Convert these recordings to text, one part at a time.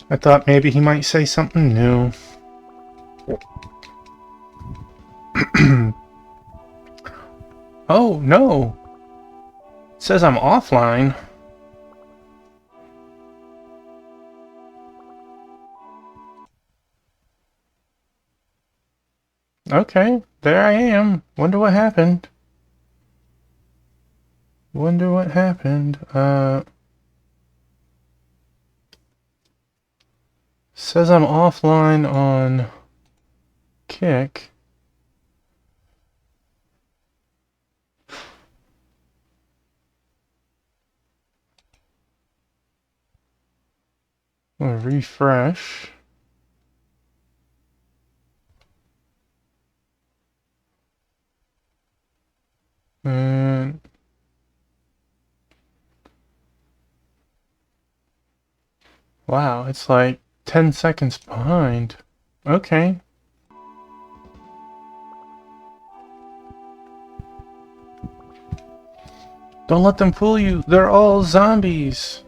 I thought maybe he might say something new. Oh, no! It says I'm offline. Okay, there I am. Wonder what happened. Wonder what happened. Says I'm offline on Kick. I'm gonna refresh. And wow, it's like 10 seconds behind. Okay. Don't let them fool you. They're all zombies.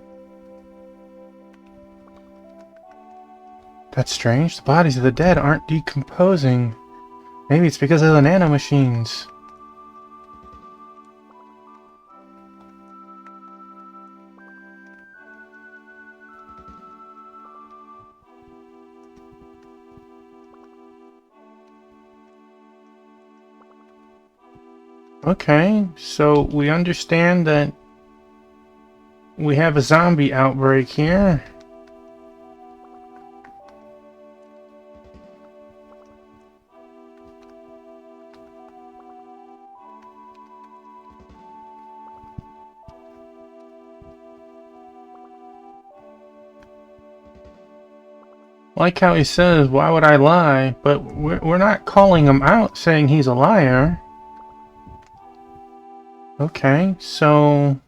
That's strange. The bodies of the dead aren't decomposing. Maybe it's because of the nanomachines. Okay, so we understand that we have a zombie outbreak here. Like how he says, why would I lie? But we're not calling him out saying he's a liar. Okay, so...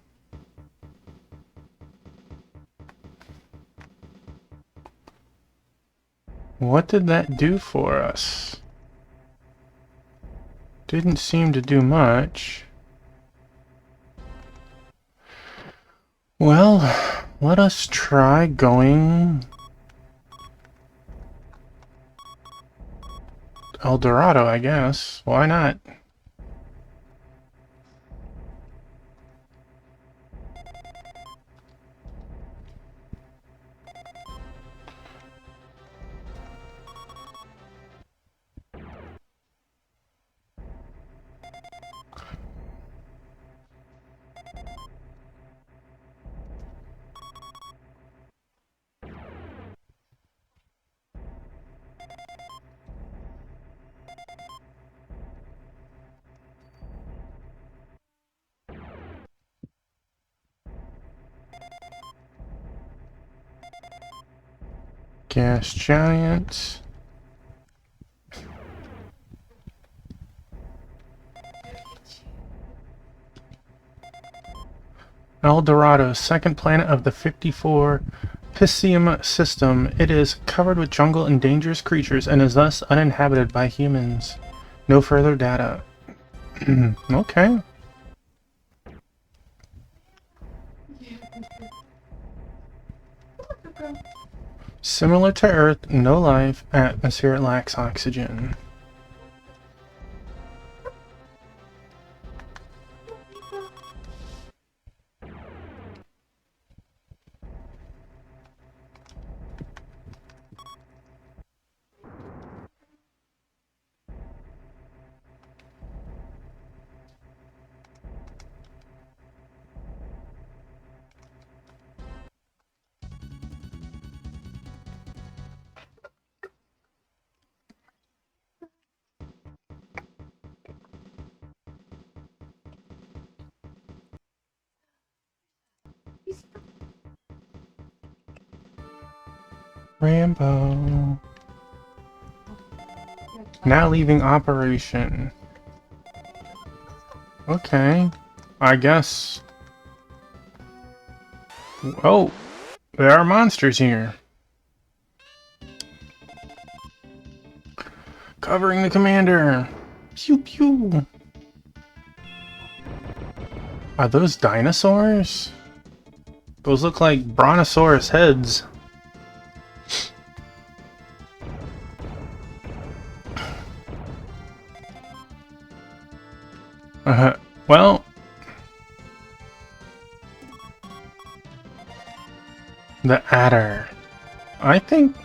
what did that do for us? Didn't seem to do much. Well, let us try going... El Dorado, I guess. Why not? Gas Giant. El Dorado, second planet of the 54 Piscium system. It is covered with jungle and dangerous creatures and is thus uninhabited by humans. No further data. Okay. Similar to Earth, no life, atmosphere lacks oxygen. Rambo. Now leaving operation. Okay. I guess. Oh, there are monsters here. Covering the commander. Pew pew. Are those dinosaurs? Those look like brontosaurus heads. Well, the adder. I think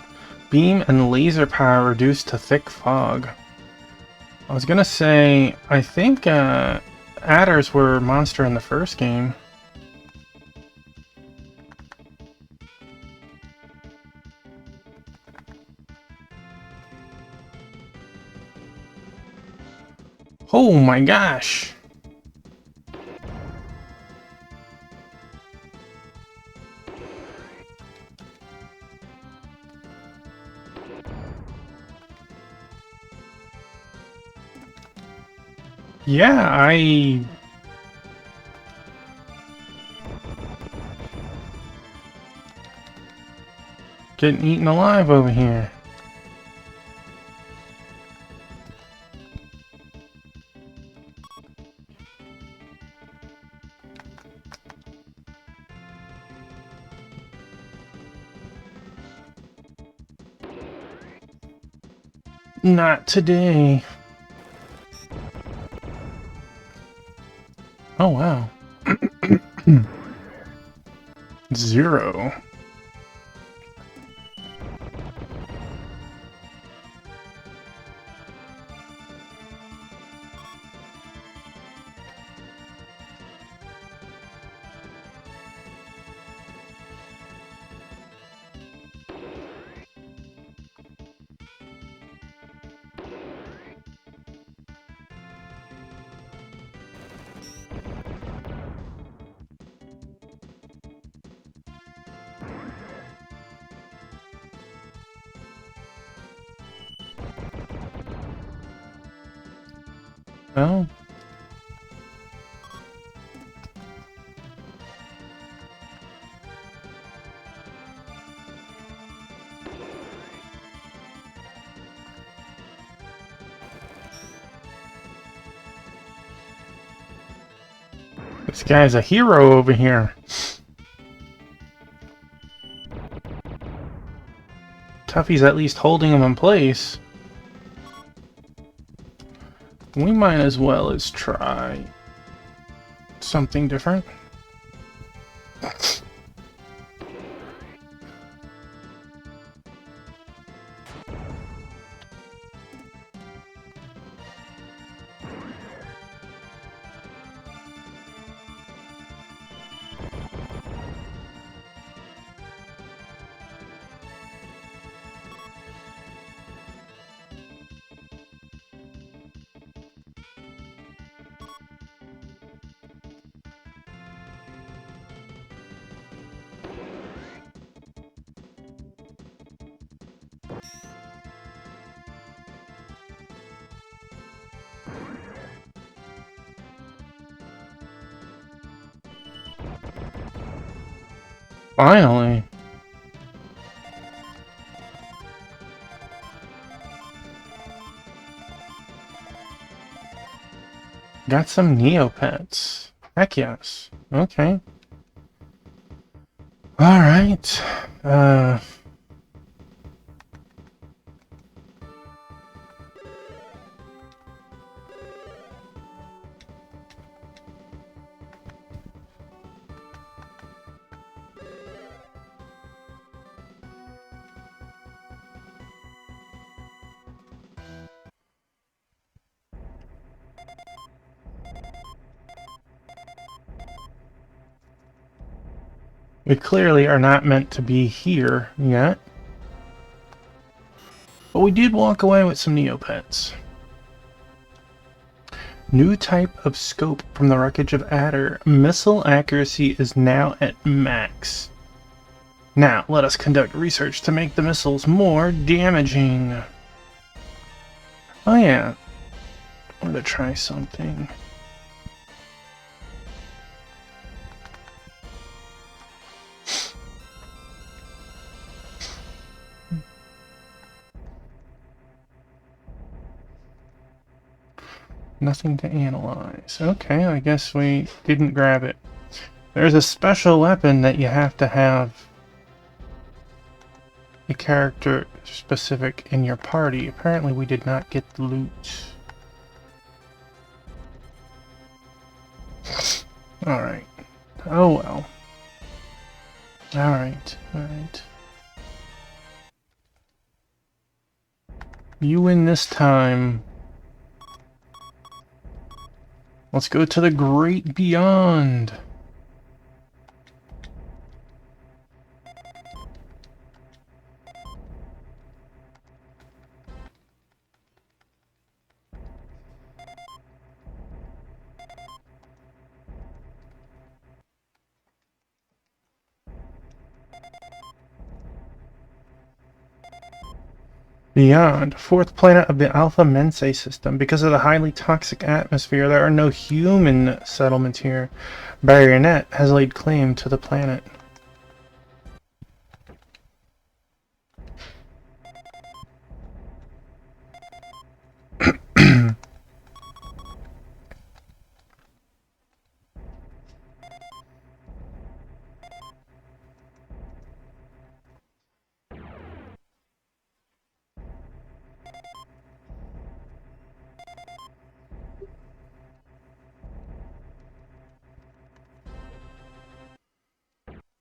beam and laser power reduced to thick fog. I was gonna say, I think adders were a monster in the first game. Oh my gosh! Yeah, getting eaten alive over here. Not today. Oh wow. 0. Well, this guy's a hero over here. Tuffy's at least holding him in place. We might as well as try something different. Finally. Got some Neopets. Heck yes. Okay. Alright. We clearly are not meant to be here yet. But we did walk away with some Neopets. New type of scope from the wreckage of Adder. Missile accuracy is now at max. Now, let us conduct research to make the missiles more damaging. Oh yeah. I wanted to try something. Nothing to analyze. Okay, I guess we didn't grab it. There's a special weapon that you have to have a character specific in your party. Apparently we did not get the loot. Alright. Oh well. Alright, alright. You win this time. Let's go to the great beyond. Beyond, fourth planet of the Alpha Mensae system. Because of the highly toxic atmosphere, there are no human settlements here. Baronet has laid claim to the planet.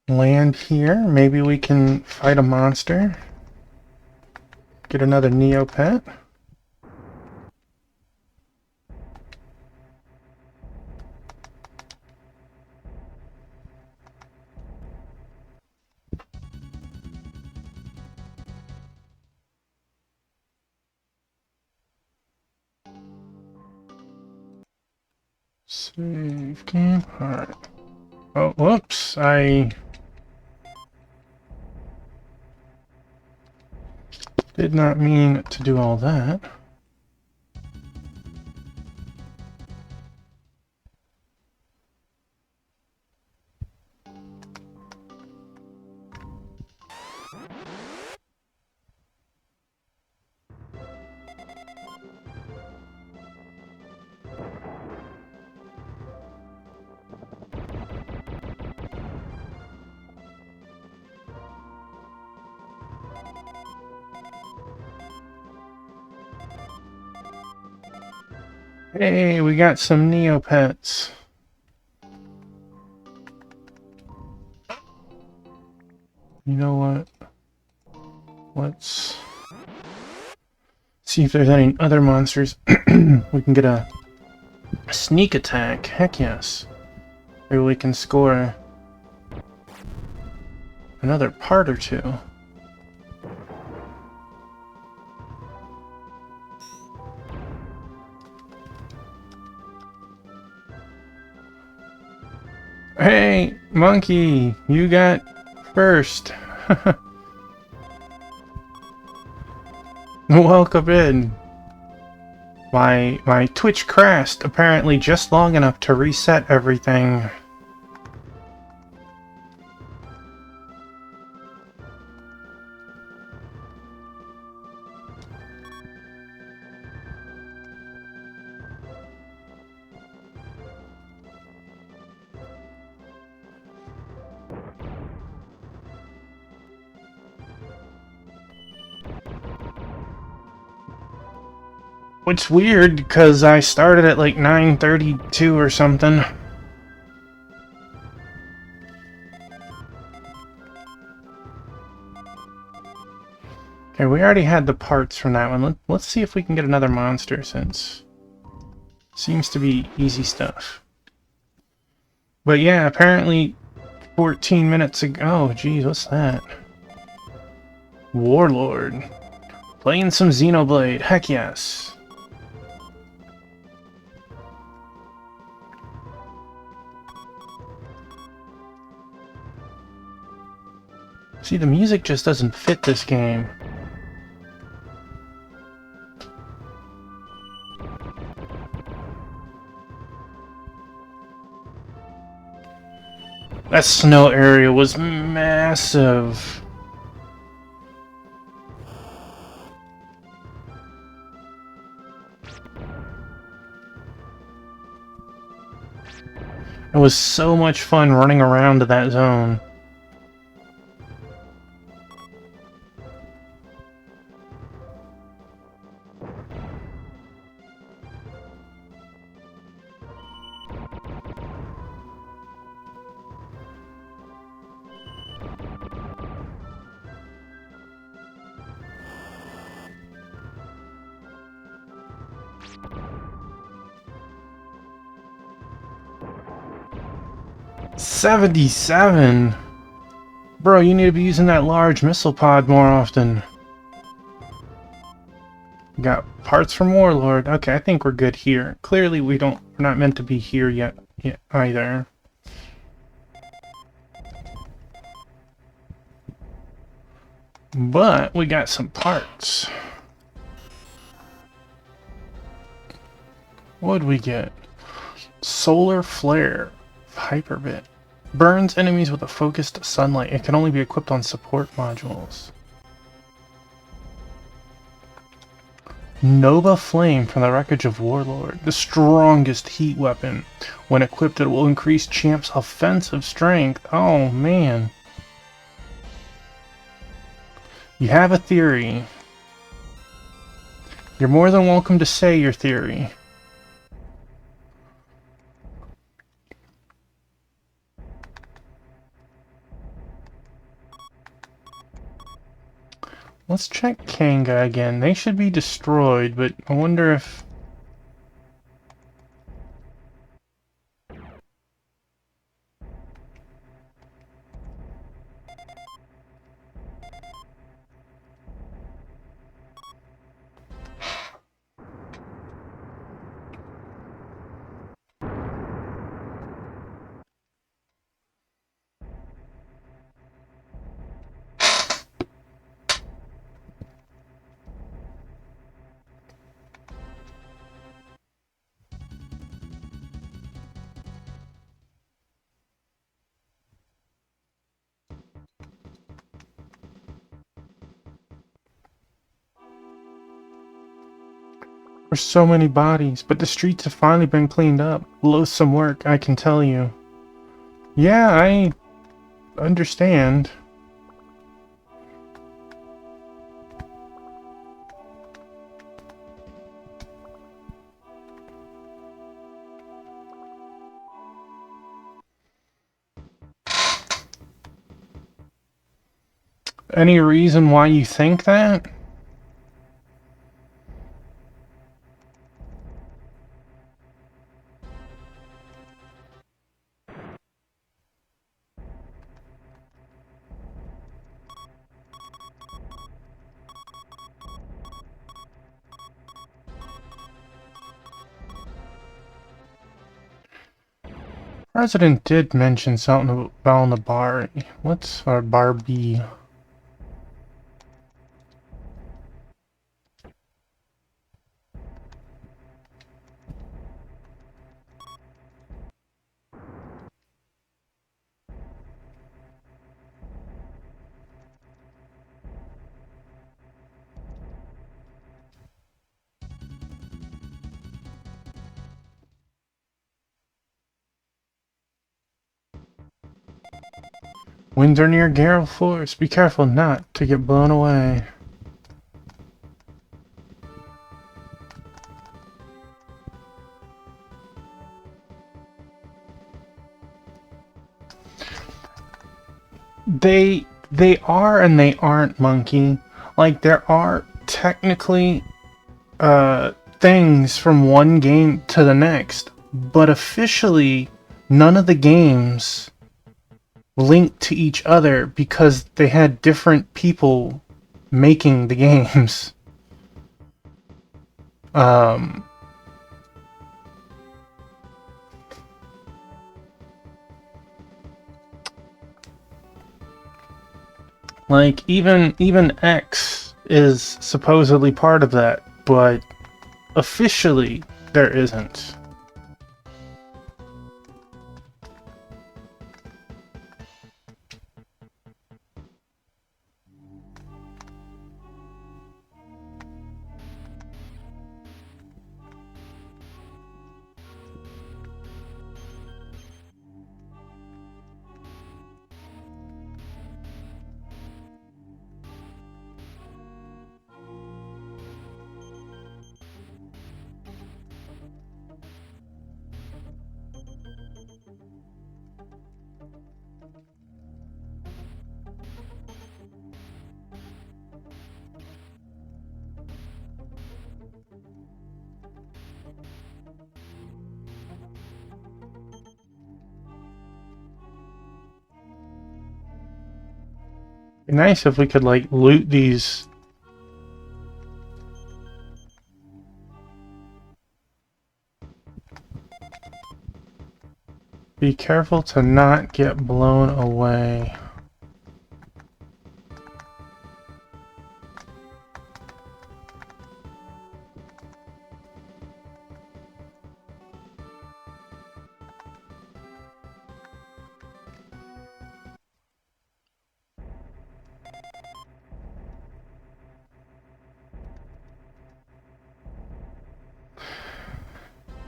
Land here. Maybe we can fight a monster. Get another Neopet. Save game. Alright. Oh, whoops. I did not mean to do all that. Hey, we got some Neopets. You know what? Let's see if there's any other monsters. We can get a sneak attack. Heck yes. Maybe we can score another part or two. Hey, monkey, you got first. Welcome in. My Twitch crashed apparently just long enough to reset everything. It's weird because I started at like 9:32 or something. Okay, we already had the parts from that one. Let's see if we can get another monster since seems to be easy stuff. But yeah, apparently 14 minutes ago. Oh, geez, what's that? Warlord. Playing some Xenoblade. Heck yes. See, the music just doesn't fit this game. That snow area was massive. It was so much fun running around to that zone. 77? Bro, you need to be using that large missile pod more often. Got parts from Warlord. Okay, I think we're good here. Clearly we're not meant to be here yet either. But we got some parts. What'd we get? Solar Flare. Hyperbit. Burns enemies with a focused sunlight. It can only be equipped on support modules. Nova Flame from the wreckage of Warlord. The strongest heat weapon. When equipped, it will increase Champ's offensive strength. Oh, man. You have a theory. You're more than welcome to say your theory. Let's check Kanga again. They should be destroyed, but I wonder if... There's so many bodies, but the streets have finally been cleaned up. Loathsome work, I can tell you. Yeah, I understand. Any reason why you think that? President did mention something about the bar. What's our bar B? Winds are near Gale Force. Be careful not to get blown away. They are and they aren't, Monkey. Like, there are technically things from one game to the next, but officially none of the games link to each other because they had different people making the games. Like, even X is supposedly part of that, but officially there isn't. Be nice if we could, like, loot these. Be careful to not get blown away.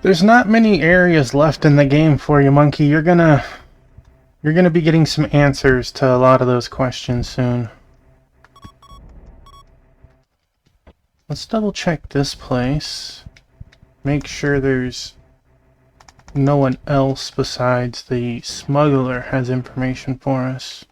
There's not many areas left in the game for you, Monkey. You're gonna be getting some answers to a lot of those questions soon. Let's double check this place. Make sure there's no one else besides the smuggler has information for us.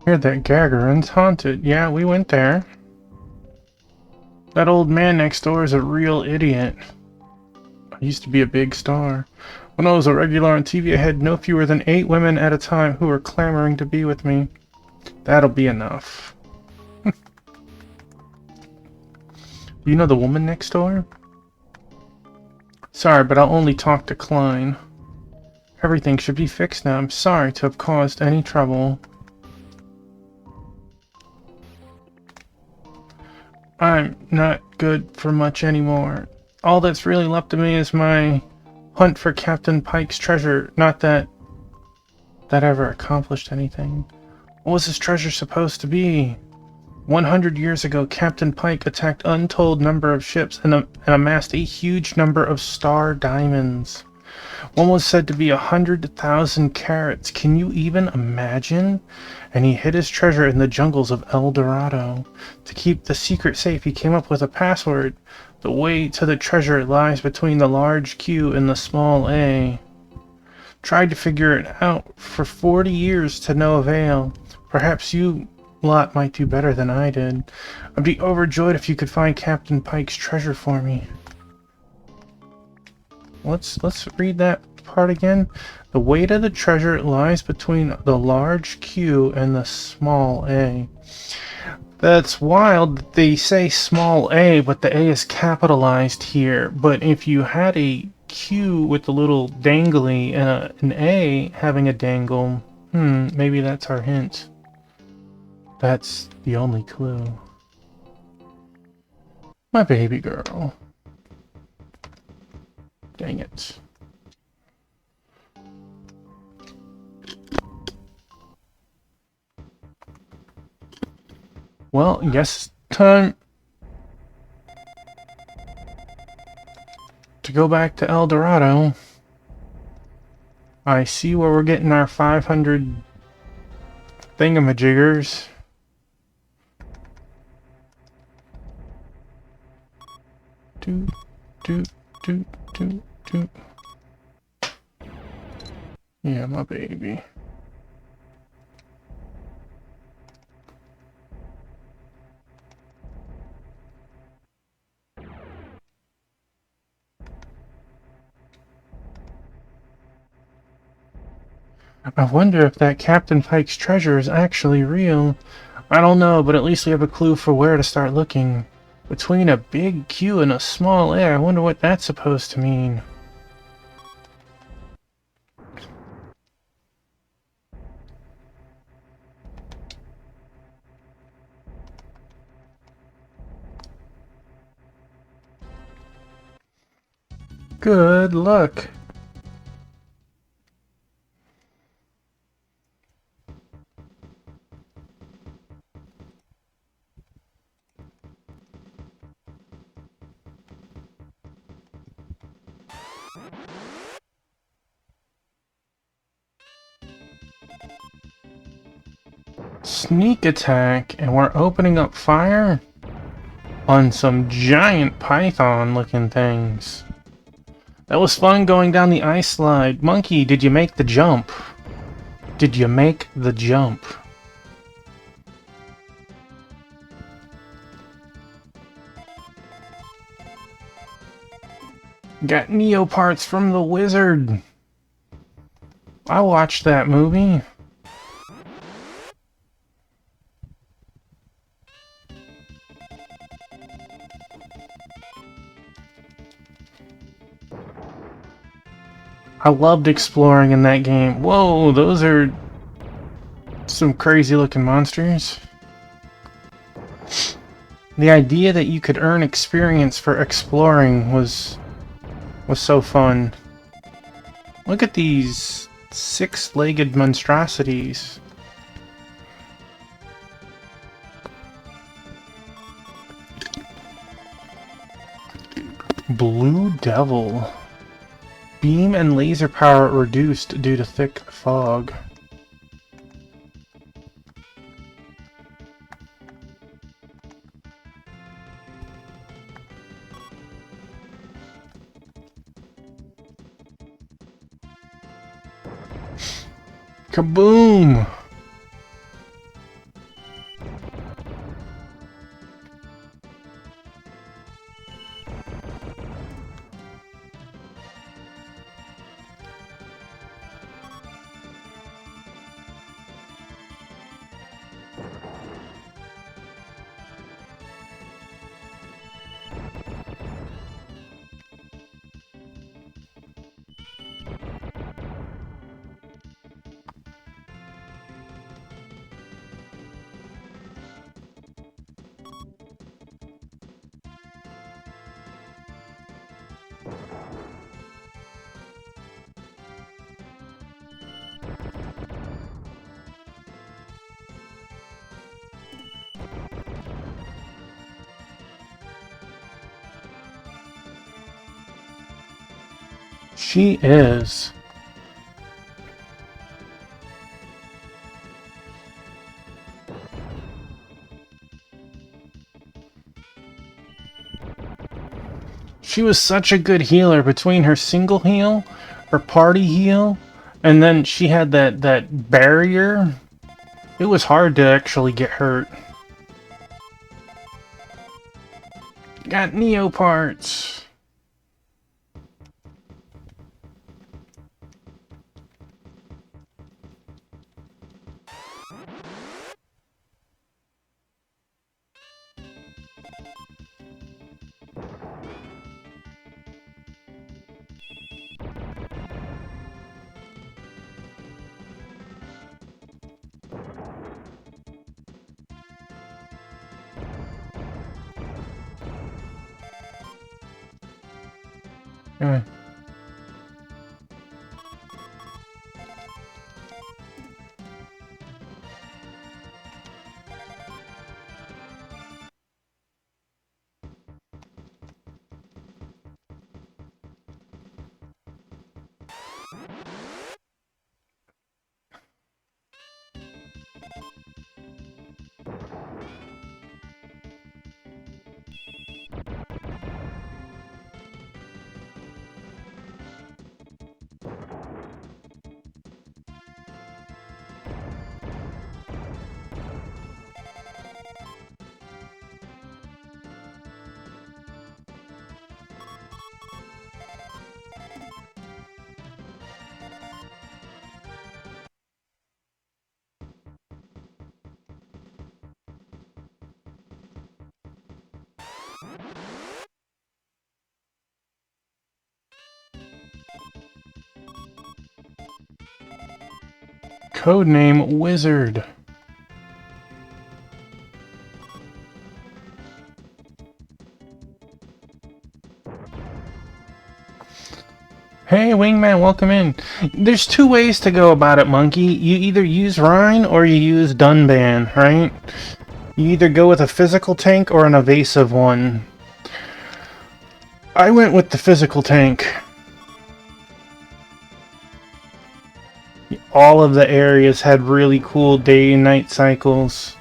Heard that Gagarin's haunted. Yeah, we went there. That old man next door is a real idiot. I used to be a big star. When I was a regular on TV, I had no fewer than 8 women at a time who were clamoring to be with me. That'll be enough. You know the woman next door? Sorry, but I'll only talk to Klein. Everything should be fixed now. I'm sorry to have caused any trouble. I'm not good for much anymore. All that's really left of me is my hunt for Captain Pike's treasure. Not that that ever accomplished anything. What was this treasure supposed to be? 100 years ago, Captain Pike attacked untold number of ships and amassed a huge number of star diamonds. One was said to be 100,000 carats. Can you even imagine? And he hid his treasure in the jungles of El Dorado. To keep the secret safe, he came up with a password. The way to the treasure lies between the large Q and the small a. Tried to figure it out for 40 years to no avail. Perhaps you lot might do better than I did. I'd be overjoyed if you could find Captain Pike's treasure for me. Let's read that part again. The weight of the treasure lies between the large Q and the small a. That's wild. They say small a, but the a is capitalized here. But if you had a Q with a little dangly and an a having a dangle, maybe that's our hint. That's the only clue. My baby girl. Dang it. Well, guess time to go back to El Dorado. I see where we're getting our 500 thingamajiggers. Doot, doot, doot, doot, doot. Yeah, my baby. I wonder if that Captain Pike's treasure is actually real. I don't know, but at least we have a clue for where to start looking. Between a big Q and a small a, I wonder what that's supposed to mean. Good luck. Sneak attack, and we're opening up fire on some giant python looking things. That was fun going down the ice slide. Monkey, did you make the jump? Did you make the jump? Got Neo parts from the Wizard. I watched that movie. I loved exploring in that game. Whoa, those are some crazy looking monsters. The idea that you could earn experience for exploring was so fun. Look at these six-legged monstrosities. Blue Devil. Beam and laser power reduced due to thick fog. Kaboom! She is. She was such a good healer between her single heal, her party heal, and then she had that barrier. It was hard to actually get hurt. Got Neo parts. Yeah. Codename Wizard. Hey, Wingman, welcome in. There's two ways to go about it, Monkey. You either use Rhine or you use Dunban, right? You either go with a physical tank or an evasive one. I went with the physical tank. all of the areas had really cool day and night cycles.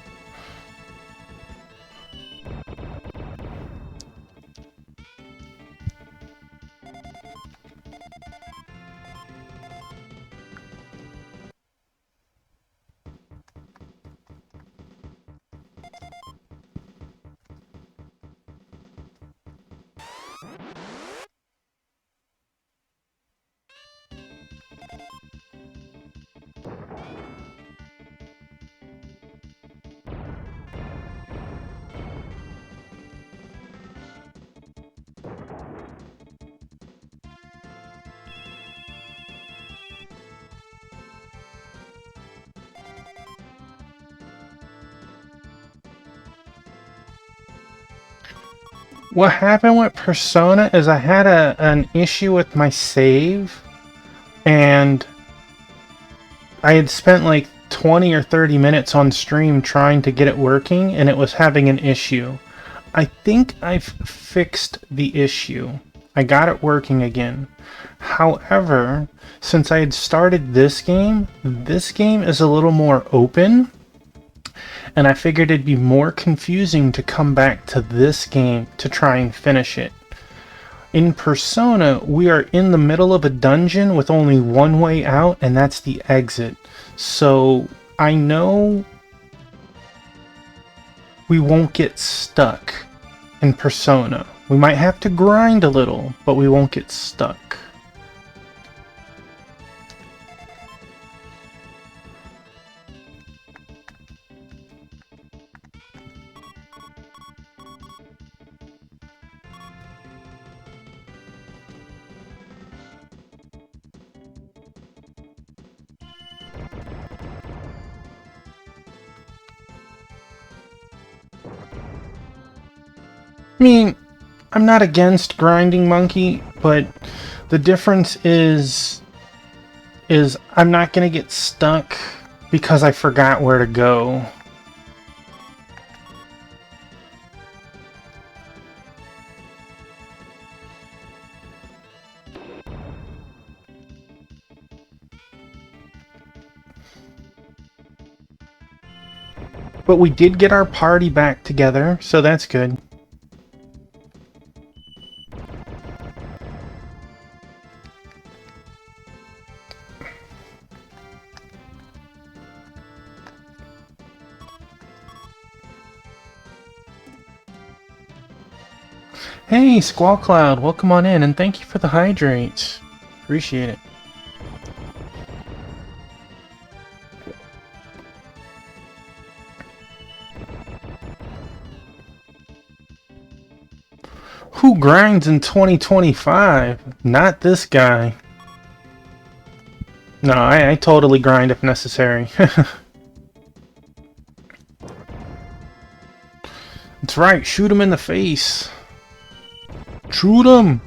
What happened with Persona is I had an issue with my save, and I had spent like 20 or 30 minutes on stream trying to get it working, and it was having an issue. I think I've fixed the issue. I got it working again. However, since I had started this game is a little more open, and I figured it'd be more confusing to come back to this game to try and finish it. In Persona, we are in the middle of a dungeon with only one way out, and that's the exit. So I know we won't get stuck in Persona. We might have to grind a little, but we won't get stuck. I mean, I'm not against grinding Monkey, but the difference is I'm not gonna get stuck because I forgot where to go. But we did get our party back together, so that's good. Hey, Squall Cloud, welcome on in, and thank you for the hydrate. Appreciate it. Who grinds in 2025? Not this guy. No, I totally grind if necessary. That's right, shoot him in the face. Shoot him!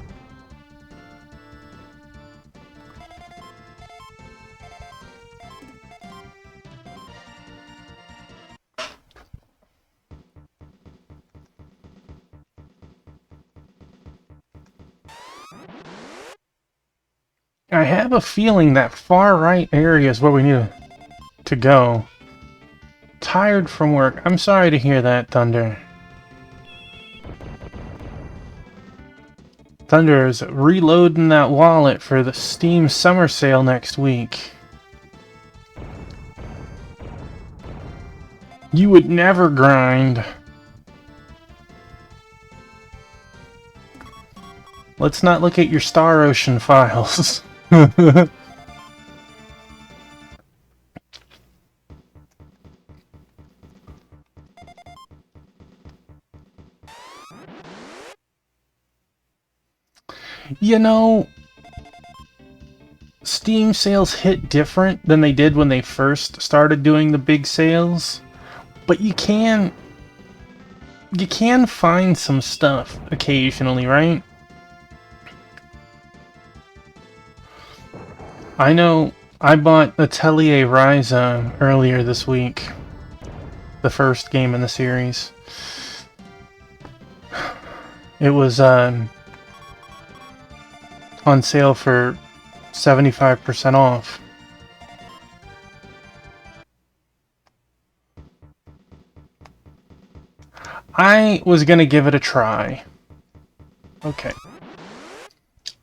I have a feeling that far right area is where we need to go. Tired from work. I'm sorry to hear that, Thunder. Thunder is reloading that wallet for the Steam summer sale next week. You would never grind. Let's not look at your Star Ocean files. You know, Steam sales hit different than they did when they first started doing the big sales, but you can find some stuff occasionally, right? I know I bought Atelier Ryza earlier this week, the first game in the series. It was on sale for 75% off. I was gonna give it a try. Okay.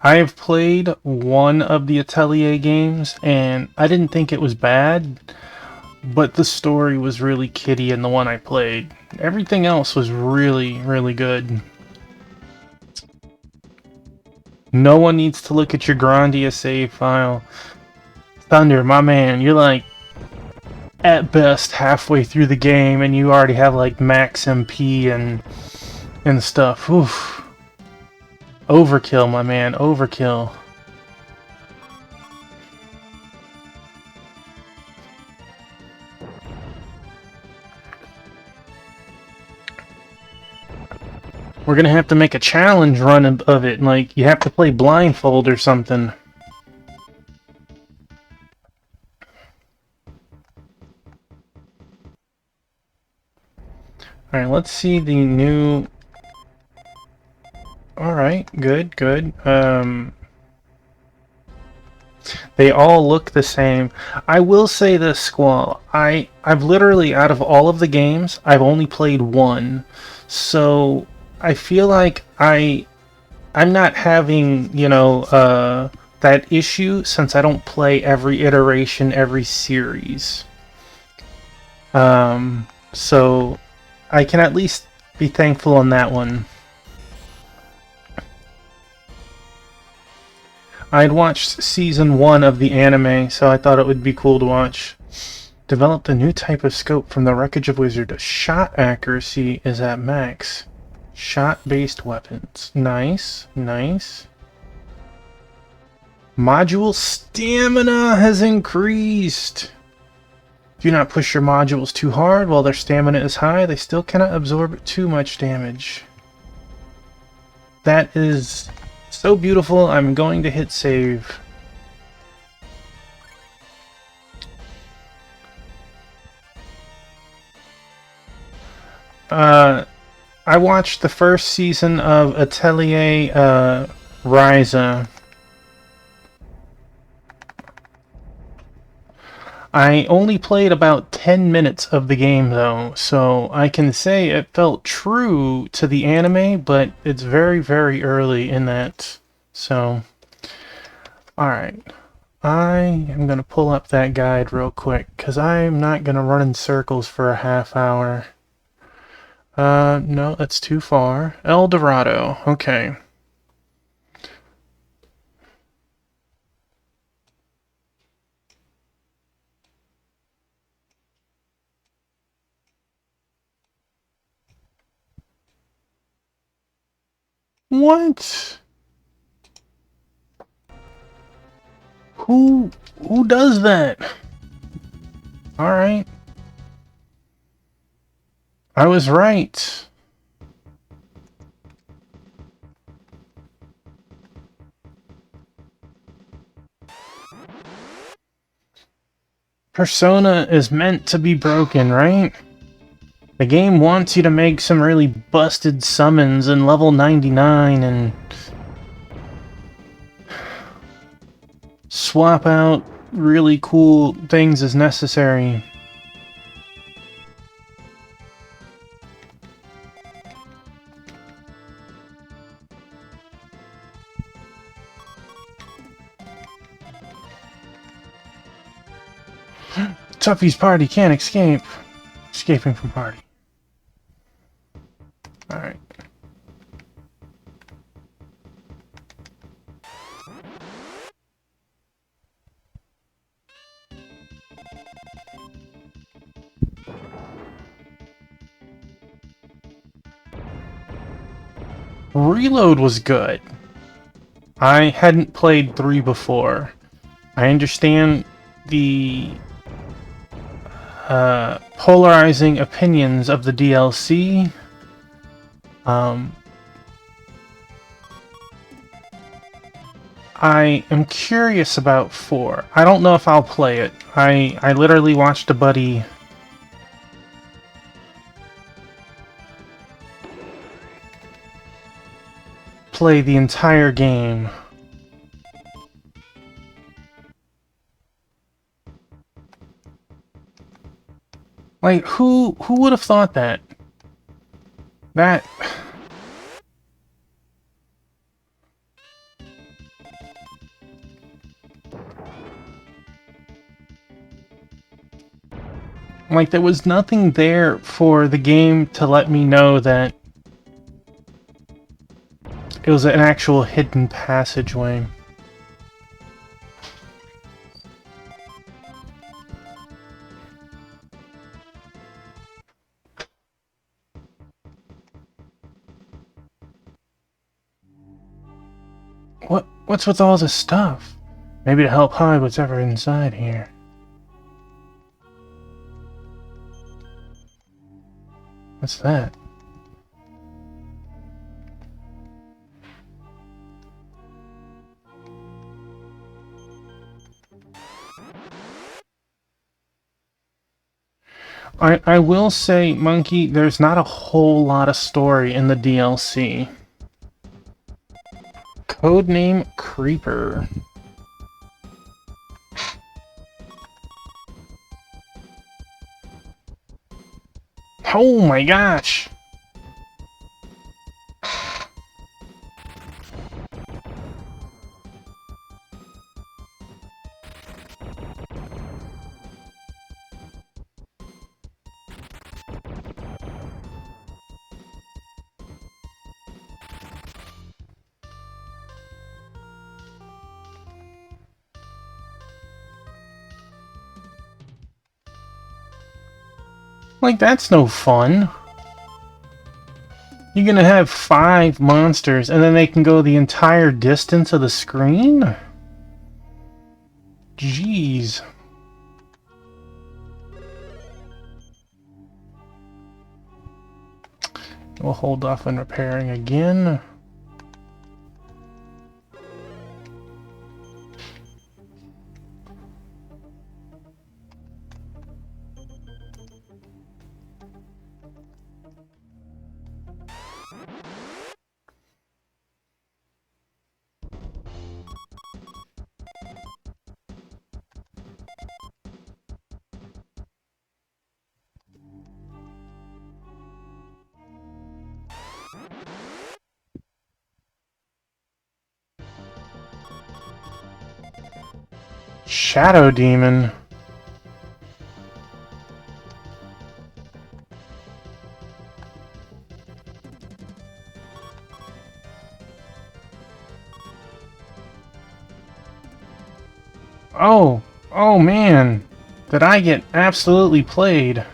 I have played one of the Atelier games, and I didn't think it was bad, but the story was really kiddie in the one I played. Everything else was really, really good. No one needs to look at your Grandia save file. Thunder, my man, you're like, at best, halfway through the game, and you already have like max MP and stuff. Oof. Overkill, my man, overkill. We're gonna have to make a challenge run of it, like, you have to play blindfold or something. Alright, let's see the new... Alright, good, good. They all look the same. I will say this, Squall. I've literally, out of all of the games, I've only played one. So, I feel like I'm not having, you know, that issue since I don't play every iteration, every series. So, I can at least be thankful on that one. I'd watched season 1 of the anime, so I thought it would be cool to watch. Developed a new type of scope from the wreckage of Wizard. Shot accuracy is at max. Shot-based weapons. Nice, nice. Module stamina has increased. Do not push your modules too hard. While their stamina is high, they still cannot absorb too much damage. That is so beautiful. I'm going to hit save. I watched the first season of Atelier Ryza. I only played about 10 minutes of the game though, so I can say it felt true to the anime, but it's very, very early in that. So, alright. I am going to pull up that guide real quick, because I'm not going to run in circles for a half hour. No, that's too far. El Dorado, okay. What? Who does that? Alright. I was right. Persona is meant to be broken, right? The game wants you to make some really busted summons in level 99 and swap out really cool things as necessary. Tuffy's party can't escape. Escaping from party. Alright. Reload was good. I hadn't played 3 before. I understand the polarizing opinions of the DLC. I am curious about 4. I don't know if I'll play it. I literally watched a buddy play the entire game. Like, who would have thought that? That... Like, there was nothing there for the game to let me know that it was an actual hidden passageway. What's with all this stuff? Maybe to help hide what's ever inside here. What's that? I will say, Monkey, there's not a whole lot of story in the DLC. Codename Creeper. Oh my gosh! Like, that's no fun. You're gonna have 5 monsters, and then they can go the entire distance of the screen? Jeez. We'll hold off on repairing again. Shadow Demon. Oh man, did I get absolutely played.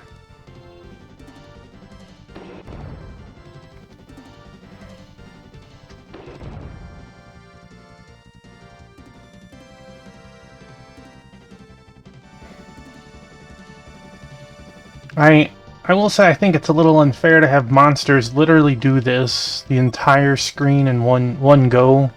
I will say I think it's a little unfair to have monsters literally do this the entire screen in one go.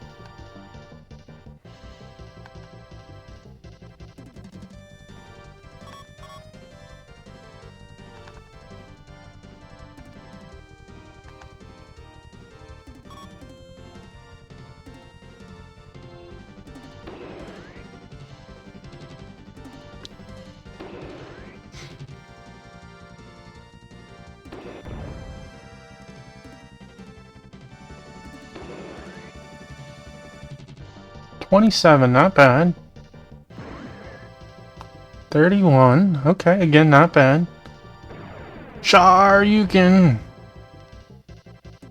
$27, not bad. 31, okay, again, not bad. Shoryuken!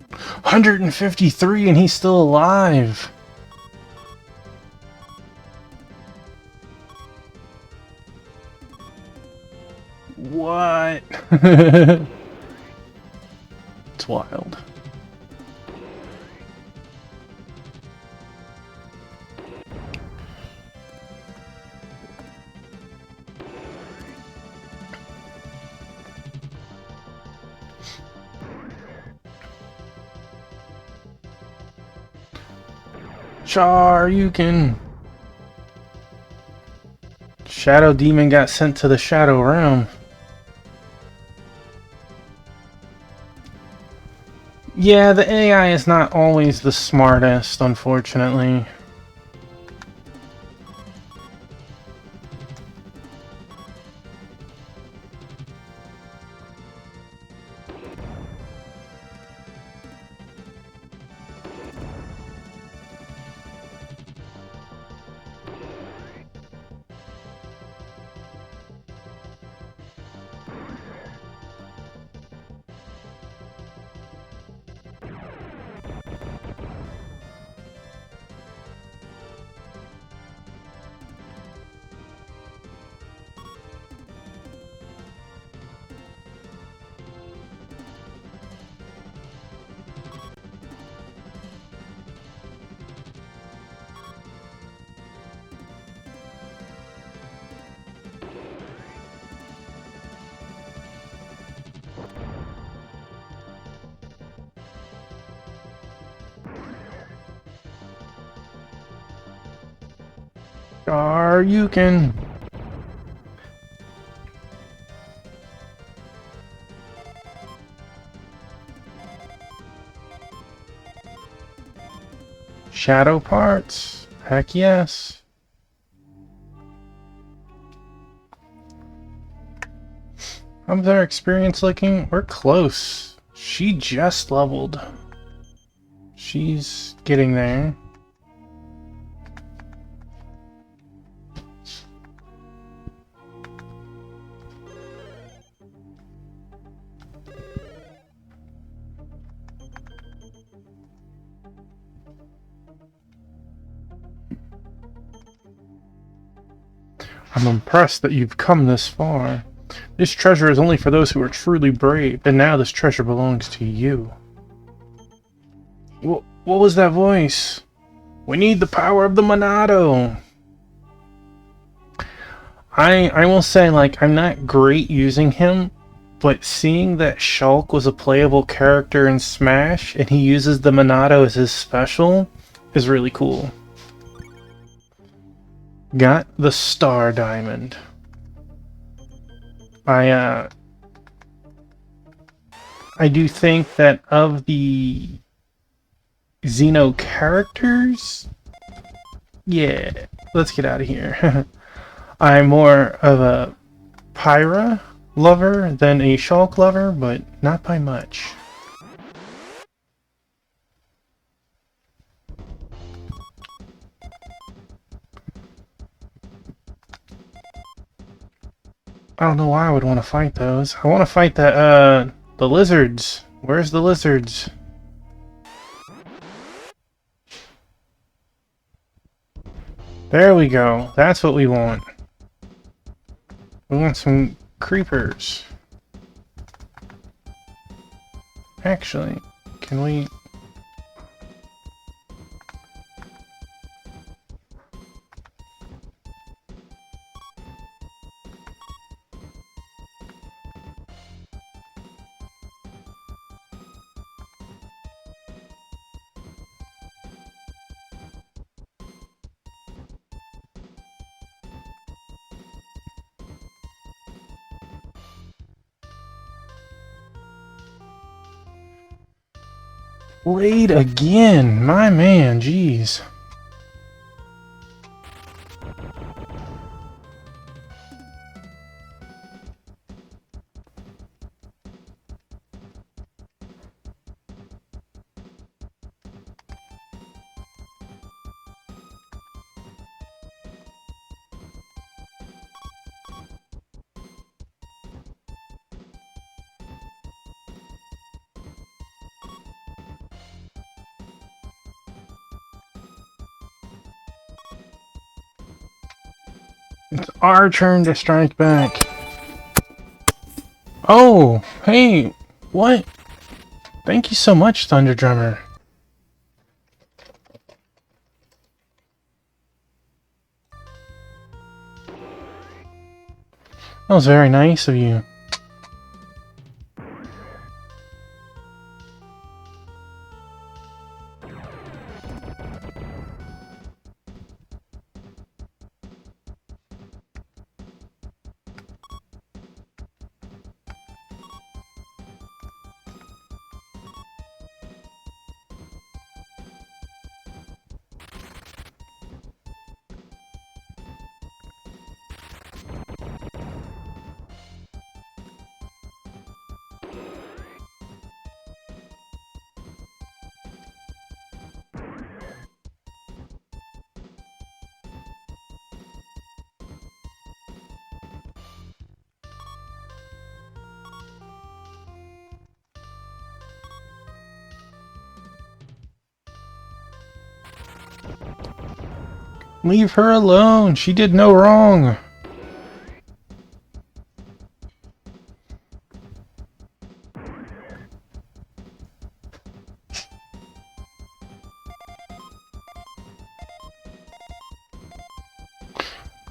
153 and he's still alive! What? It's wild. Shoryuken! Shadow Demon got sent to the Shadow Realm. Yeah, the AI is not always the smartest, unfortunately. Daryukin. Shadow parts. Heck yes. How's our experience looking? We're close. She just leveled. She's getting there. I'm impressed that you've come this far. This treasure is only for those who are truly brave, and now this treasure belongs to you. What was that voice? We need the power of the Monado. I will say, like, I'm not great using him, but seeing that Shulk was a playable character in Smash, and he uses the Monado as his special, is really cool. Got the Star Diamond. I do think that of the Xeno characters, yeah, let's get out of here. I'm more of a Pyra lover than a Shulk lover, but not by much. I don't know why I would want to fight those. I want to fight the lizards. Where's the lizards? There we go. That's what we want. We want some creepers. Actually, can we... Raid again! My man, jeez. It's our turn to strike back. Oh, hey, what? Thank you so much, Thunder Drummer. That was very nice of you. Leave her alone. She did no wrong.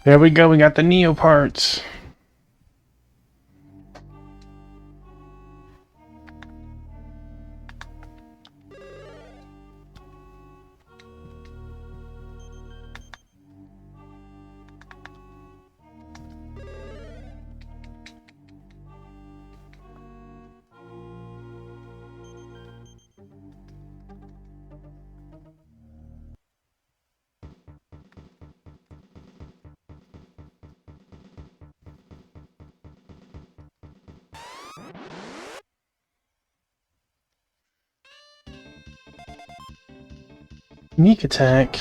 There we go. We got the Neo parts. Sneak attack.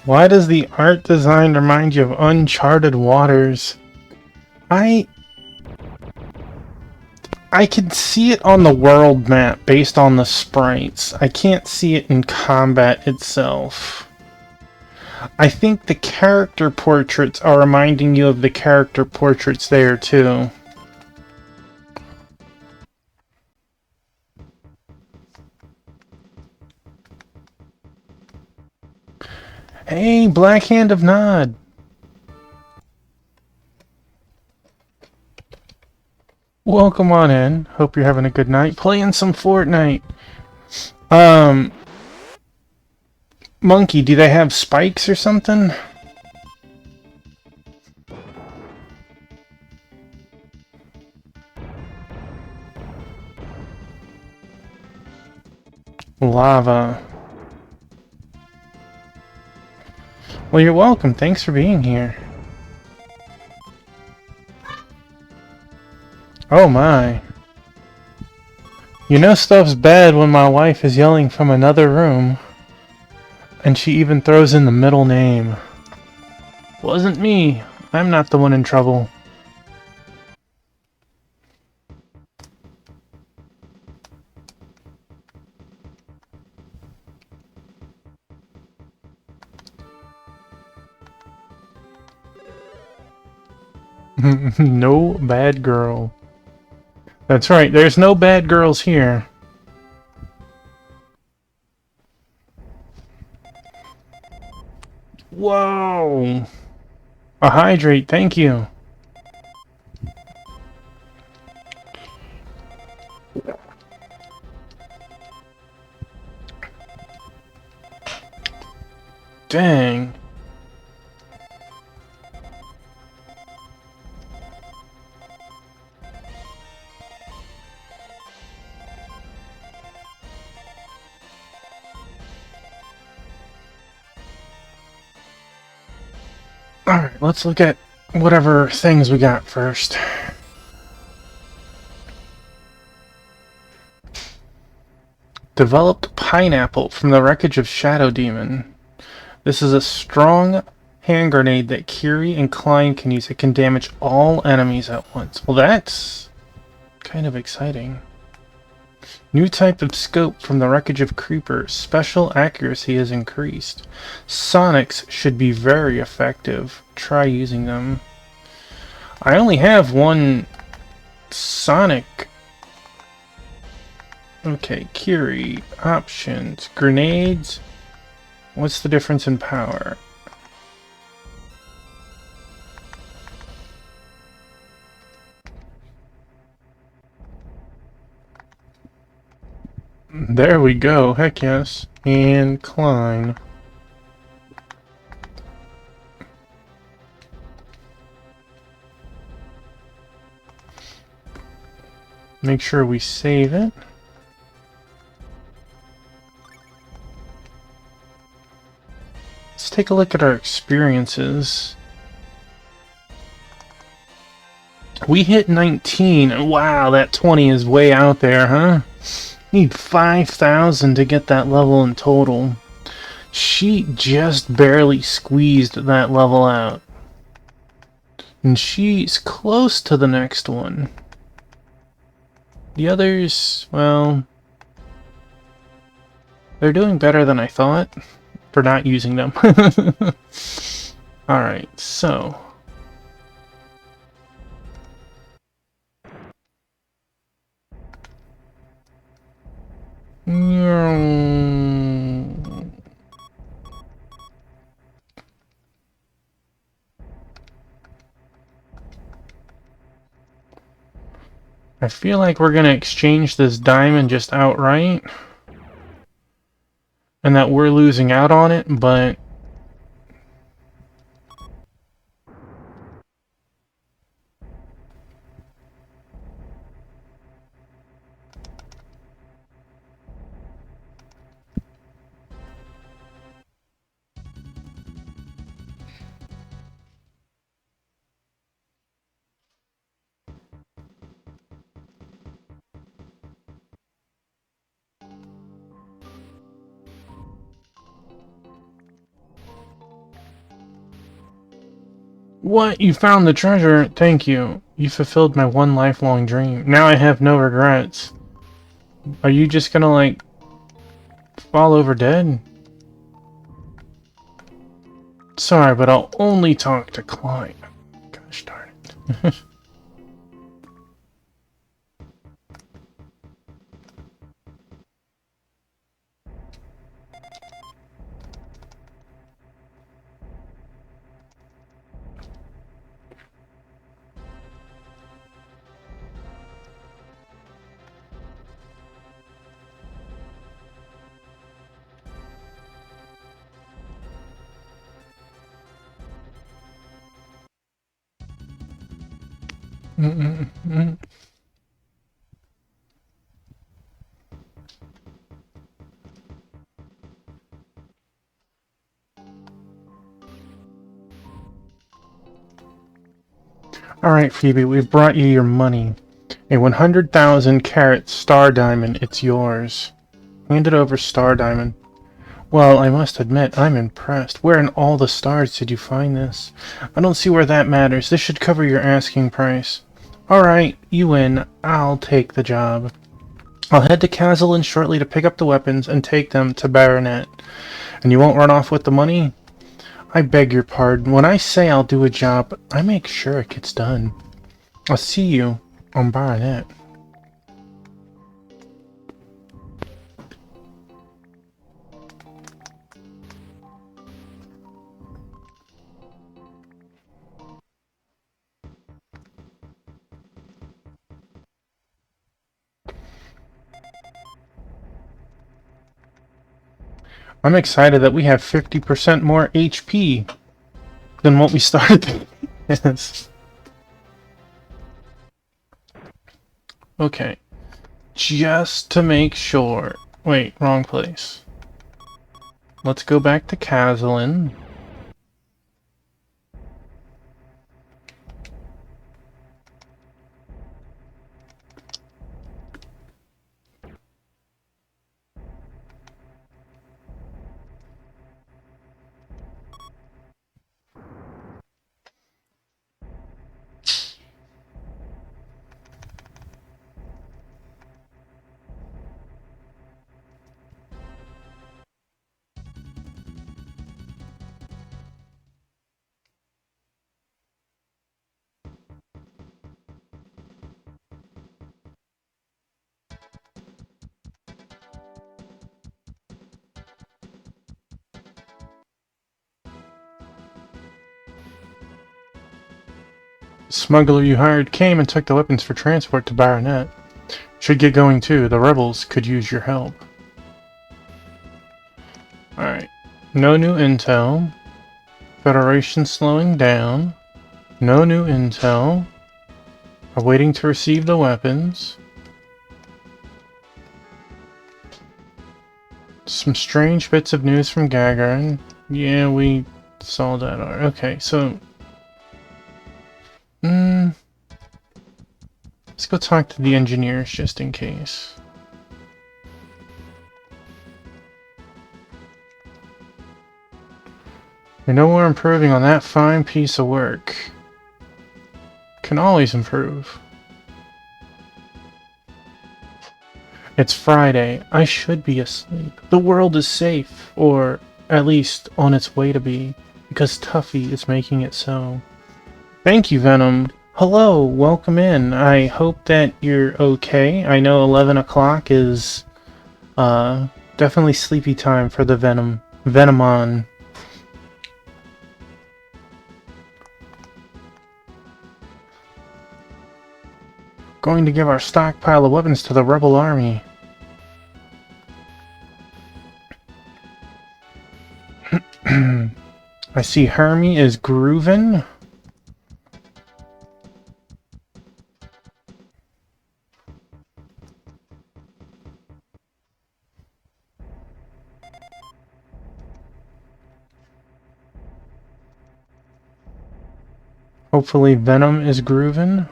Why does the art design remind you of Uncharted Waters? I can see it on the world map based on the sprites. I can't see it in combat itself. I think the character portraits are reminding you of the character portraits there too. Hey, Black Hand of Nod. Welcome on in. Hope you're having a good night. Playing some Fortnite. Monkey, do they have spikes or something? Lava. Well, you're welcome. Thanks for being here. Oh my. You know stuff's bad when my wife is yelling from another room. And she even throws in the middle name. Wasn't me. I'm not the one in trouble. No bad girl. That's right, there's no bad girls here. Whoa! A hydrate, thank you. Dang. Alright, let's look at whatever things we got first. Developed pineapple from the wreckage of Shadow Demon. This is a strong hand grenade that Kiri and Klein can use. It can damage all enemies at once. Well, that's kind of exciting. New type of scope from the wreckage of Creeper. Special accuracy is increased. Sonics should be very effective. Try using them. I only have one Sonic. Okay, Kiri. Options. Grenades. What's the difference in power? There we go. Heck yes. And Klein. Make sure we save it. Let's take a look at our experiences. We hit 19. Wow, that 20 is way out there, huh? Need 5,000 to get that level in total. She just barely squeezed that level out. And she's close to the next one. The others, well, they're doing better than I thought for not using them. Alright, so I feel like we're gonna exchange this diamond just outright. And that we're losing out on it, but... What? You found the treasure? Thank you. You fulfilled my one lifelong dream. Now I have no regrets. Are you just gonna, like, fall over dead? Sorry, but I'll only talk to Klein. Gosh darn it. Alright, Phoebe, we've brought you your money. A 100,000 carat star diamond, it's yours. Hand it over, star diamond. Well, I must admit, I'm impressed. Where in all the stars did you find this? I don't see where that matters. This should cover your asking price. Alright, you win. I'll take the job. I'll head to Kazalin shortly to pick up the weapons and take them to Baronet. And you won't run off with the money? I beg your pardon. When I say I'll do a job, I make sure it gets done. I'll see you on Baronet. I'm excited that we have 50% more HP than what we started. Yes. Okay. Just to make sure. Wait, wrong place. Let's go back to Kazalin. The smuggler you hired came and took the weapons for transport to Baronet. Should get going too. The rebels could use your help. Alright. No new intel. Federation slowing down. No new intel. Are waiting to receive the weapons. Some strange bits of news from Gagarin. Yeah, we saw that. Okay, so... let's go talk to the engineers just in case. I know we're improving on that fine piece of work. Can always improve. It's Friday. I should be asleep. The world is safe, or at least on its way to be, because Tuffy is making it so. Thank you, Venom. Hello, welcome in. I hope that you're okay. I know 11 o'clock is definitely sleepy time for the Venomon. Going to give our stockpile of weapons to the rebel army. I see Hermie is grooving. Hopefully Venom is grooving.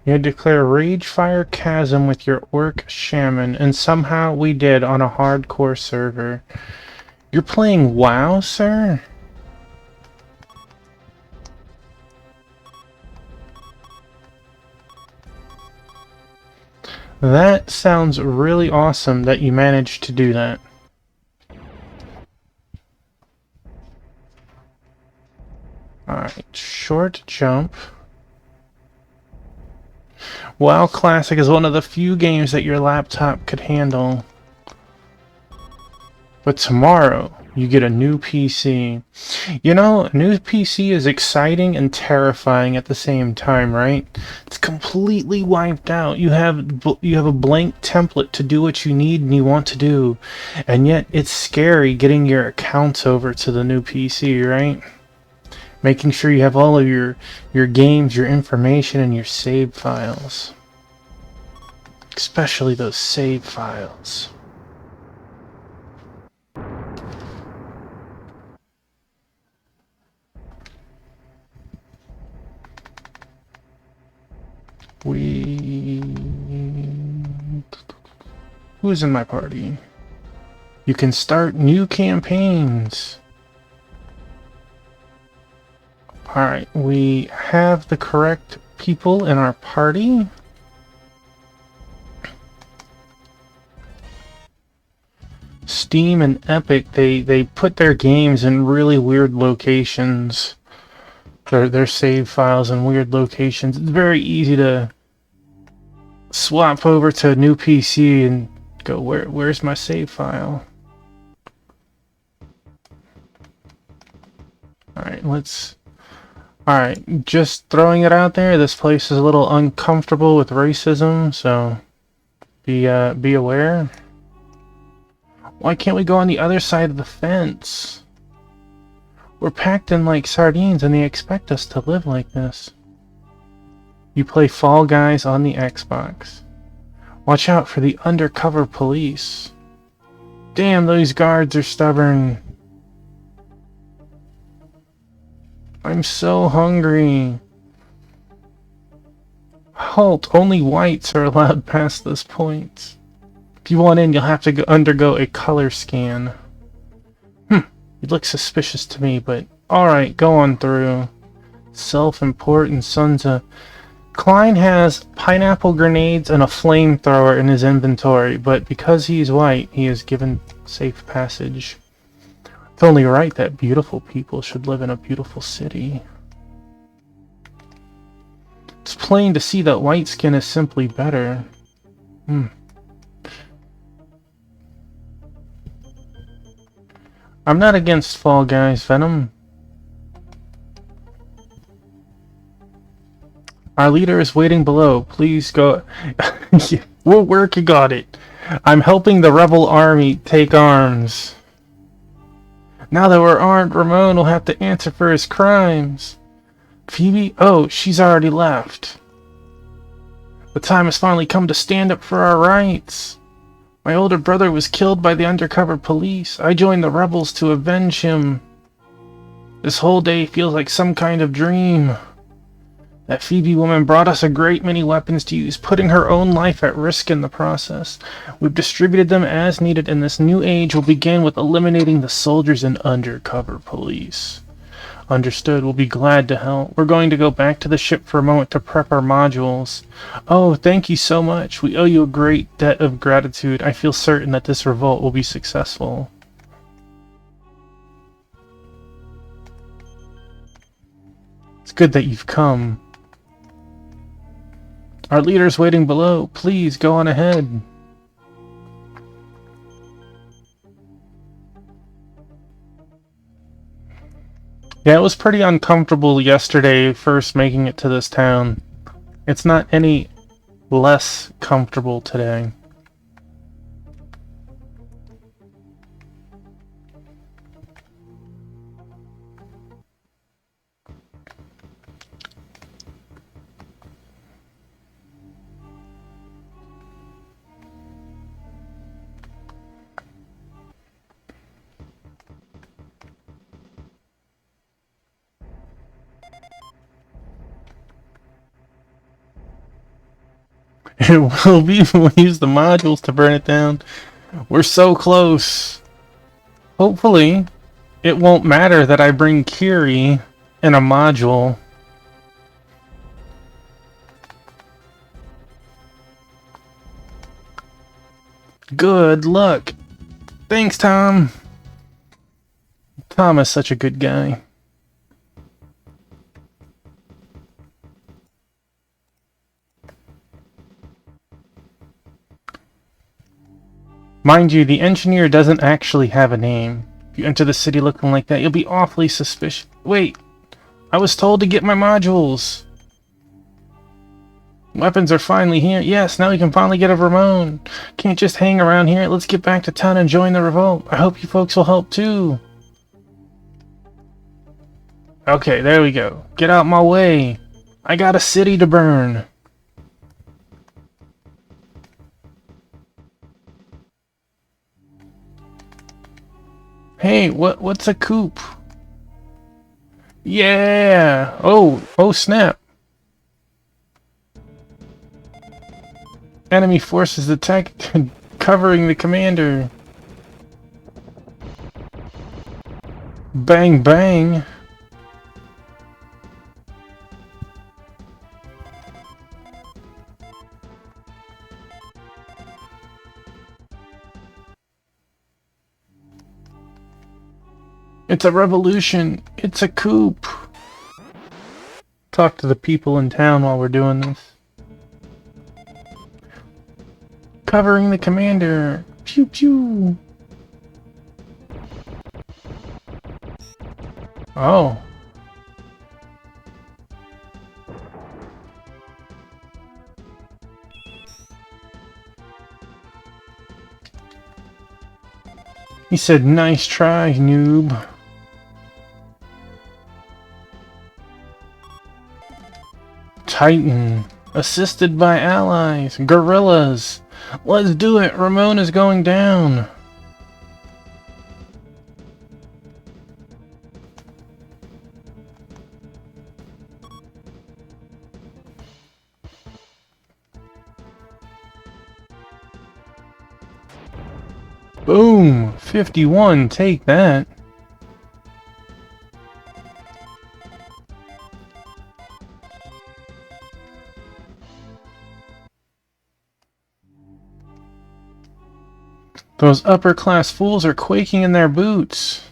You had to declare Ragefire Chasm with your Orc Shaman, and somehow we did on a hardcore server. You're playing WoW, sir? That sounds really awesome that you managed to do that. Alright, short jump. WoW Classic is one of the few games that your laptop could handle. But tomorrow, you get a new PC. You know, a new PC is exciting and terrifying at the same time, right? It's completely wiped out. You have a blank template to do what you need and you want to do. And yet, it's scary getting your accounts over to the new PC, right? Making sure you have all of your games, your information, and your save files. Especially those save files. Who's in my party? You can start new campaigns. Alright, we have the correct people in our party. Steam and Epic, they put their games in really weird locations. Their save files in weird locations. It's very easy to swap over to a new PC and go, where's my save file? Alright, just throwing it out there, this place is a little uncomfortable with racism, so be aware. Why can't we go on the other side of the fence? We're packed in like sardines and they expect us to live like this. You play Fall Guys on the Xbox. Watch out for the undercover police. Damn, those guards are stubborn. I'm so hungry. Halt, only whites are allowed past this point. If you want in, you'll have to undergo a color scan. You look suspicious to me, but alright, go on through. Self-important sons of... Klein has pineapple grenades and a flamethrower in his inventory, but because he's white, he is given safe passage. It's only right that beautiful people should live in a beautiful city. It's plain to see that white skin is simply better. I'm not against Fall Guys, Venom. Our leader is waiting below. Please go... We're working on it. I'm helping the rebel army take arms. Now that we're armed, Ramon will have to answer for his crimes. Phoebe? Oh, she's already left. The time has finally come to stand up for our rights. My older brother was killed by the undercover police. I joined the rebels to avenge him. This whole day feels like some kind of dream. That Phoebe woman brought us a great many weapons to use, putting her own life at risk in the process. We've distributed them as needed, and this new age will begin with eliminating the soldiers and undercover police. Understood. We'll be glad to help. We're going to go back to the ship for a moment to prep our modules. Oh, thank you so much. We owe you a great debt of gratitude. I feel certain that this revolt will be successful. It's good that you've come. Our leader's waiting below. Please, go on ahead. Yeah, it was pretty uncomfortable yesterday first making it to this town. It's not any less comfortable today. It will be when we use the modules to burn it down. We're so close. Hopefully, it won't matter that I bring Kiri in a module. Good luck. Thanks, Tom. Tom is such a good guy. Mind you, the engineer doesn't actually have a name. If you enter the city looking like that, you'll be awfully suspicious. Wait, I was told to get my modules. Weapons are finally here. Yes, now we can finally get a Ramon. Can't just hang around here. Let's get back to town and join the revolt. I hope you folks will help too. Okay, there we go. Get out my way. I got a city to burn. Hey, what's a coup? Yeah. Oh snap. Enemy forces attack covering the commander. Bang bang. It's a revolution. It's a coup. Talk to the people in town while we're doing this. Covering the commander. Pew pew. Oh. He said, nice try, noob. Titan. Assisted by allies. Guerrillas. Let's do it. Ramon is going down. Boom! 51, take that. Those upper-class fools are quaking in their boots.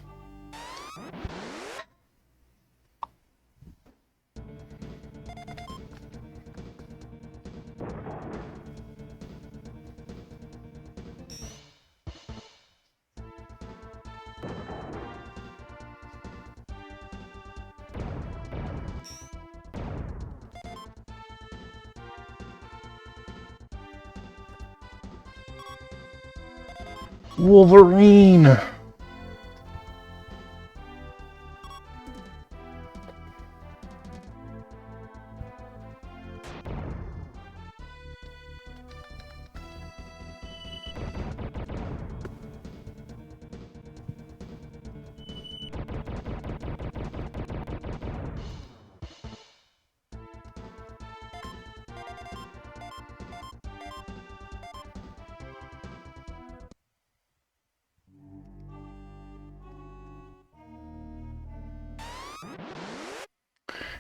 Wolverine!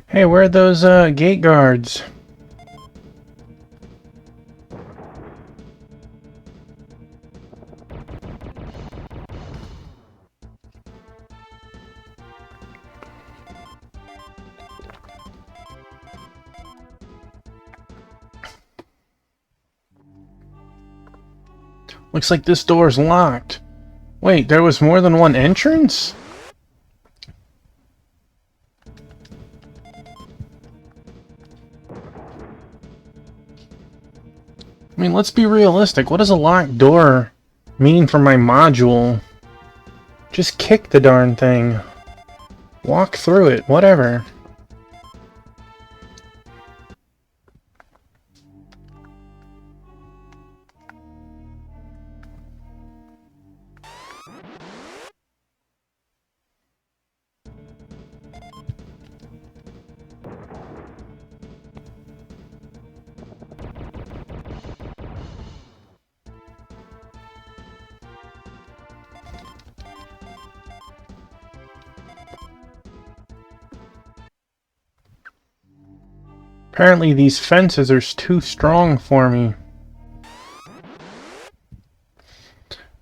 Hey, where are those gate guards? Looks like this door's locked. Wait, there was more than one entrance? I mean, let's be realistic. What does a locked door mean for my module? Just kick the darn thing. Walk through it, whatever. Apparently these fences are too strong for me.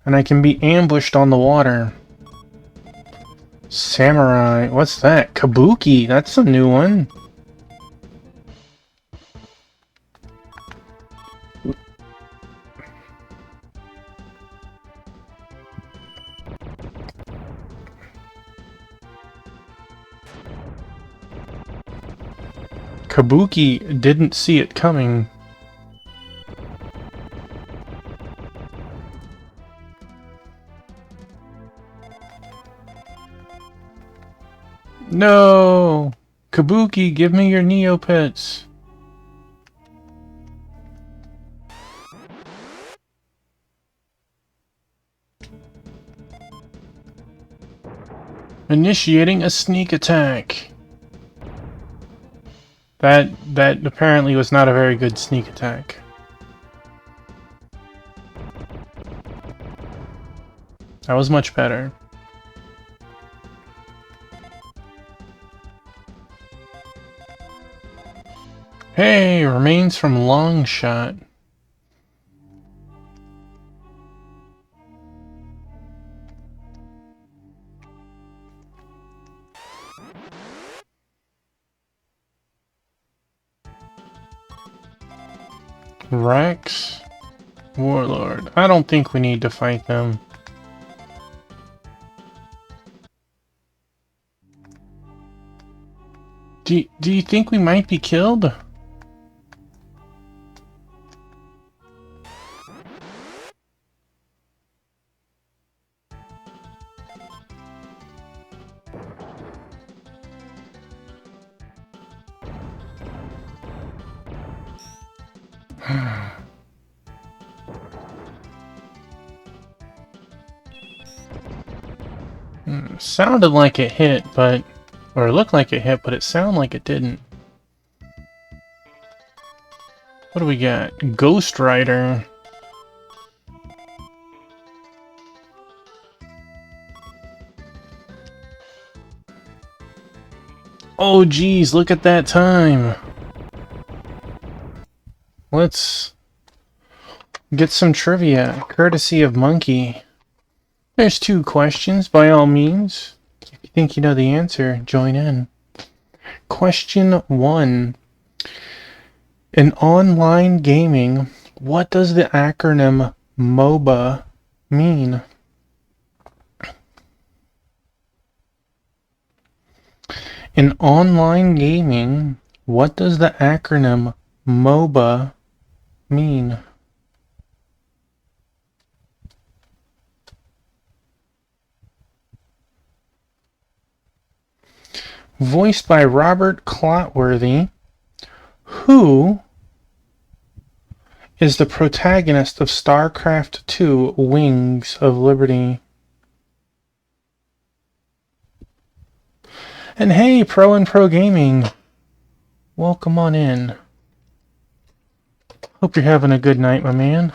And I can be ambushed on the water. Samurai, what's that? Kabuki, that's a new one. Kabuki didn't see it coming. No! Kabuki, give me your Neopets. Initiating a sneak attack. That apparently was not a very good sneak attack. That was much better. Hey, remains from Longshot. Rex, Warlord. I don't think we need to fight them. Do you think we might be killed? Sounded like it hit, but... Or it looked like it hit, but it sounded like it didn't. What do we got? Ghost Rider. Oh geez, look at that time. Let's get some trivia, courtesy of Monkey. There's 2 questions, by all means. If you think you know the answer, join in. Question 1. In online gaming, what does the acronym MOBA mean? In online gaming, what does the acronym MOBA mean? Voiced by Robert Clotworthy, who is the protagonist of StarCraft II: Wings of Liberty? And hey, Pro and Pro Gaming, welcome on in. Hope you're having a good night, my man.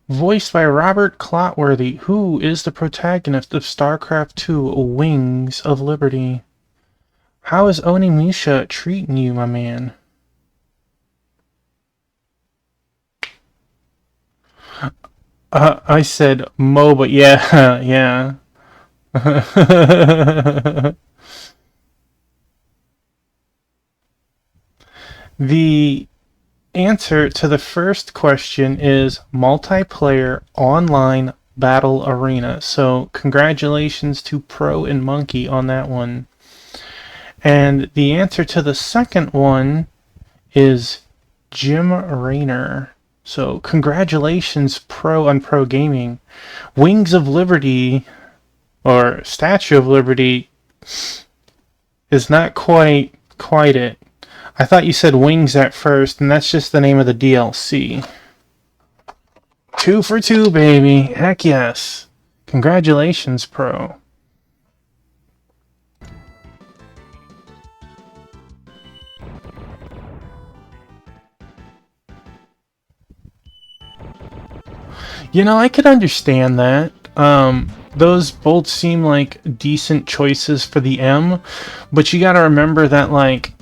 Voiced by Robert Clotworthy, who is the protagonist of StarCraft II: Wings of Liberty. How is Onimusha treating you, my man? I said MOBA, yeah, yeah. The answer to the first question is multiplayer online battle arena. So congratulations to Pro and Monkey on that one. And the answer to the second one is Jim Raynor. So congratulations, Pro on Pro Gaming. Wings of Liberty, or Statue of Liberty, is not quite it. I thought you said Wings at first, and that's just the name of the DLC. 2 for 2, baby. Heck yes. Congratulations, Pro. You know, I could understand that. Those both seem like decent choices for the M, but you gotta remember that, like,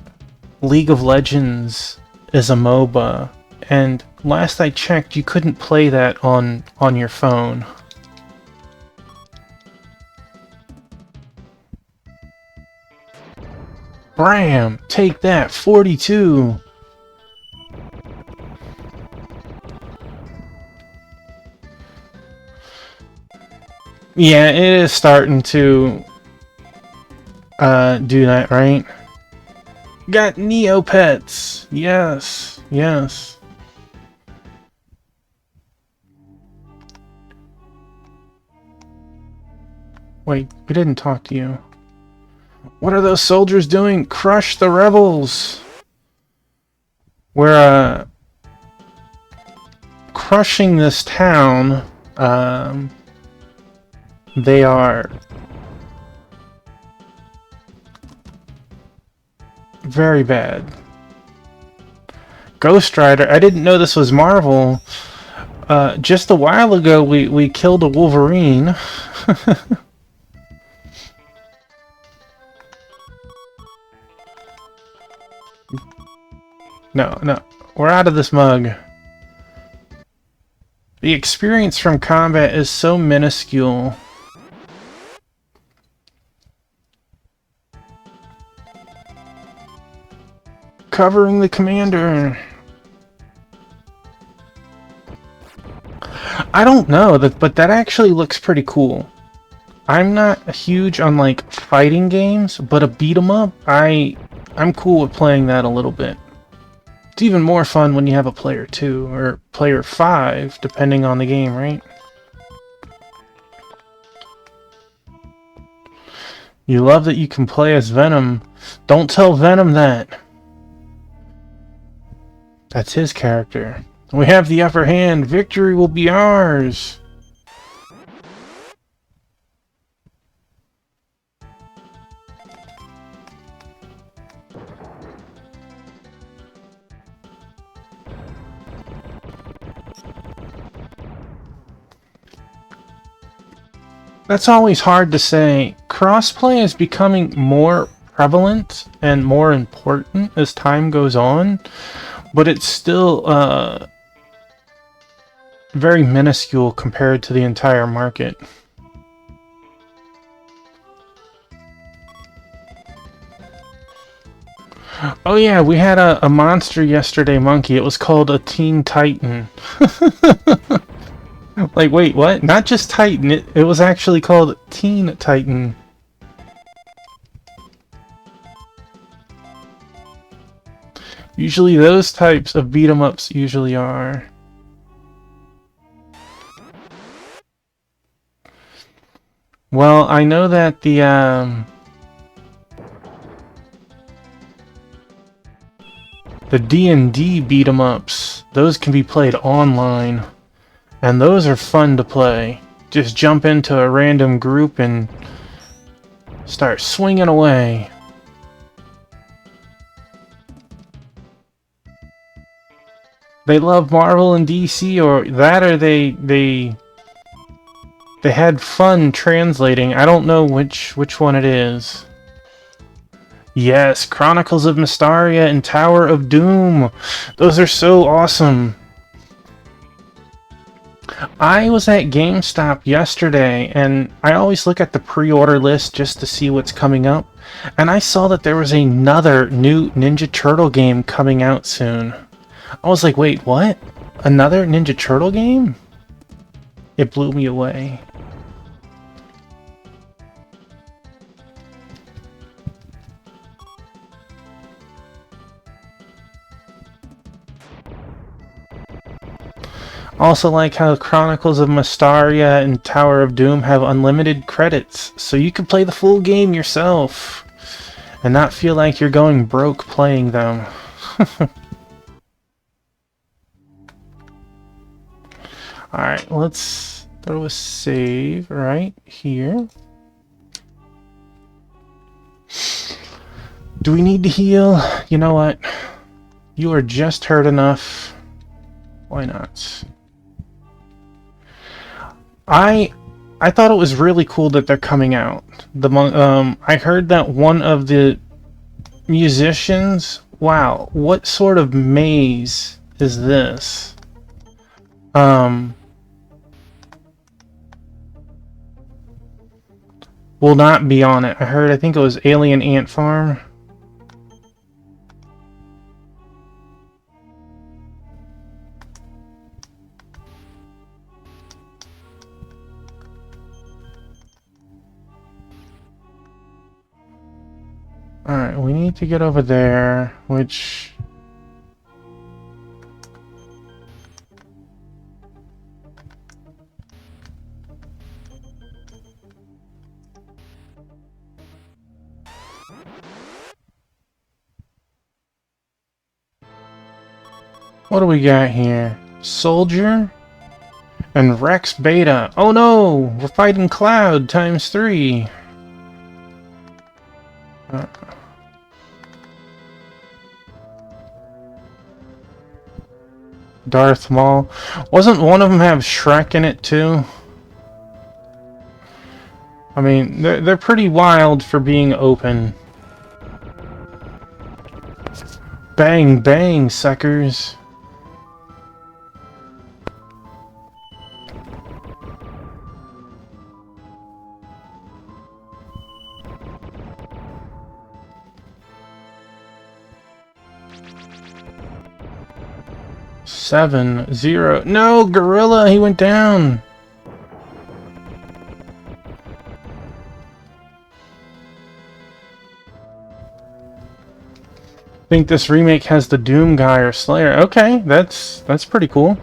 League of Legends is a MOBA, and last I checked, you couldn't play that on your phone. Bram! Take that! 42! Yeah, it is starting to do that, right? Got Neopets! Yes, yes. Wait, we didn't talk to you. What are those soldiers doing? Crush the rebels! We're, crushing this town. They are very bad. Ghost Rider, I didn't know this was Marvel. Just a while ago, we killed a Wolverine. No, we're out of this mug. The experience from combat is so minuscule. Covering the commander. I don't know, but that actually looks pretty cool. I'm not huge on, like, fighting games, but a beat 'em up, I'm cool with playing that a little bit. It's even more fun when you have a player 2, or player 5, depending on the game, right? You love that you can play as Venom. Don't tell Venom that. That's his character. We have the upper hand. Victory will be ours. That's always hard to say. Crossplay is becoming more prevalent and more important as time goes on, but it's still very minuscule compared to the entire market. Oh yeah, we had a monster yesterday, Monkey. It was called a Teen Titan. Like, wait, what? Not just Titan, it was actually called Teen Titan. Usually those types of beat-em-ups usually are. Well, I know that the D&D beat-em-ups, those can be played online. And those are fun to play. Just jump into a random group and start swinging away. They love Marvel and DC, or that, or they had fun translating. I don't know which one it is. Yes, Chronicles of Mystaria and Tower of Doom. Those are so awesome. I was at GameStop yesterday, and I always look at the pre-order list just to see what's coming up, and I saw that there was another new Ninja Turtle game coming out soon. I was like, wait, what? Another Ninja Turtle game? It blew me away. Also like how Chronicles of Mystaria and Tower of Doom have unlimited credits, so you can play the full game yourself and not feel like you're going broke playing them. Alright, let's throw a save right here. Do we need to heal? You know what? You are just hurt enough. Why not? I thought it was really cool that they're coming out. I heard that one of the musicians. Wow, what sort of maze is this? Will not be on it. I think it was Alien Ant Farm. Alright, we need to get over there, which... What do we got here? Soldier? And Rex Beta. Oh no! We're fighting Cloud times 3. Darth Maul. Wasn't one of them have Shrek in it too? I mean, they're pretty wild for being open. Bang, bang, suckers. Seven, 0. No, Gorilla, he went down. Think this remake has the Doom guy or Slayer. Okay, that's pretty cool.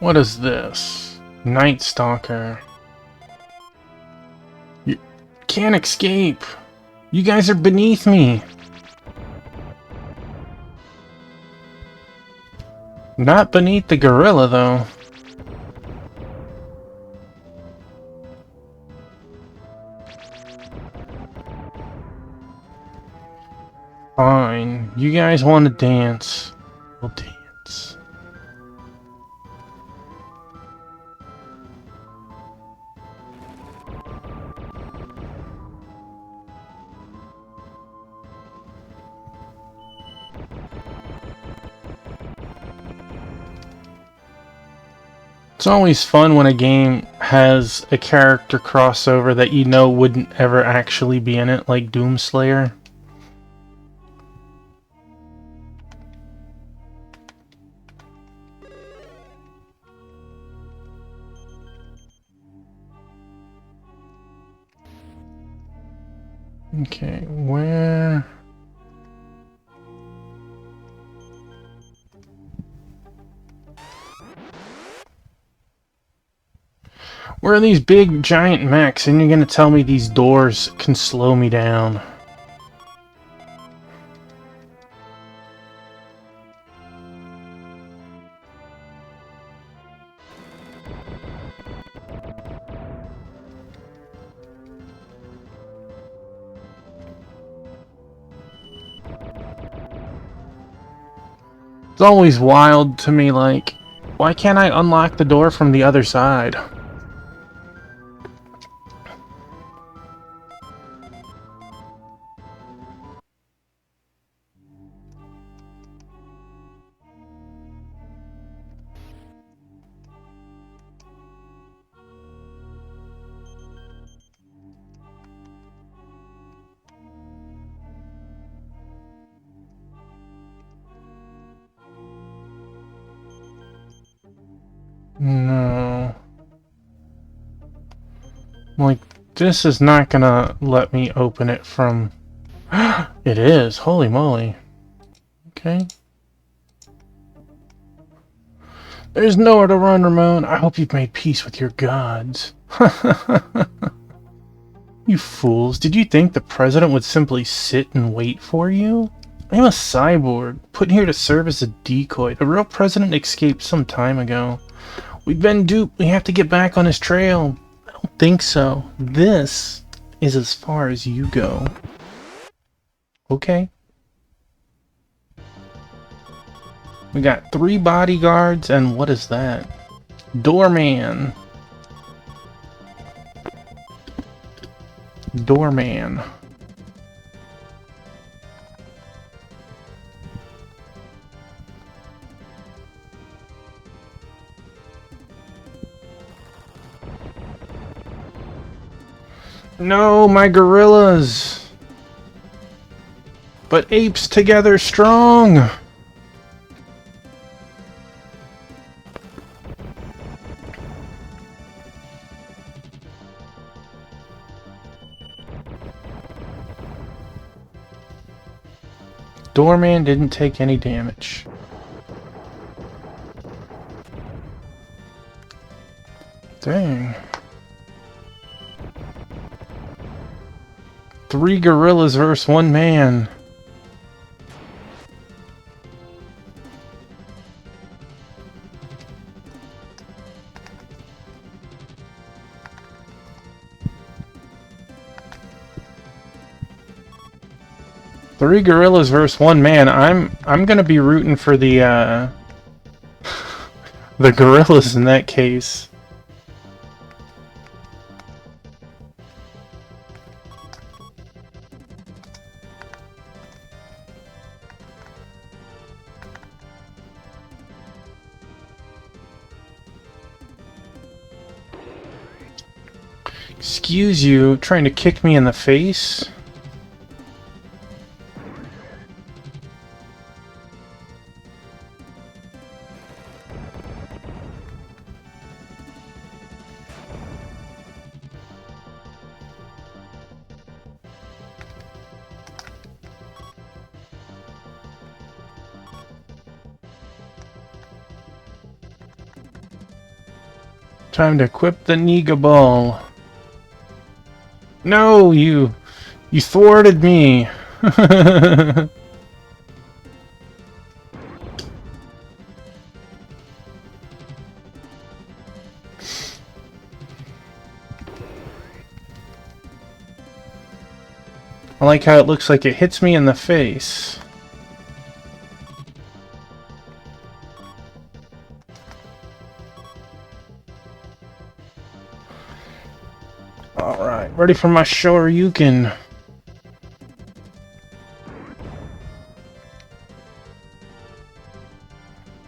What is this? Night Stalker. You can't escape. You guys are beneath me. Not beneath the gorilla, though. Fine. You guys want to dance. We'll dance. It's always fun when a game has a character crossover that you know wouldn't ever actually be in it, like Doomslayer. Okay, where... Where are these big giant mechs, and you're gonna tell me these doors can slow me down? It's always wild to me, like, why can't I unlock the door from the other side? Like, this is not gonna let me open it from... It is! Holy moly. Okay. There's nowhere to run, Ramon. I hope you've made peace with your gods. You fools. Did you think the president would simply sit and wait for you? I'm a cyborg, put here to serve as a decoy. The real president escaped some time ago. We've been duped. We have to get back on his trail. I don't think so. This is as far as you go. Okay. We got 3 bodyguards, and what is that? Doorman. Doorman. No, my gorillas! But apes together strong! Doorman didn't take any damage. Dang. 3 gorillas versus 1 man. Three gorillas versus 1 man. I'm gonna be rooting for the the gorillas in that case. Excuse you, trying to kick me in the face? Time to equip the Niga Ball. No, you thwarted me. I like how it looks like it hits me in the face. Alright, ready for my Shoryuken.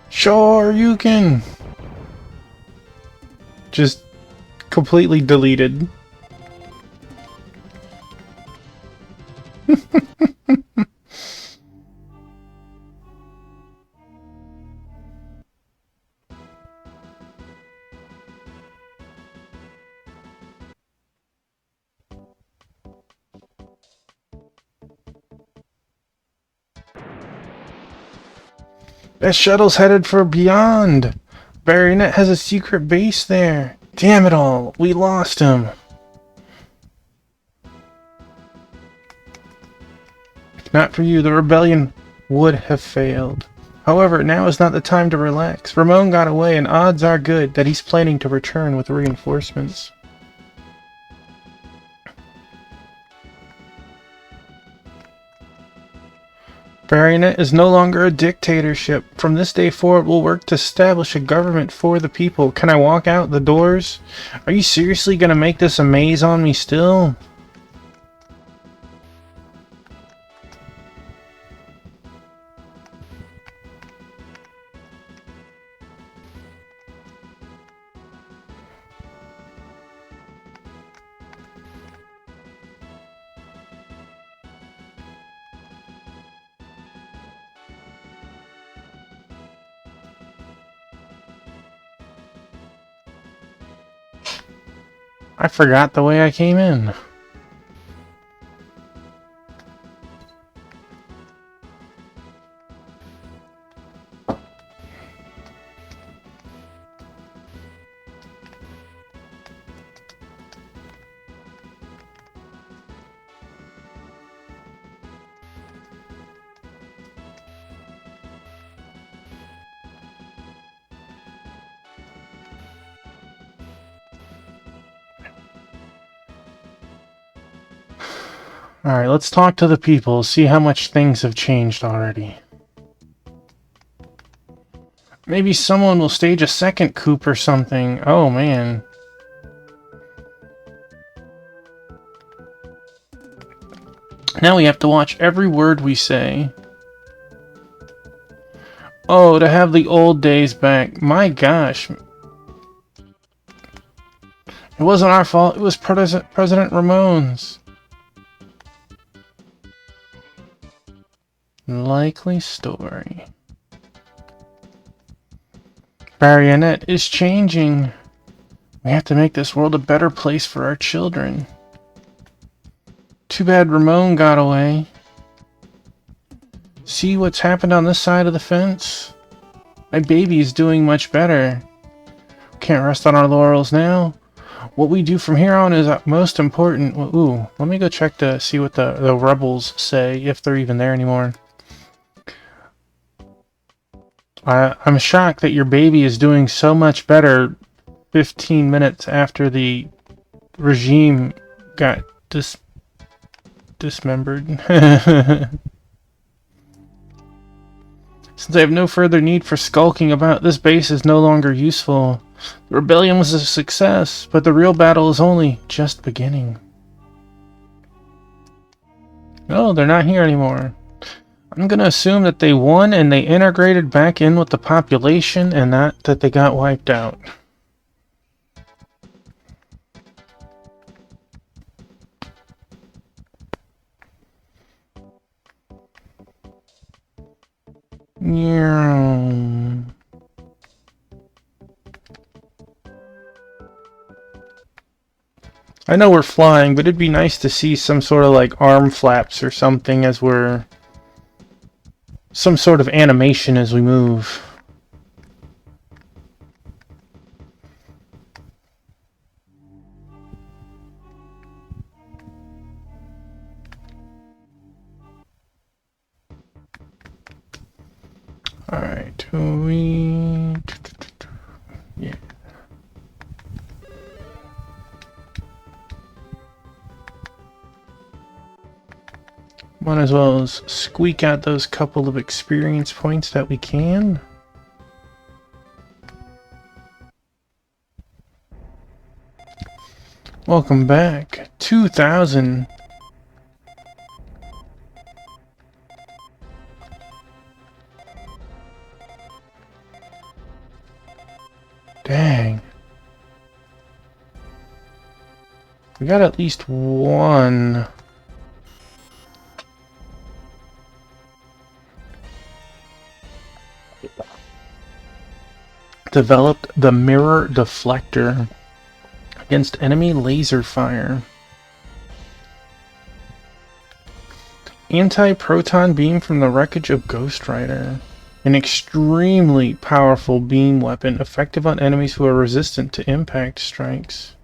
Shoryuken! Just completely deleted. That shuttle's headed for Beyond. Baronet has a secret base there. Damn it all, we lost him. If not for you, the rebellion would have failed. However, now is not the time to relax. Ramon got away, and odds are good that he's planning to return with reinforcements. Baronet is no longer a dictatorship. From this day forward, we'll work to establish a government for the people. Can I walk out the doors? Are you seriously gonna make this a maze on me still? I forgot the way I came in. Alright, let's talk to the people, see how much things have changed already. Maybe someone will stage a second coup or something. Oh, man. Now we have to watch every word we say. Oh, to have the old days back. My gosh. It wasn't our fault. It was President Ramon's. Likely story. Marionette is changing. We have to make this world a better place for our children. Too bad Ramon got away. See what's happened on this side of the fence? My baby is doing much better. Can't rest on our laurels now. What we do from here on is most important. Ooh, let me go check to see what the rebels say, if they're even there anymore. I'm shocked that your baby is doing so much better 15 minutes after the regime got dismembered. Since I have no further need for skulking about, this base is no longer useful. The rebellion was a success, but the real battle is only just beginning. Oh, they're not here anymore. I'm gonna assume that they won and they integrated back in with the population and not that they got wiped out. Yeah. I know we're flying, but it'd be nice to see some sort of like arm flaps or something as we're... some sort of animation as we move. Alright, yeah. Might as well squeak out those couple of experience points that we can. Welcome back. 2,000. Dang. We got at least one. Developed the mirror deflector against enemy laser fire. Anti-proton beam from the wreckage of Ghost Rider. An extremely powerful beam weapon, effective on enemies who are resistant to impact strikes.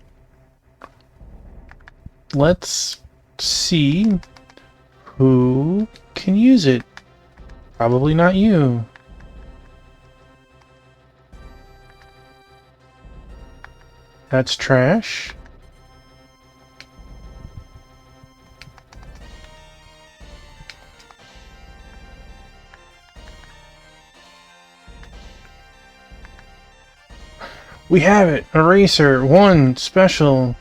Let's see who can use it. Probably not you. That's trash. We have it! Eraser! One special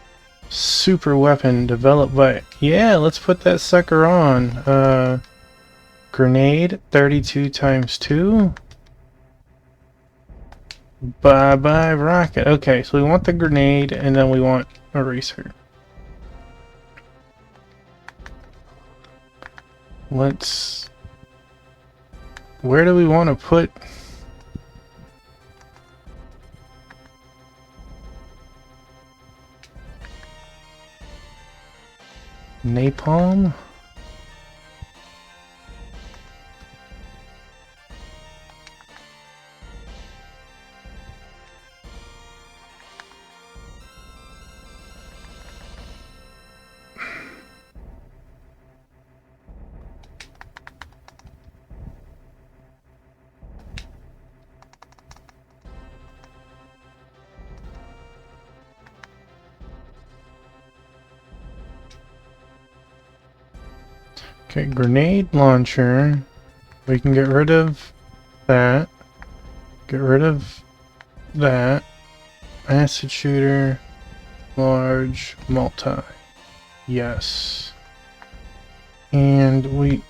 super weapon developed by... Yeah, let's put that sucker on. Grenade, 32 times 2. Bye-bye rocket. Okay, so we want the grenade, and then we want eraser. Let's... Where do we want to put... Napalm. Okay, grenade launcher. We can get rid of that. Get rid of that. Acid shooter. Large multi. Yes. And we...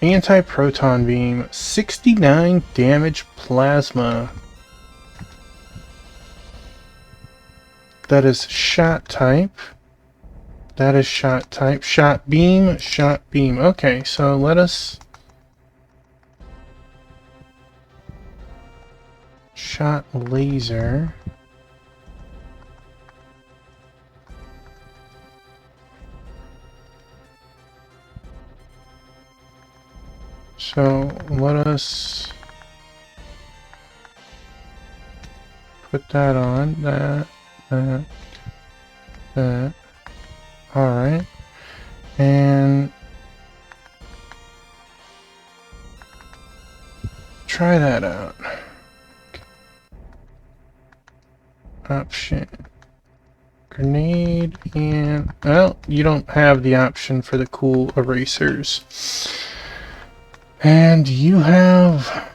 Anti-proton beam. 69 damage plasma. That is shot type. That is shot type. Shot beam. Shot beam. Okay, so let us... Shot laser. So let us put that on. That. Alright. And try that out. Option. Grenade and... Well, you don't have the option for the cool erasers. And you have...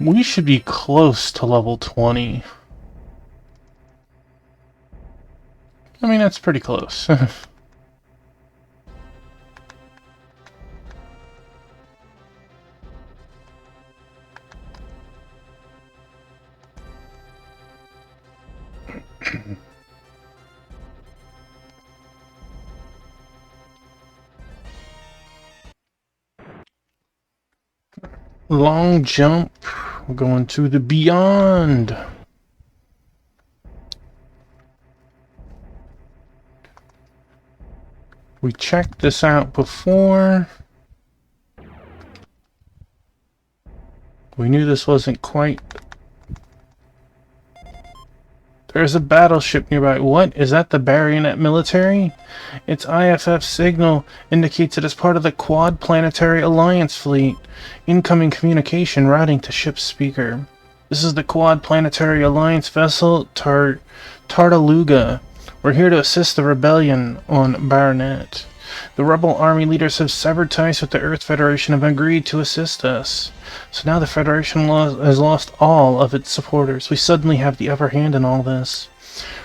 We should be close to level 20. I mean, that's pretty close. Long jump. We're going to the beyond. We checked this out before. We knew this wasn't quite... There's a battleship nearby. What? Is that the Baronet military? Its IFF signal indicates it is part of the Quad Planetary Alliance fleet. Incoming communication routing to ship's speaker. This is the Quad Planetary Alliance vessel Tartaluga. We're here to assist the rebellion on Baronet. The rebel army leaders have severed ties with the Earth Federation and have agreed to assist us. So now the Federation has lost all of its supporters. We suddenly have the upper hand in all this.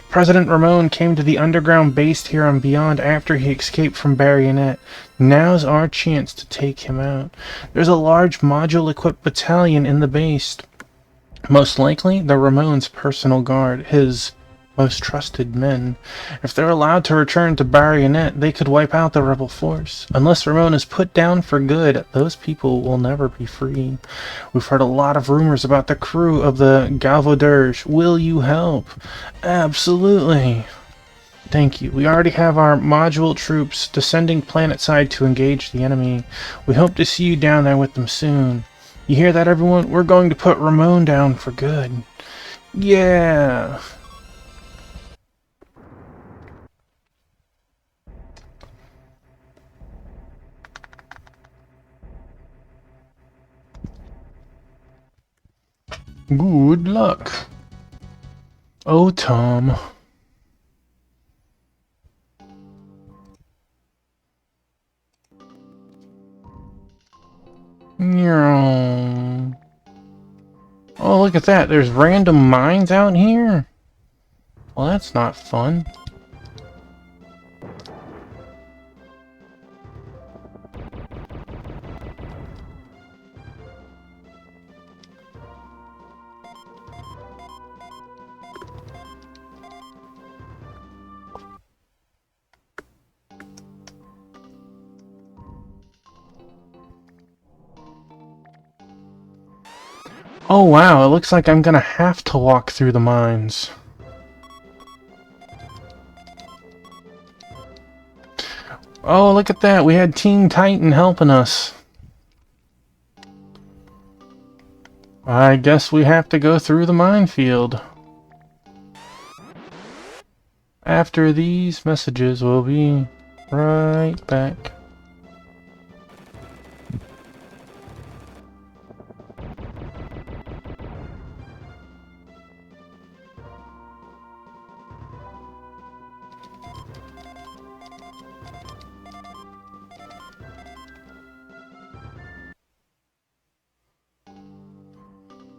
President Ramon came to the underground base here on Beyond after he escaped from Baronet. Now's our chance to take him out. There's a large module-equipped battalion in the base. Most likely, the Ramon's personal guard, his most trusted men. If they're allowed to return to Baronet, they could wipe out the rebel force. Unless Ramon is put down for good, those people will never be free. We've heard a lot of rumors about the crew of the Galvaudurge. Will you help? Absolutely. Thank you. We already have our module troops descending planetside to engage the enemy. We hope to see you down there with them soon. You hear that, everyone? We're going to put Ramon down for good. Yeah. Good luck. Oh, Tom. Oh, look at that. There's random mines out here? Well, that's not fun. Oh wow, it looks like I'm gonna have to walk through the mines. Oh, look at that. We had Team Titan helping us. I guess we have to go through the minefield. After these messages, we'll be right back.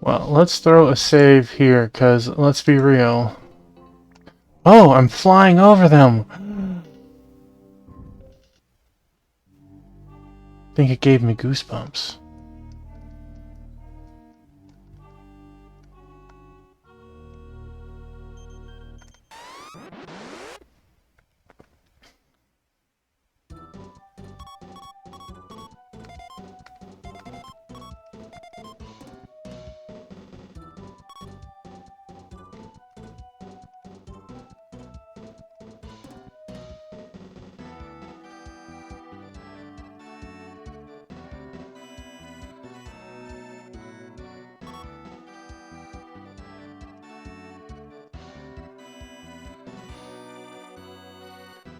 Well, let's throw a save here, because let's be real. Oh, I'm flying over them! I think it gave me goosebumps.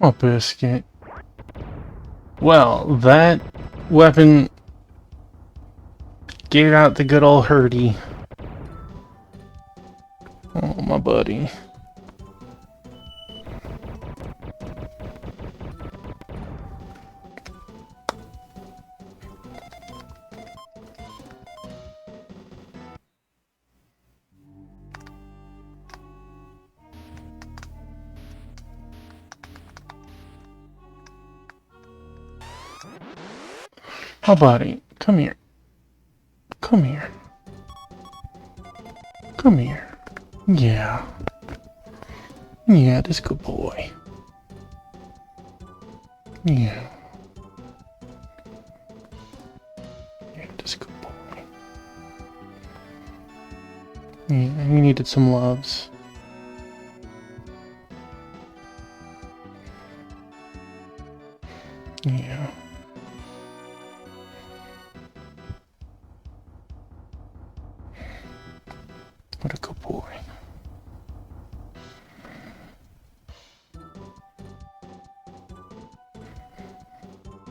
Oh, biscuit. Well, that weapon gave out the good old hurdy. Oh, my buddy. Oh, buddy, come here. Come here. Come here. Yeah. Yeah, this good boy. Yeah. Yeah, this good boy. Yeah, you needed some loves. Yeah. What a good boy.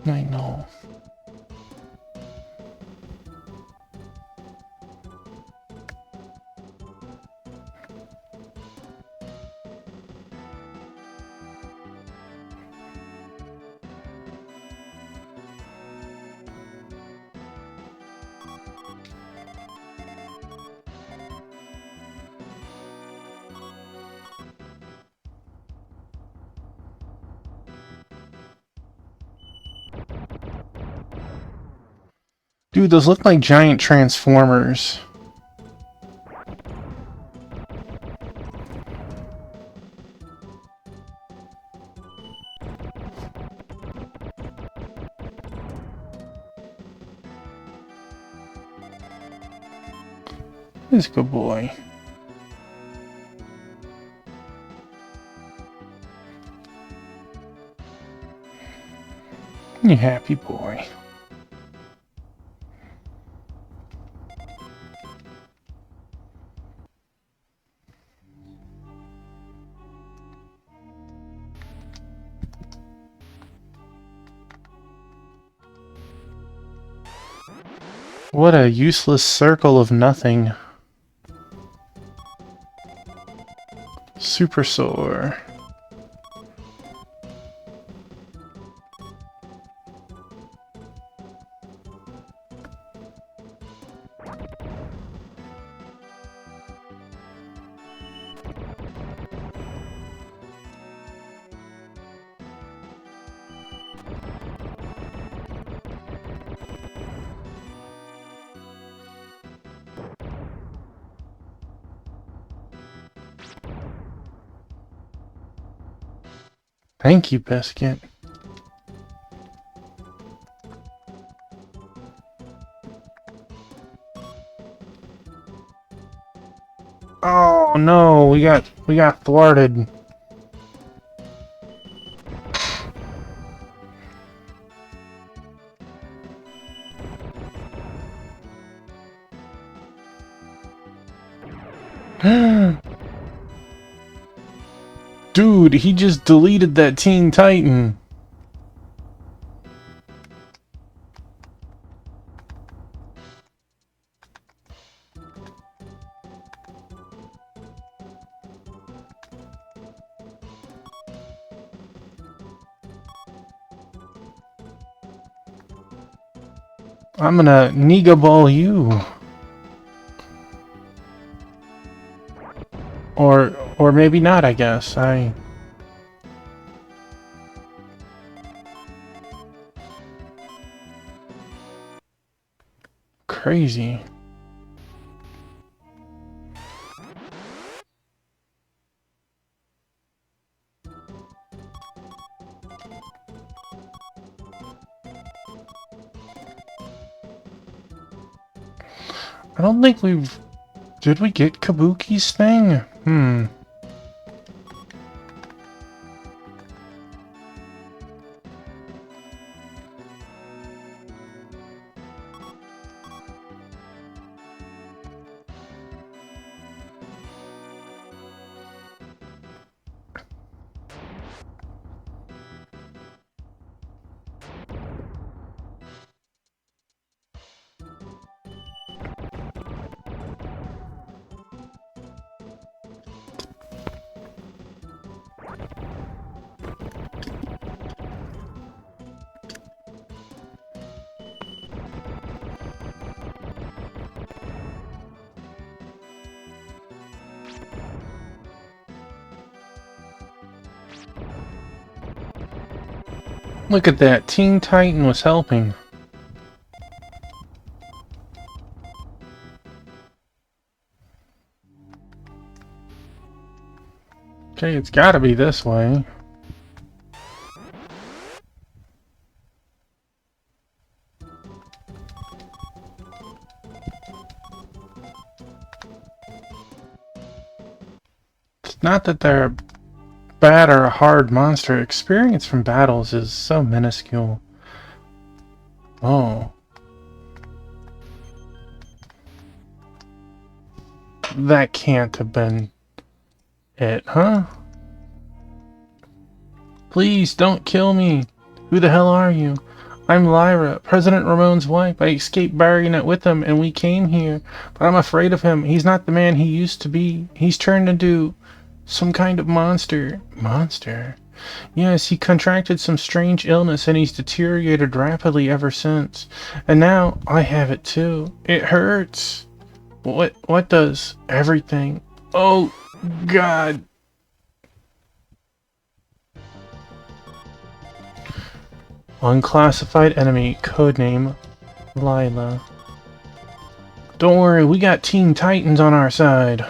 I know. Dude, those look like giant transformers. This good boy. You happy boy. What a useless circle of nothing. Super sore. Thank you, Biscuit. Oh no, we got thwarted. Dude, he just deleted that Teen Titan. I'm gonna Niga Ball you. Or maybe not, I guess. Crazy. I don't think we've... Did we get Kabuki's thing? Look at that. Teen Titan was helping. Okay, it's gotta be this way. It's not that they're a bad or a hard monster. Experience from battles is so minuscule. Oh. That can't have been it, huh? Please, don't kill me. Who the hell are you? I'm Lyra, President Ramon's wife. I escaped Barionet with him, and we came here. But I'm afraid of him. He's not the man he used to be. He's turned into some kind of monster. Monster? Yes, he contracted some strange illness, and he's deteriorated rapidly ever since. And now I have it too. It hurts. What does? Everything. Oh, God. Unclassified enemy, codename Lila. Don't worry, we got Teen Titans on our side.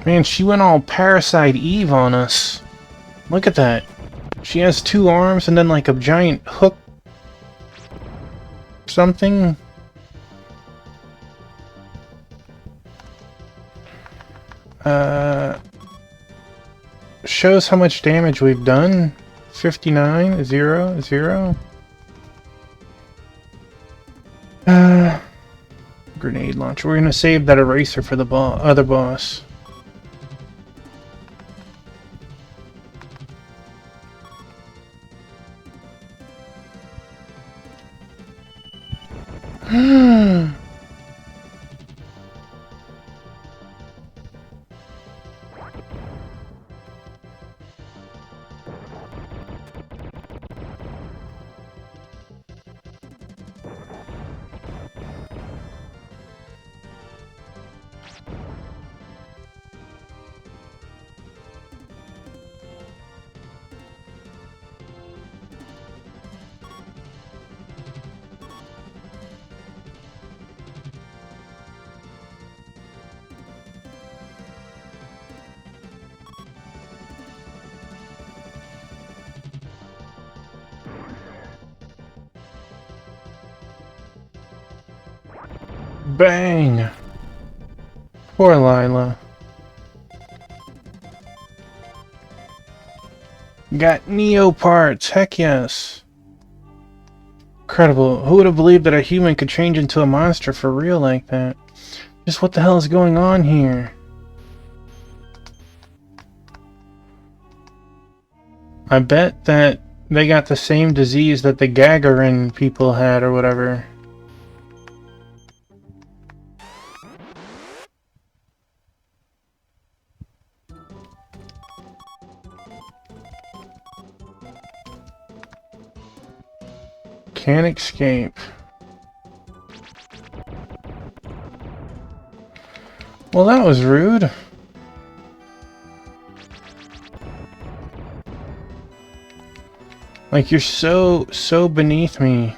Man, she went all Parasite Eve on us. Look at that. She has 2 arms and then like a giant hook something. Shows how much damage we've done. 59, 0, 0. Grenade launcher. We're gonna save that eraser for the other boss. Bang! Poor Lila. Got Neo parts, heck yes. Incredible. Who would have believed that a human could change into a monster for real like that? Just what the hell is going on here? I bet that they got the same disease that the Gagarin people had or whatever. Can't escape. Well, that was rude. Like, you're so beneath me.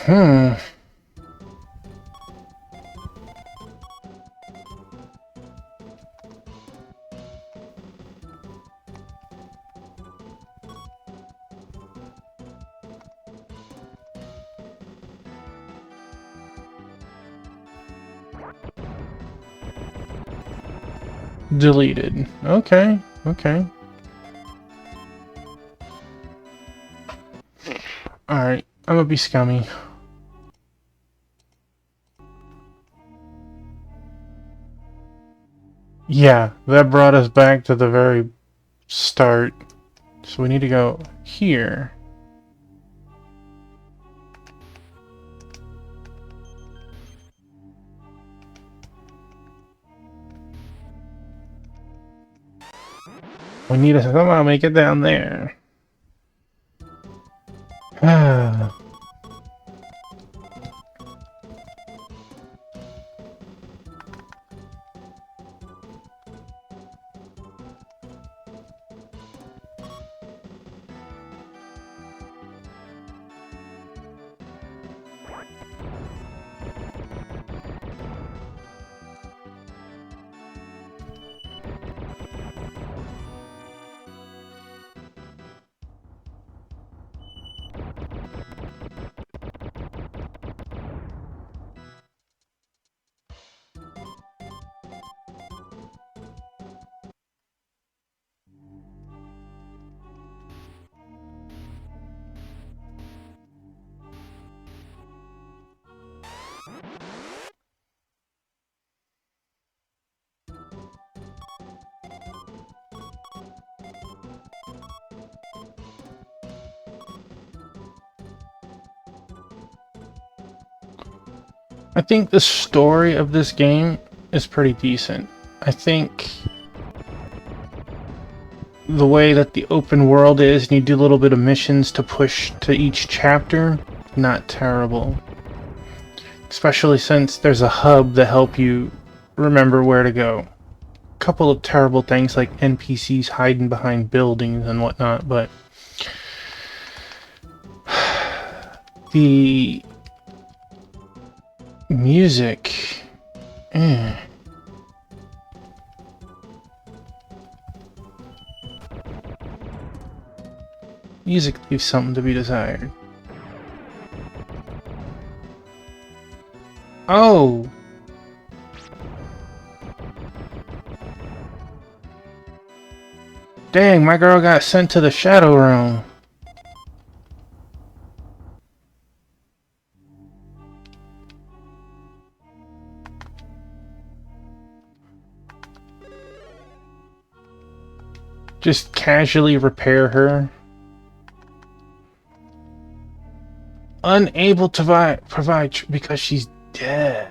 Hmm. Deleted. Okay, okay. Alright, I'm gonna be scummy. Yeah, that brought us back to the very start. So we need to go here. We need to somehow make it down there. Ah. I think the story of this game is pretty decent. I think the way that the open world is, and you do a little bit of missions to push to each chapter, not terrible. Especially since there's a hub that help you remember where to go. Couple of terrible things like NPCs hiding behind buildings and whatnot, but the music, music leaves something to be desired. Oh! Dang, my girl got sent to the Shadow Realm. Just casually repair her. Unable to provide because she's dead.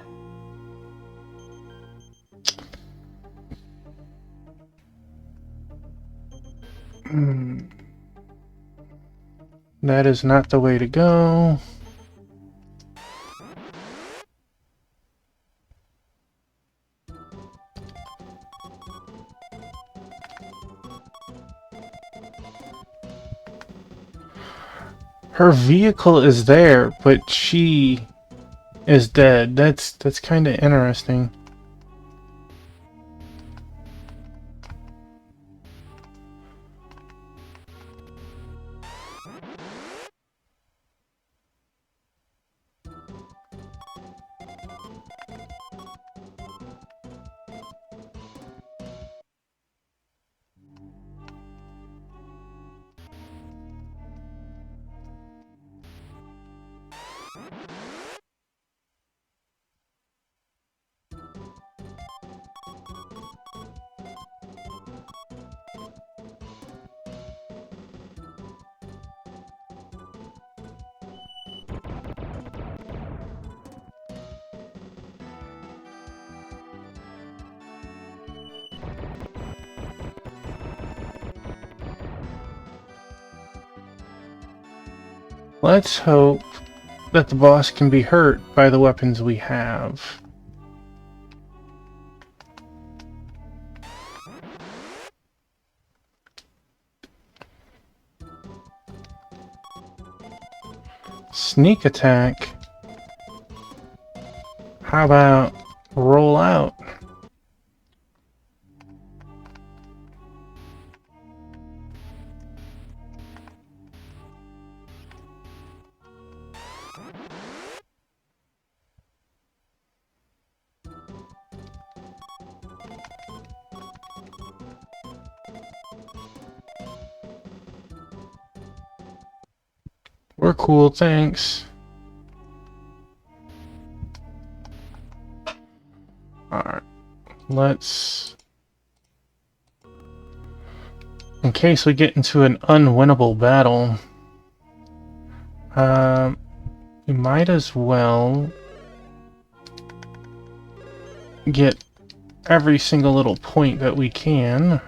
That is not the way to go. Her vehicle is there, but she is dead. That's kind of interesting. Let's hope that the boss can be hurt by the weapons we have. Sneak attack? How about roll out? We're cool, thanks. Alright, let's... In case we get into an unwinnable battle, we might as well get every single little point that we can.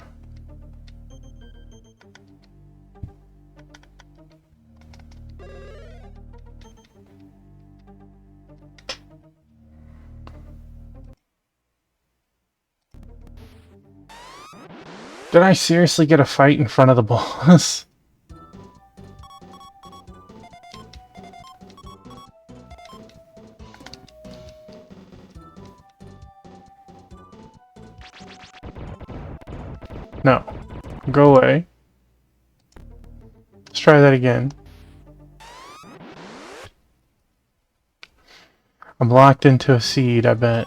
Did I seriously get a fight in front of the boss? No. Go away. Let's try that again. I'm locked into a seed, I bet.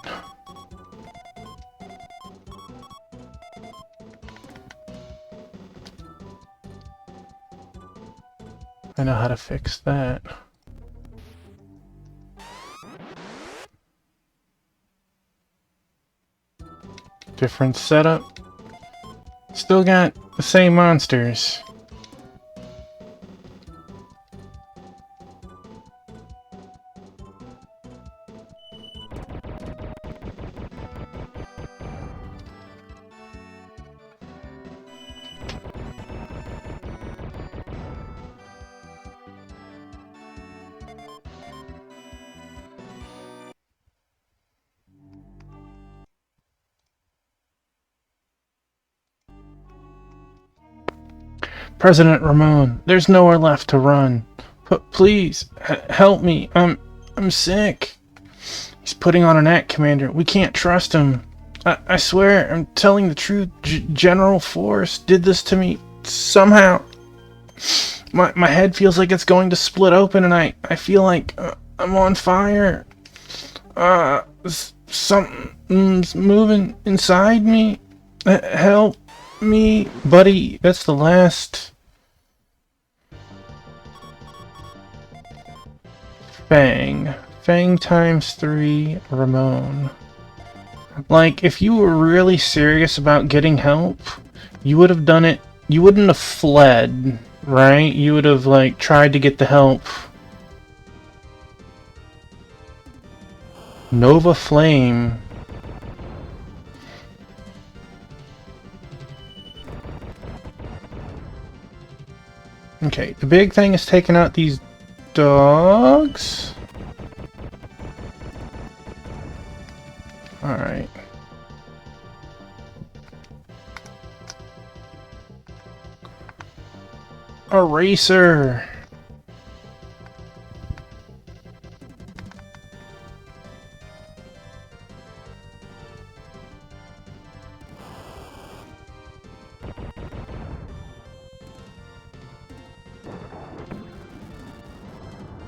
I know how to fix that. Different setup. Still got the same monsters. President Ramon, there's nowhere left to run. Please, help me. I'm sick. He's putting on an act, Commander. We can't trust him. I swear, I'm telling the truth. General Force did this to me somehow. My head feels like it's going to split open, and I feel like I'm on fire. Something's moving inside me. Help me, buddy. That's the last. Fang. Fang times 3, Ramon. Like, if you were really serious about getting help, you would have done it. You wouldn't have fled, right? You would have, like, tried to get the help. Nova Flame. Okay, the big thing is taking out these dogs. Alright. Eraser.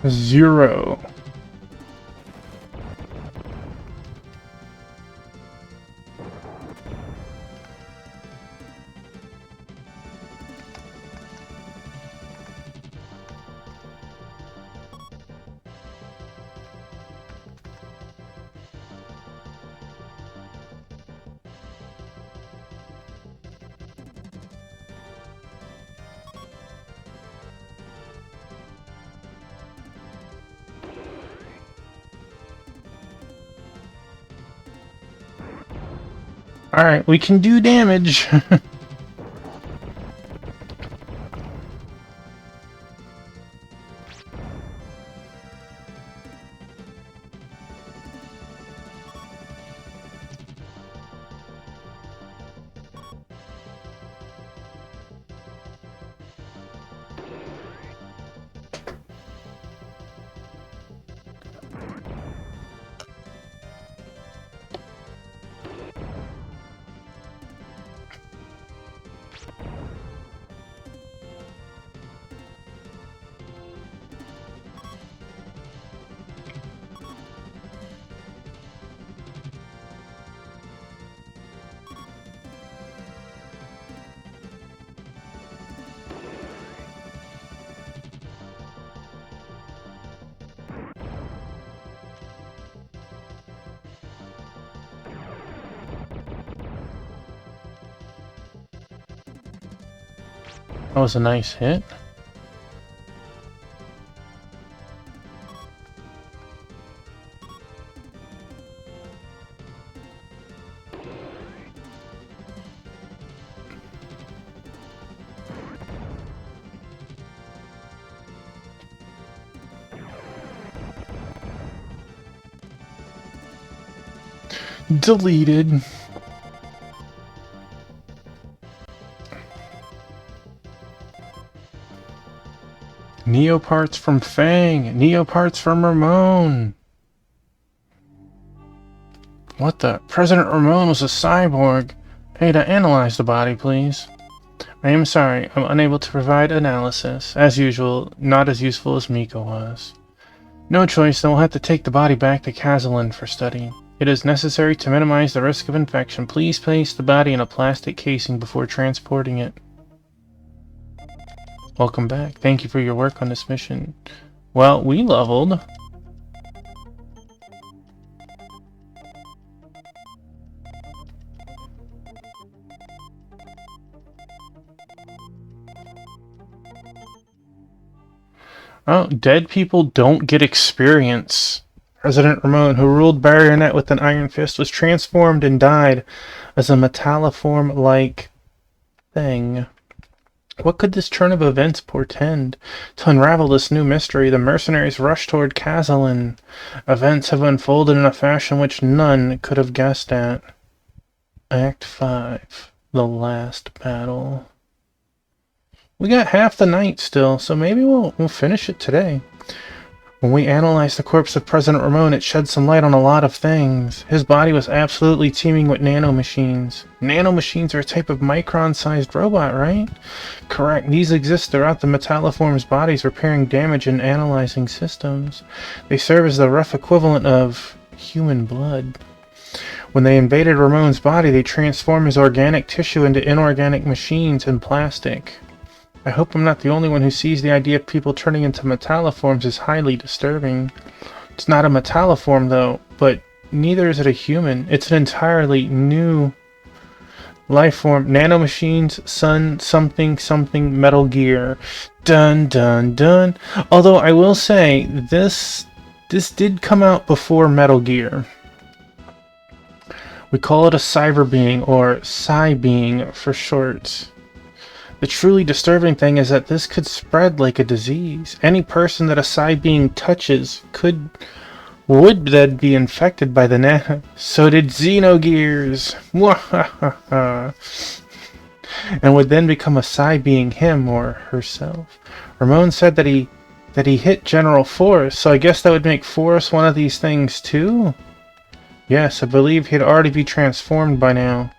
0. Alright, we can do damage. That was a nice hit. Deleted. Neoparts from Fang. Neoparts from Ramon. What the? President Ramon was a cyborg. Ada, analyze the body, please. I am sorry. I'm unable to provide analysis. As usual, not as useful as Miko was. No choice, then we'll have to take the body back to Kazalin for study. It is necessary to minimize the risk of infection. Please place the body in a plastic casing before transporting it. Welcome back. Thank you for your work on this mission. Well, we leveled. Oh, dead people don't get experience. President Ramon, who ruled Barrionet with an iron fist, was transformed and died as a metalliform-like thing. What could this turn of events portend? To unravel this new mystery, the mercenaries rush toward Kazalin. Events have unfolded in a fashion which none could have guessed at. Act 5. The Last Battle. We got half the night still, so maybe we'll finish it today. When we analyzed the corpse of President Ramon, it shed some light on a lot of things. His body was absolutely teeming with nanomachines. Nanomachines are a type of micron-sized robot, right? Correct. These exist throughout the metalliform's bodies, repairing damage and analyzing systems. They serve as the rough equivalent of human blood. When they invaded Ramon's body, they transformed his organic tissue into inorganic machines and plastic. I hope I'm not the only one who sees the idea of people turning into metalliforms as highly disturbing. It's not a metalliform, though, but neither is it a human. It's an entirely new life form. Nanomachines, Sun, something, something, Metal Gear. Dun, dun, dun. Although I will say, this did come out before Metal Gear. We call it a cyber being, or Psy-being for short. The truly disturbing thing is that this could spread like a disease. Any person that a Psy-being touches would then be infected by the nano. So did Xenogears. And would then become a Psy-being, him or herself. Ramon said that he hit General Forrest, so I guess that would make Forrest one of these things too? Yes, I believe he'd already be transformed by now.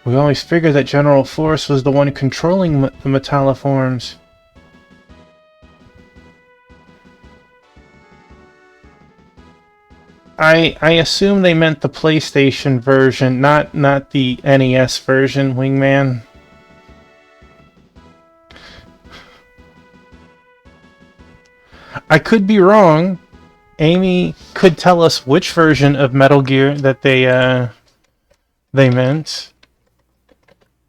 We always figured that General Forrest was the one controlling the metalliforms. I assume they meant the PlayStation version, not the NES version, Wingman. I could be wrong. Amy could tell us which version of Metal Gear that they meant.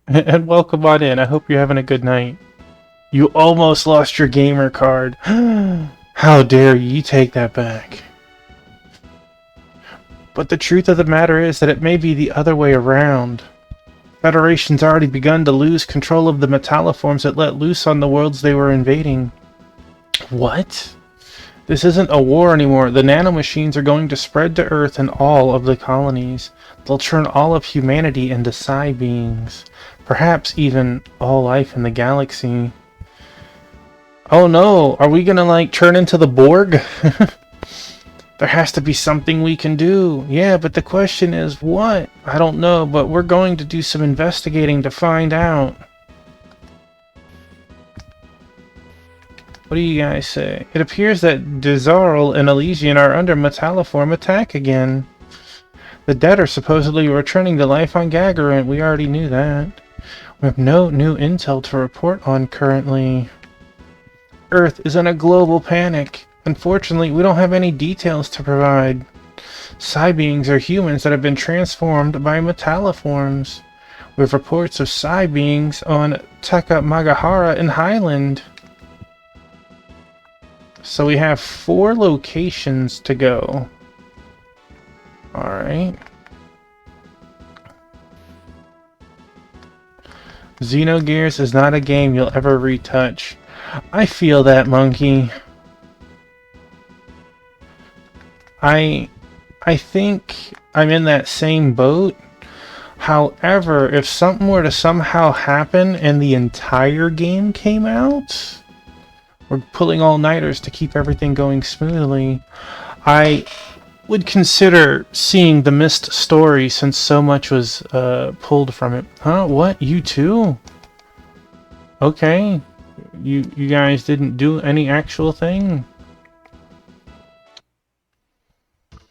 And welcome on in. I hope you're having a good night. You almost lost your gamer card. How dare you take that back? But the truth of the matter is that it may be the other way around. Federation's already begun to lose control of the metalliforms it let loose on the worlds they were invading. What? This isn't a war anymore. The nanomachines are going to spread to Earth and all of the colonies. They'll turn all of humanity into psi beings. Perhaps even all life in the galaxy. Oh no, are we gonna like turn into the Borg? There has to be something we can do. Yeah, but the question is what? I don't know, but we're going to do some investigating to find out. What do you guys say? It appears that Dizarl and Elysian are under metalliform attack again. The dead are supposedly returning to life on Gagarin. We already knew that. We have no new intel to report on currently. Earth is in a global panic. Unfortunately, we don't have any details to provide. Psi beings are humans that have been transformed by metalliforms. We have reports of Psi beings on Taka Magahara and Highland. So we have 4 locations to go. Alright. Xenogears is not a game you'll ever retouch. I feel that, Monkey. I think I'm in that same boat. However, if something were to somehow happen and the entire game came out, we're pulling all-nighters to keep everything going smoothly, I would consider seeing the Myst story since so much was pulled from it. Huh? What? You too? Okay. You guys didn't do any actual thing?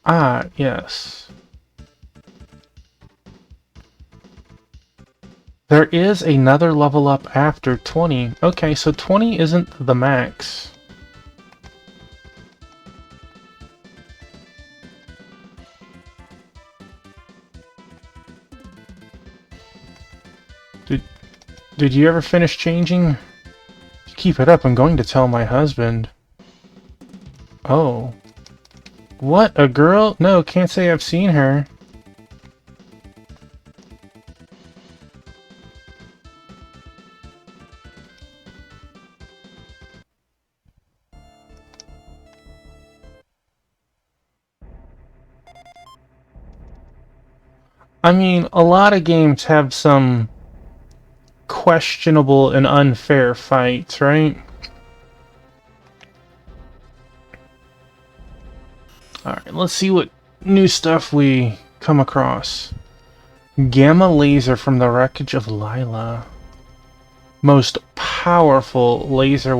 Ah, yes. There is another level up after 20. Okay, so 20 isn't the max. Did you ever finish changing? If you keep it up, I'm going to tell my husband. Oh. What? A girl? No, can't say I've seen her. I mean, a lot of games have some questionable and unfair fights, right? Alright, let's see what new stuff we come across. Gamma laser from the wreckage of Lila. Most powerful laser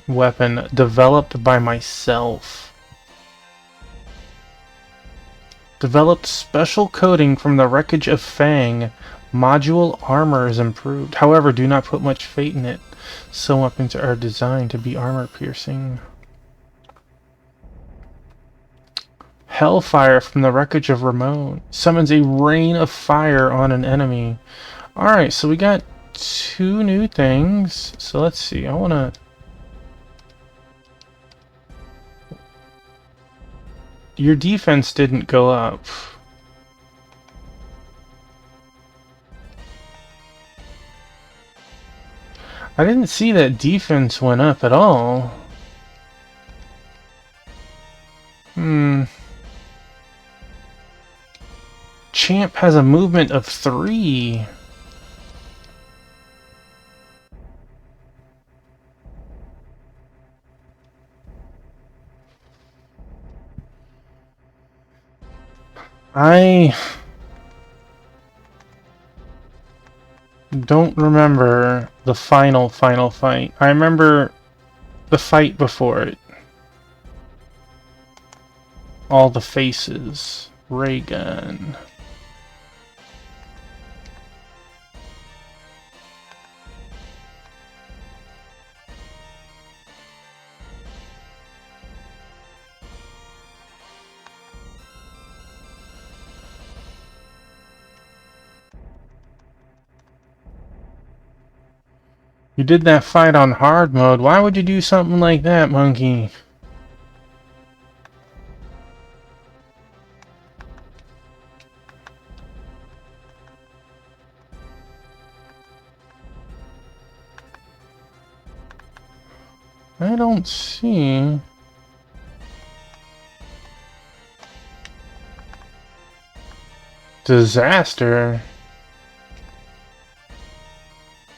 weapon developed by myself. Developed special coating from the wreckage of Fang. Module armor is improved. However, do not put much faith in it. Some weapons are designed to be armor piercing. Hellfire from the wreckage of Ramon. Summons a rain of fire on an enemy. Alright, so we got 2 new things. So let's see. I want to... Your defense didn't go up. I didn't see that defense went up at all. Champ has a movement of 3. I don't remember the final fight. I remember the fight before it. all the faces. Ray gun. You did that fight on hard mode. Why would you do something like that, monkey? I don't see... Disaster.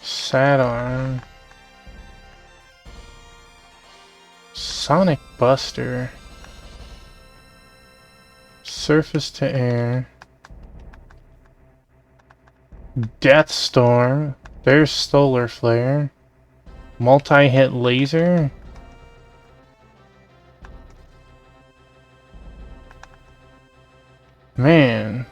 Sidearm. Sonic Buster. Surface to air. Death Storm. There's Solar Flare. Multi-hit laser. Man.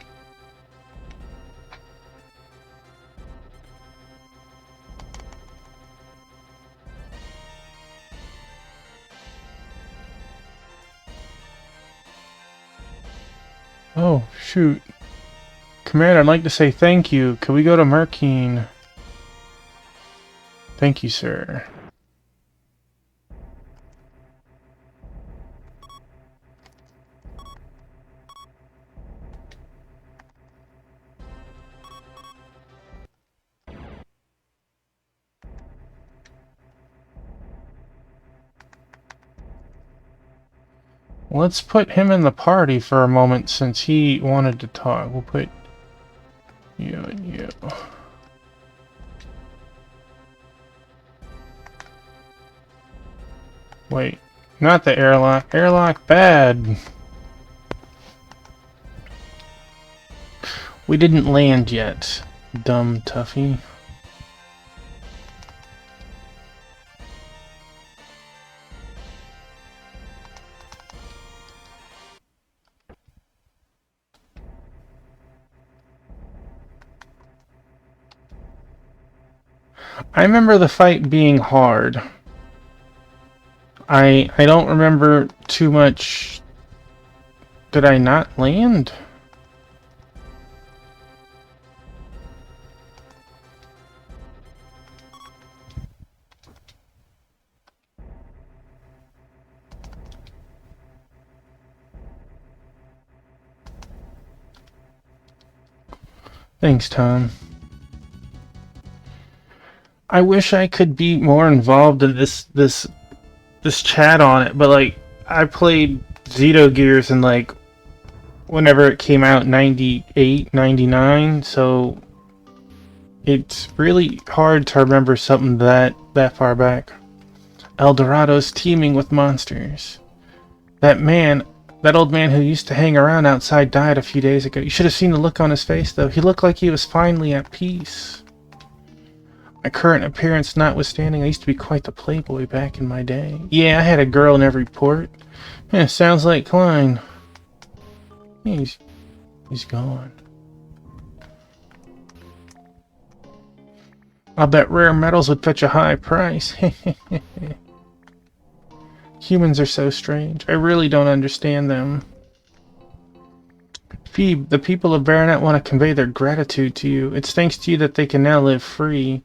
Oh, shoot. Commander, I'd like to say thank you. Could we go to Merkine? Thank you, sir. Let's put him in the party for a moment since he wanted to talk. We'll put you and you. Wait, not the airlock. Airlock bad. We didn't land yet, dumb Tuffy. I remember the fight being hard. I don't remember too much. Did I not land? Thanks, Tom. I wish I could be more involved in this chat on it, but like I played Xenogears in like whenever it came out, 98, 99, so it's really hard to remember something that far back. El Dorado's teeming with monsters. That old man who used to hang around outside died a few days ago. You should have seen the look on his face, though. He looked like he was finally at peace. My current appearance notwithstanding, I used to be quite the playboy back in my day. Yeah, I had a girl in every port. Yeah, sounds like Klein. Yeah, he's gone. I'll bet rare metals would fetch a high price. Humans are so strange. I really don't understand them. Phoebe, the people of Baronet want to convey their gratitude to you. It's thanks to you that they can now live free.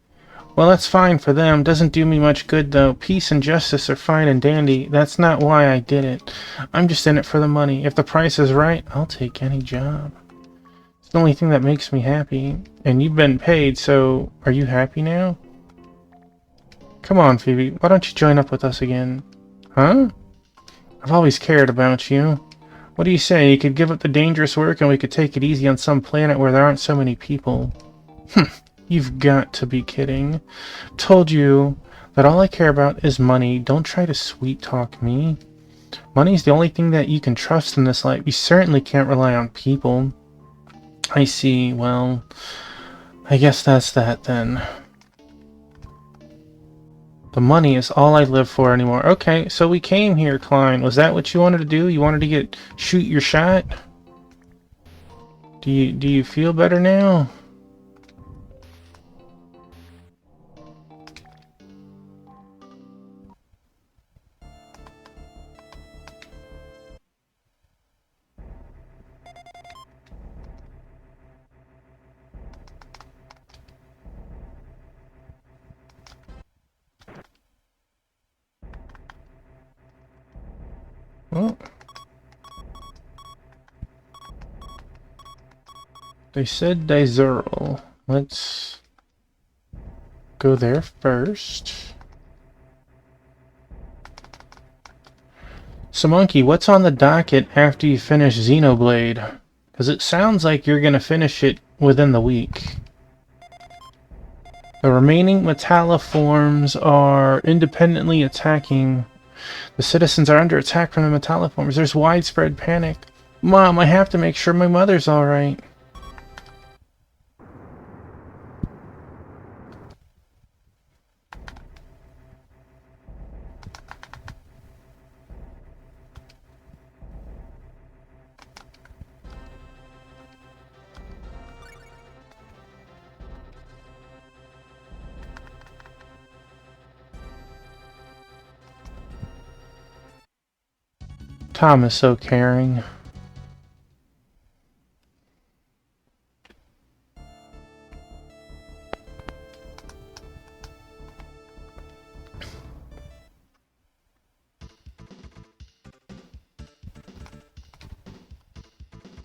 Well, that's fine for them. Doesn't do me much good, though. Peace and justice are fine and dandy. That's not why I did it. I'm just in it for the money. If the price is right, I'll take any job. It's the only thing that makes me happy. And you've been paid, so are you happy now? Come on, Phoebe. Why don't you join up with us again? Huh? I've always cared about you. What do you say? You could give up the dangerous work and we could take it easy on some planet where there aren't so many people. You've got to be kidding. Told you that all I care about is money. Don't try to sweet talk me. Money's the only thing that you can trust in this life. You certainly can't rely on people. I see. Well, I guess that's that then. The money is all I live for anymore. Okay, so we came here, Klein. Was that what you wanted to do? You wanted to shoot your shot? Do you feel better now? Well, they said Dizerl. Let's go there first. So, Monkey, what's on the docket after you finish Xenoblade? Because it sounds like you're going to finish it within the week. The remaining metalliforms are independently attacking. The citizens are under attack from the metalliforms. There's widespread panic. Mom, I have to make sure my mother's alright. Tom is so caring.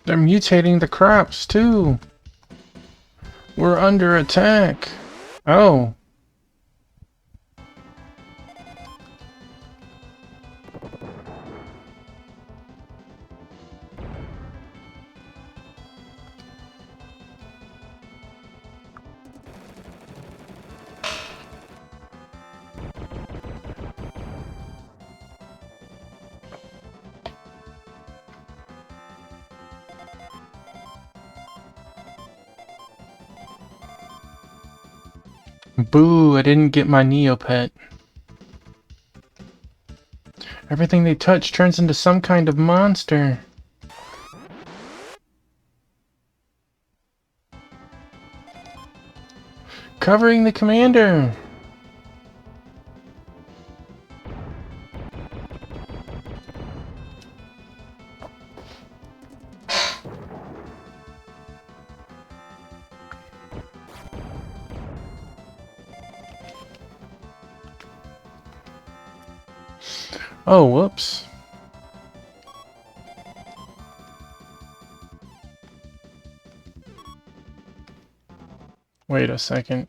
They're mutating the crops, too. We're under attack. Oh. Boo, I didn't get my Neopet. Everything they touch turns into some kind of monster. Covering the commander. Oh, whoops. Wait a second.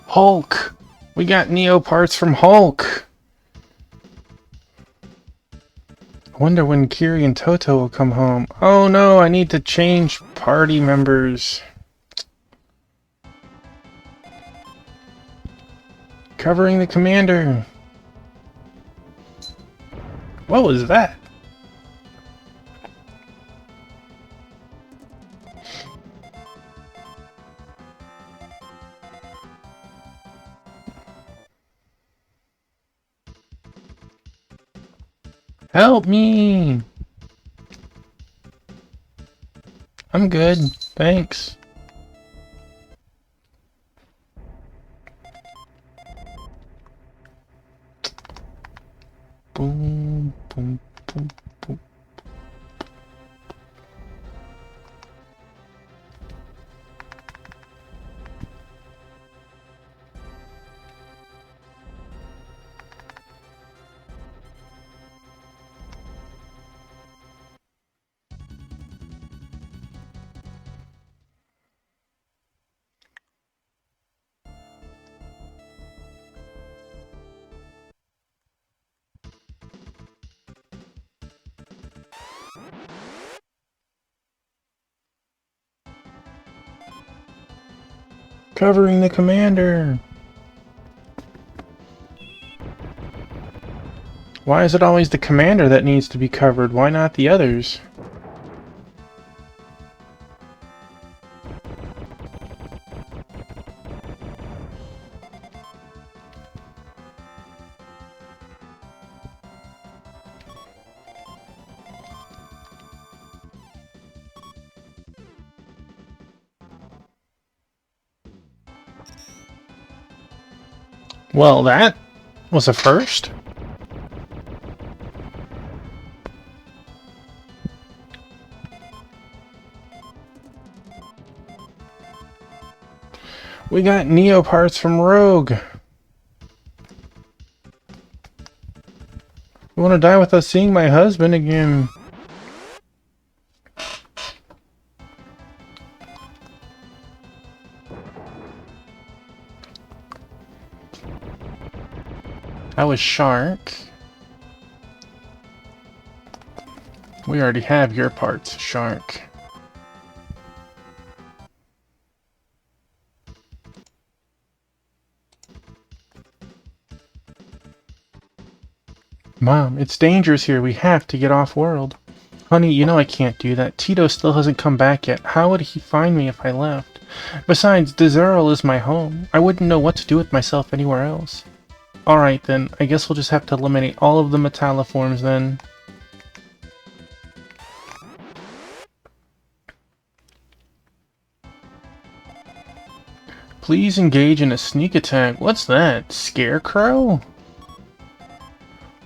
Hulk! We got Neo parts from Hulk! I wonder when Kiri and Toto will come home. Oh no, I need to change party members. Covering the commander. What was that? Help me! I'm good, thanks. Boom, boom, boom, boom. Covering the commander. Why is it always the commander that needs to be covered? Why not the others? Well, that was a first. We got Neo parts from Rogue. You want to die with us seeing my husband again? That was Shark. We already have your parts, Shark. Mom, it's dangerous here. We have to get off-world. Honey, you know I can't do that. Tito still hasn't come back yet. How would he find me if I left? Besides, Dezeril is my home. I wouldn't know what to do with myself anywhere else. Alright then, I guess we'll just have to eliminate all of the metalliforms then. Please engage in a sneak attack. What's that? Scarecrow?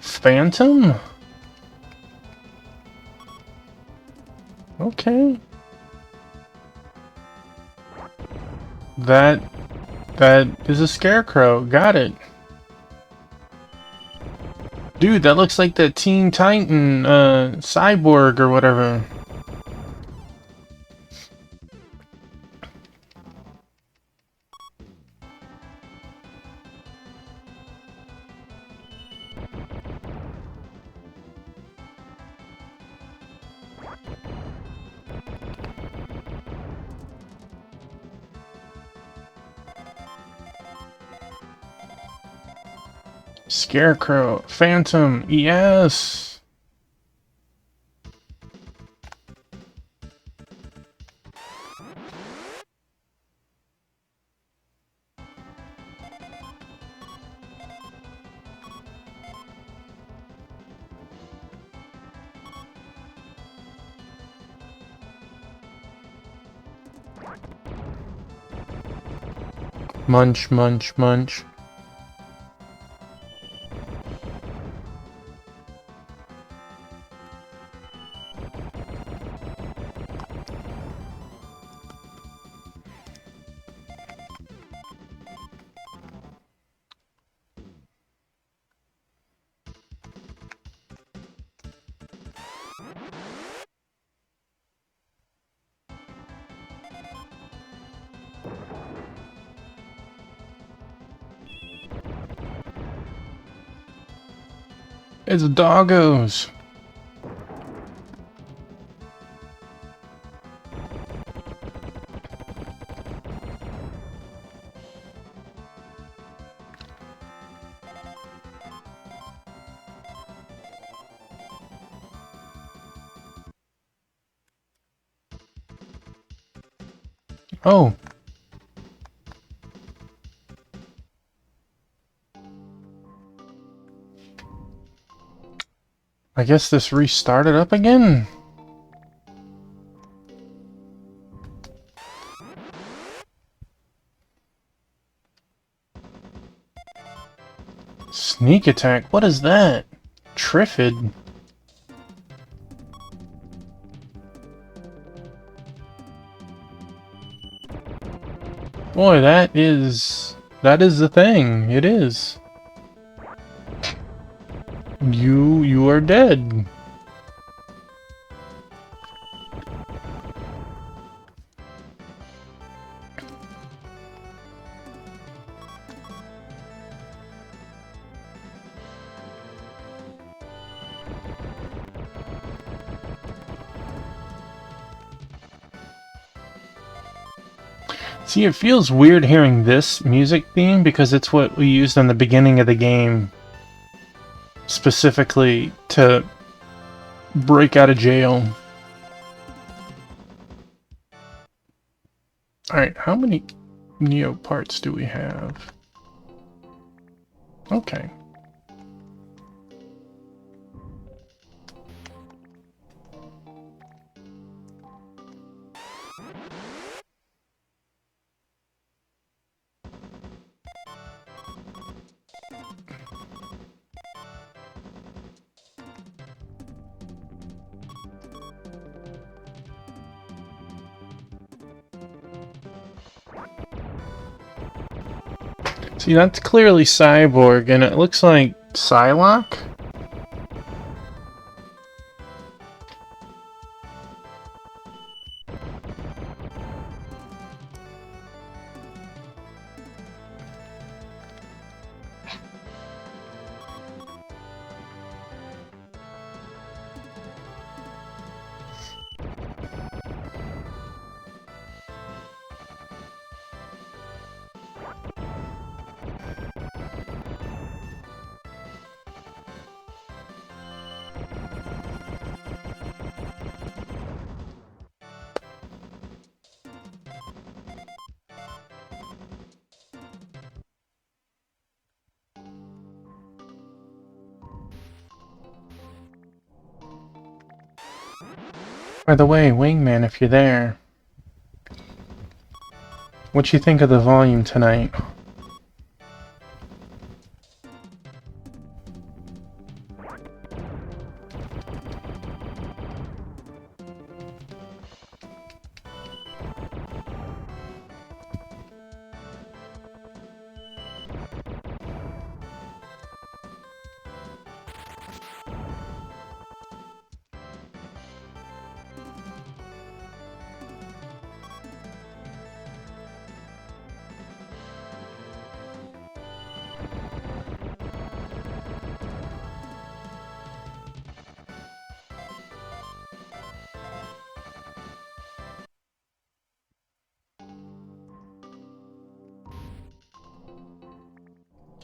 Phantom? Okay. That is a Scarecrow. Got it. Dude, that looks like the Teen Titan, Cyborg or whatever. Scarecrow, Phantom, yes! Munch, munch, munch. It's doggos. Oh. I guess this restarted up again? Sneak attack? What is that? Triffid? Boy, that is the thing. It is. You are dead. See, it feels weird hearing this music theme because it's what we used in the beginning of the game specifically to break out of jail. Alright, how many Neo parts do we have? Okay. See, that's clearly Cyborg, and it looks like Psylocke? By the way, Wingman, if you're there, what you think of the volume tonight?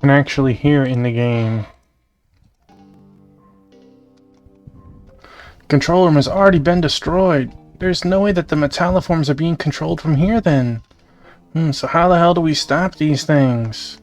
Can actually hear in the game. Control room has already been destroyed. There's no way that the metalliforms are being controlled from here then. So how the hell do we stop these things?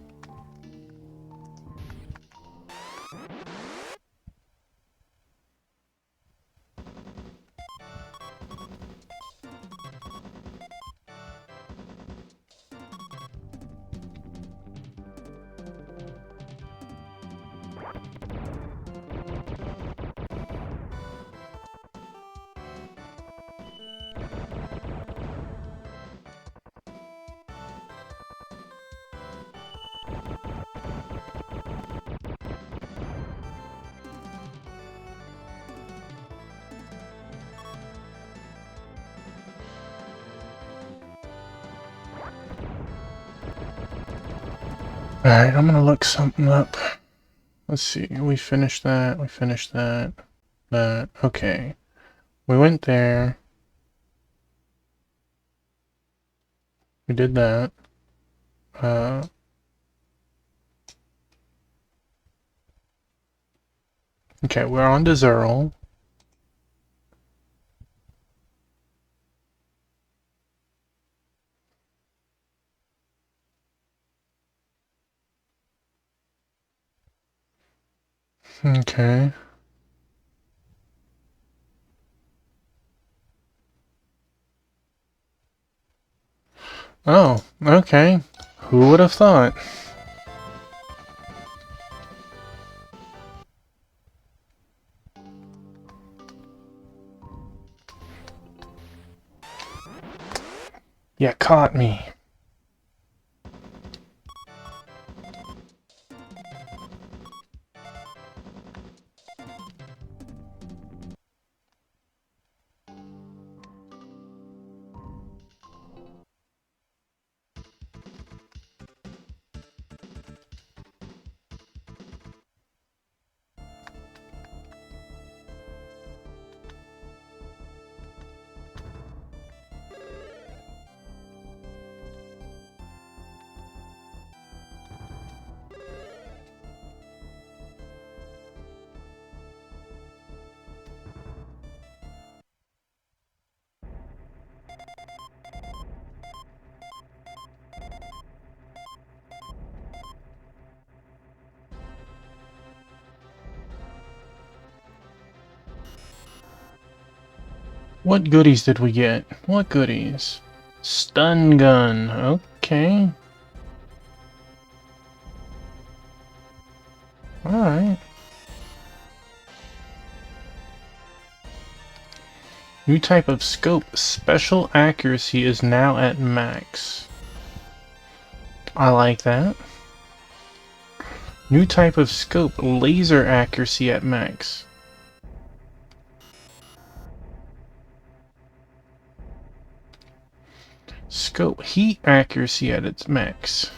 Alright, I'm gonna look something up. Let's see, we finished that, that. Okay. We went there. We did that. Okay, we're on to Zerl. Okay. Oh, okay. Who would have thought? You caught me. What goodies did we get? What goodies? Stun gun. Okay. Alright. New type of scope. Special accuracy is now at max. I like that. New type of scope. Laser accuracy at max. Scope. Heat accuracy at its max.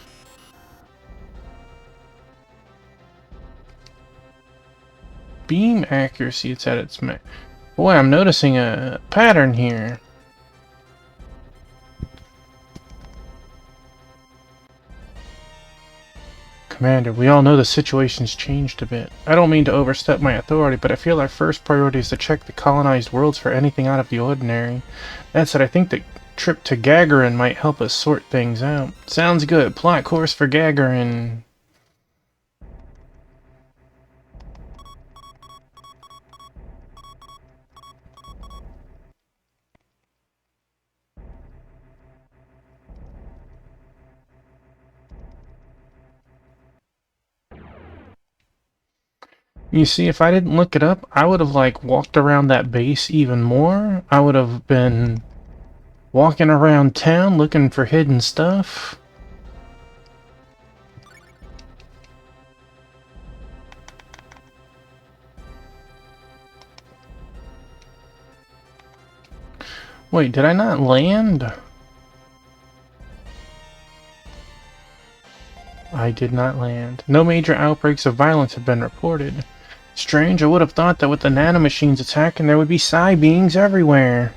Beam accuracy, it's at its max. Boy, I'm noticing a pattern here. Commander, we all know the situation's changed a bit. I don't mean to overstep my authority, but I feel our first priority is to check the colonized worlds for anything out of the ordinary. That said, I think the trip to Gagarin might help us sort things out. Sounds good. Plot course for Gagarin. You see, if I didn't look it up, I would have, like, walked around that base even more. I would have been walking around town looking for hidden stuff. Wait, did I not land? I did not land. No major outbreaks of violence have been reported. Strange, I would have thought that with the nanomachines attacking, there would be psi beings everywhere.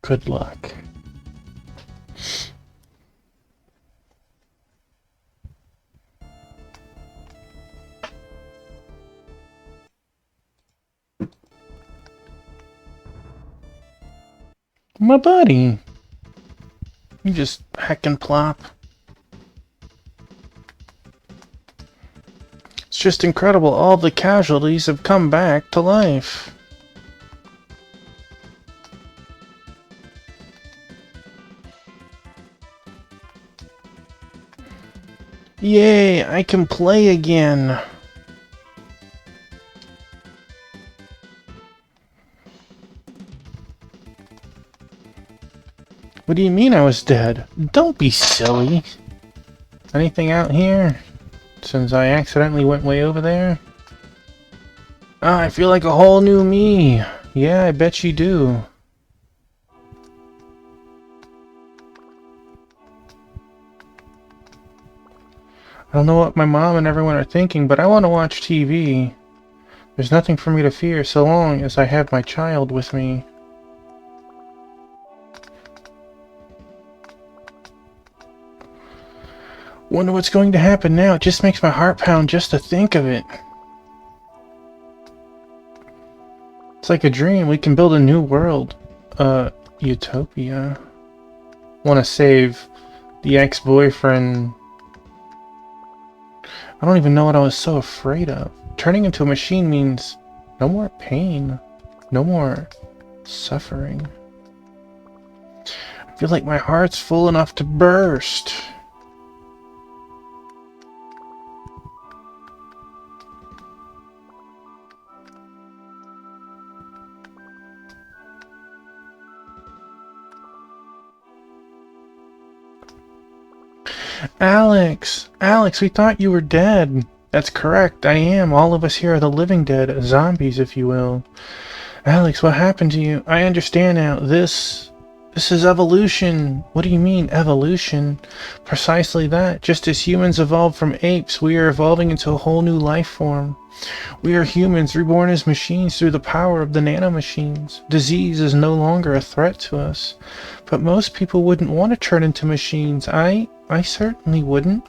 Good luck. My buddy. You just heckin' plop. It's just incredible. All the casualties have come back to life. Yay, I can play again. What do you mean I was dead? Don't be silly. Anything out here? Since I accidentally went way over there? Ah, I feel like a whole new me. Yeah, I bet you do. I don't know what my mom and everyone are thinking, but I want to watch TV. There's nothing for me to fear so long as I have my child with me. Wonder what's going to happen now. It just makes my heart pound just to think of it. It's like a dream. We can build a new world. Utopia. Want to save the ex-boyfriend. I don't even know what I was so afraid of. Turning into a machine means no more pain. No more suffering. I feel like my heart's full enough to burst. Alex! Alex, we thought you were dead. That's correct, I am. All of us here are the living dead. Zombies, if you will. Alex, what happened to you? I understand now. This is evolution. What do you mean, evolution? Precisely that. Just as humans evolved from apes, we are evolving into a whole new life form. We are humans, reborn as machines through the power of the nanomachines. Disease is no longer a threat to us. But most people wouldn't want to turn into machines. I certainly wouldn't.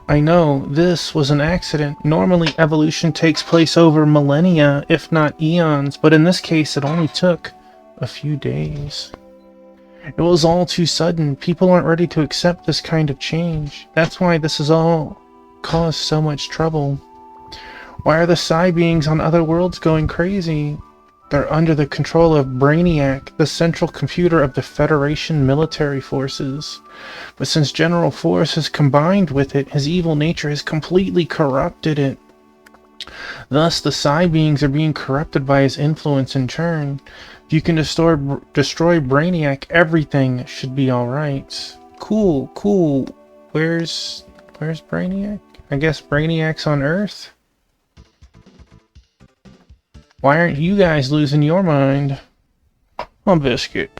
I know, this was an accident. Normally evolution takes place over millennia, if not eons, but in this case it only took a few days. It was all too sudden. People aren't ready to accept this kind of change. That's why this has all caused so much trouble. Why are the Psi beings on other worlds going crazy? They're under the control of Brainiac, the central computer of the Federation military forces. But since General Force has combined with it, his evil nature has completely corrupted it. Thus, the Psi beings are being corrupted by his influence in turn. If you can destroy Brainiac, everything should be alright. Cool, cool. Where's Brainiac? I guess Brainiac's on Earth? Why aren't you guys losing your mind? On Biscuit.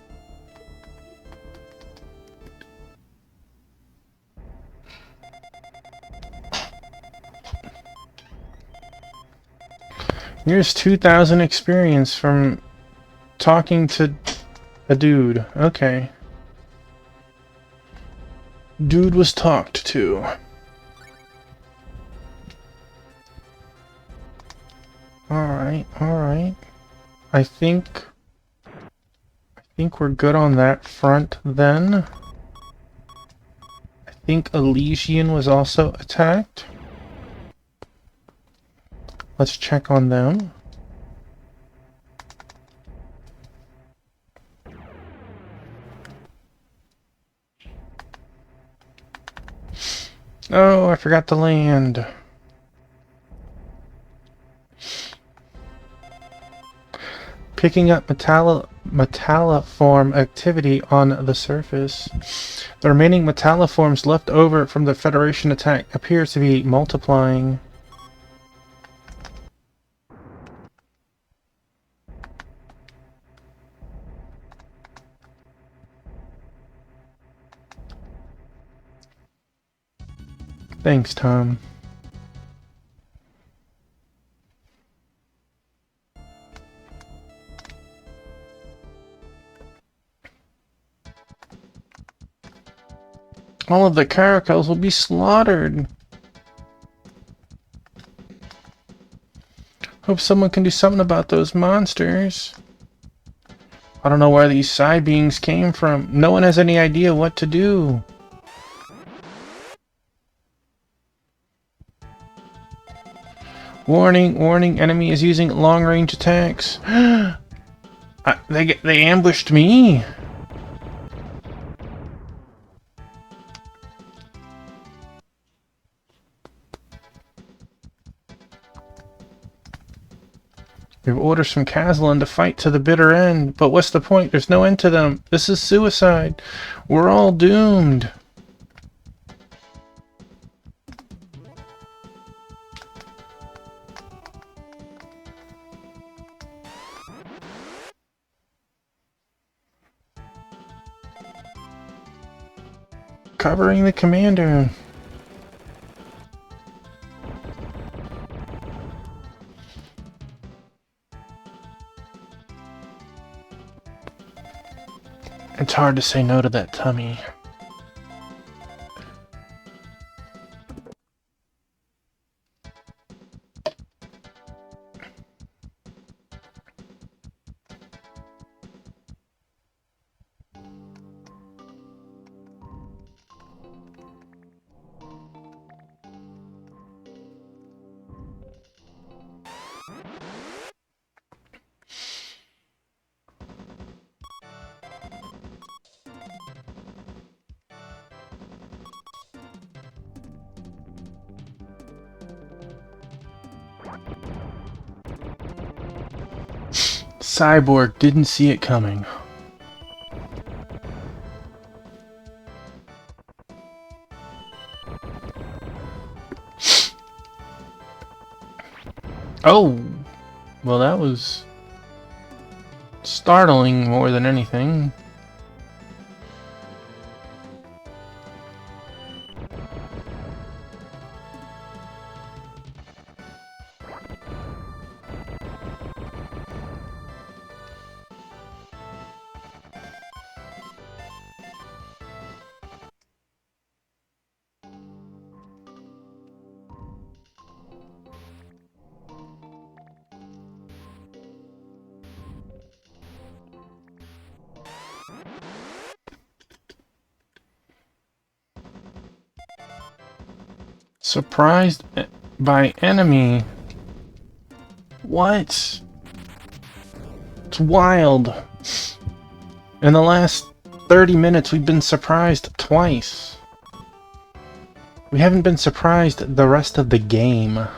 Here's 2,000 experience from talking to a dude. Okay. Dude was talked to. Alright, alright. I think we're good on that front then. I think Elysian was also attacked. Let's check on them. Oh, I forgot to land. Picking up metalliform activity on the surface. The remaining metalliforms left over from the Federation attack appears to be multiplying. Thanks, Tom. All of the caracals will be slaughtered. Hope someone can do something about those monsters. I don't know where these Psi beings came from. No one has any idea what to do. Warning, warning, enemy is using long-range attacks. They ambushed me. We have orders from Kazlan to fight to the bitter end, but what's the point? There's no end to them. This is suicide. We're all doomed. Covering the commander. It's hard to say no to that tummy. Cyborg didn't see it coming. Oh! Well, that was startling more than anything. Surprised by enemy. What? It's wild. In the last 30 minutes, we've been surprised twice. We haven't been surprised the rest of the game.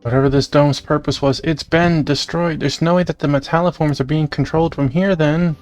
Whatever this dome's purpose was, it's been destroyed. There's no way that the metalliforms are being controlled from here, then.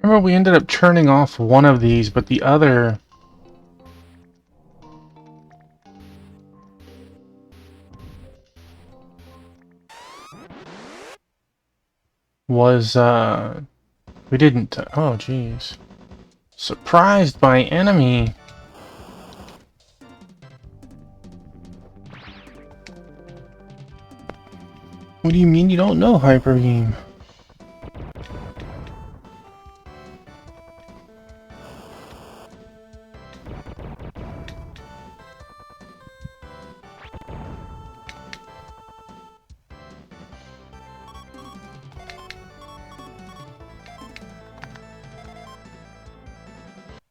Remember, we ended up turning off one of these, but the other... was, we didn't... oh, jeez. Surprised by enemy. What do you mean you don't know Hyper Beam?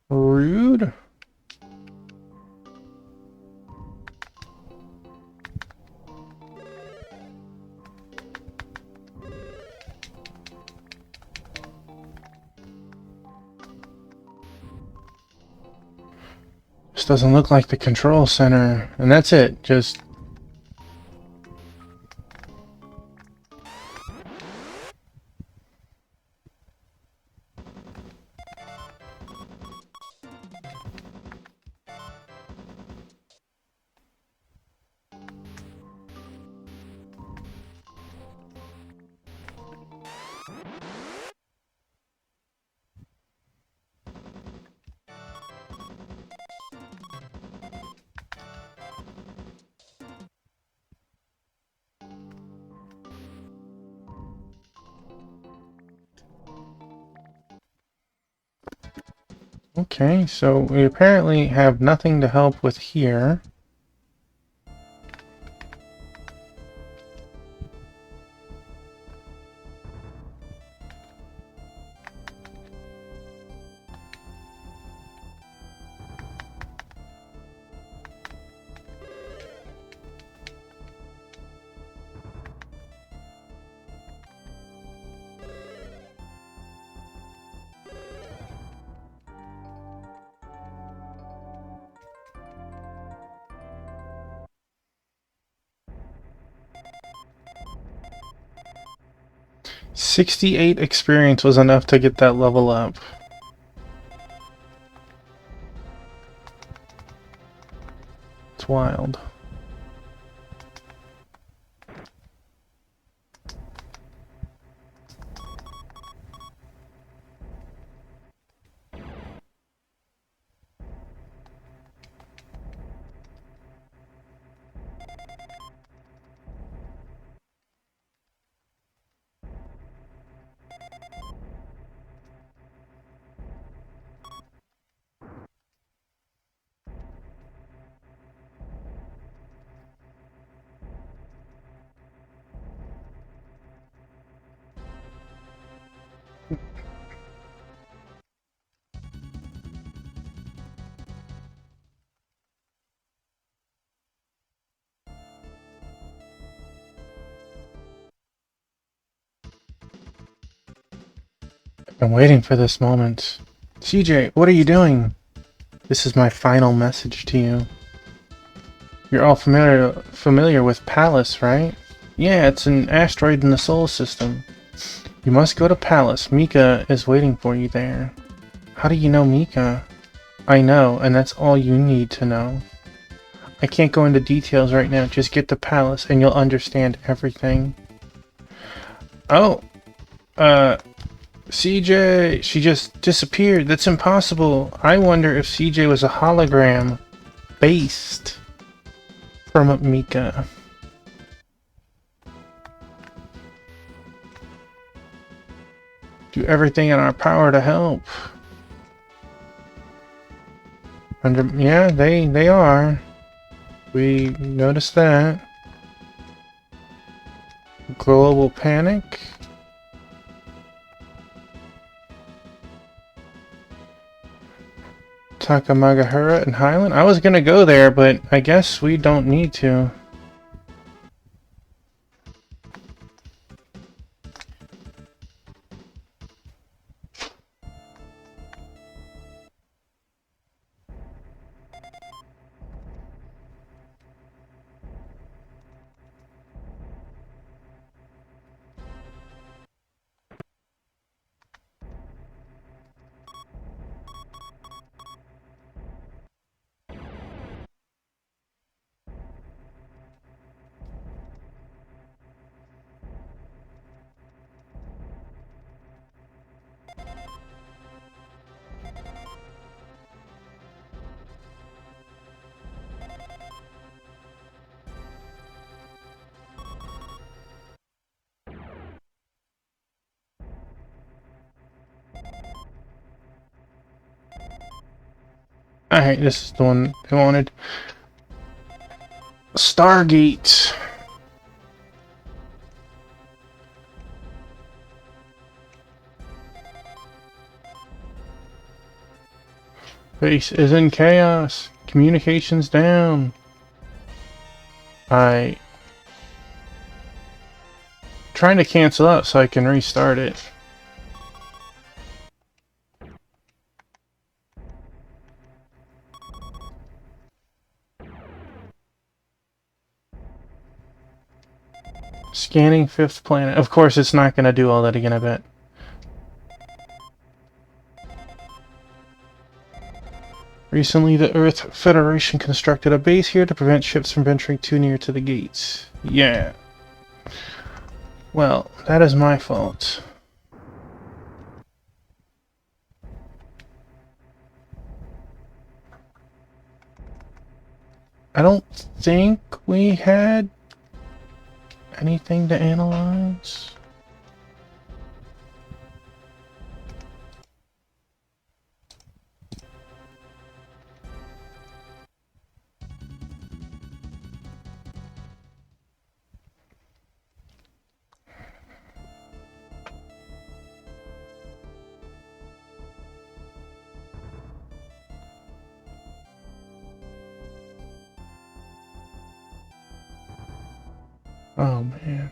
Rude. This doesn't look like the control center, and that's it. Just okay, so we apparently have nothing to help with here. $68 experience was enough to get that level up. It's wild. I'm waiting for this moment. CJ, what are you doing? This is my final message to you. You're all familiar with Pallas, right? Yeah, it's an asteroid in the solar system. You must go to Pallas. Mika is waiting for you there. How do you know Mika? I know, and that's all you need to know. I can't go into details right now. Just get to Pallas and you'll understand everything. Oh, CJ, she just disappeared. That's impossible. I wonder if CJ was a hologram based from Mika. Do everything in our power to help. Yeah, they are. We noticed that. Global panic. Takamagahara and Highland? I was gonna go there, but I guess we don't need to. Alright, this is the one I wanted. Stargate. Base is in chaos. Communications down. Trying to cancel out so I can restart it. Scanning fifth planet. Of course, it's not going to do all that again, I bet. Recently, the Earth Federation constructed a base here to prevent ships from venturing too near to the gates. Yeah. Well, that is my fault. I don't think we had anything to analyze. Oh man.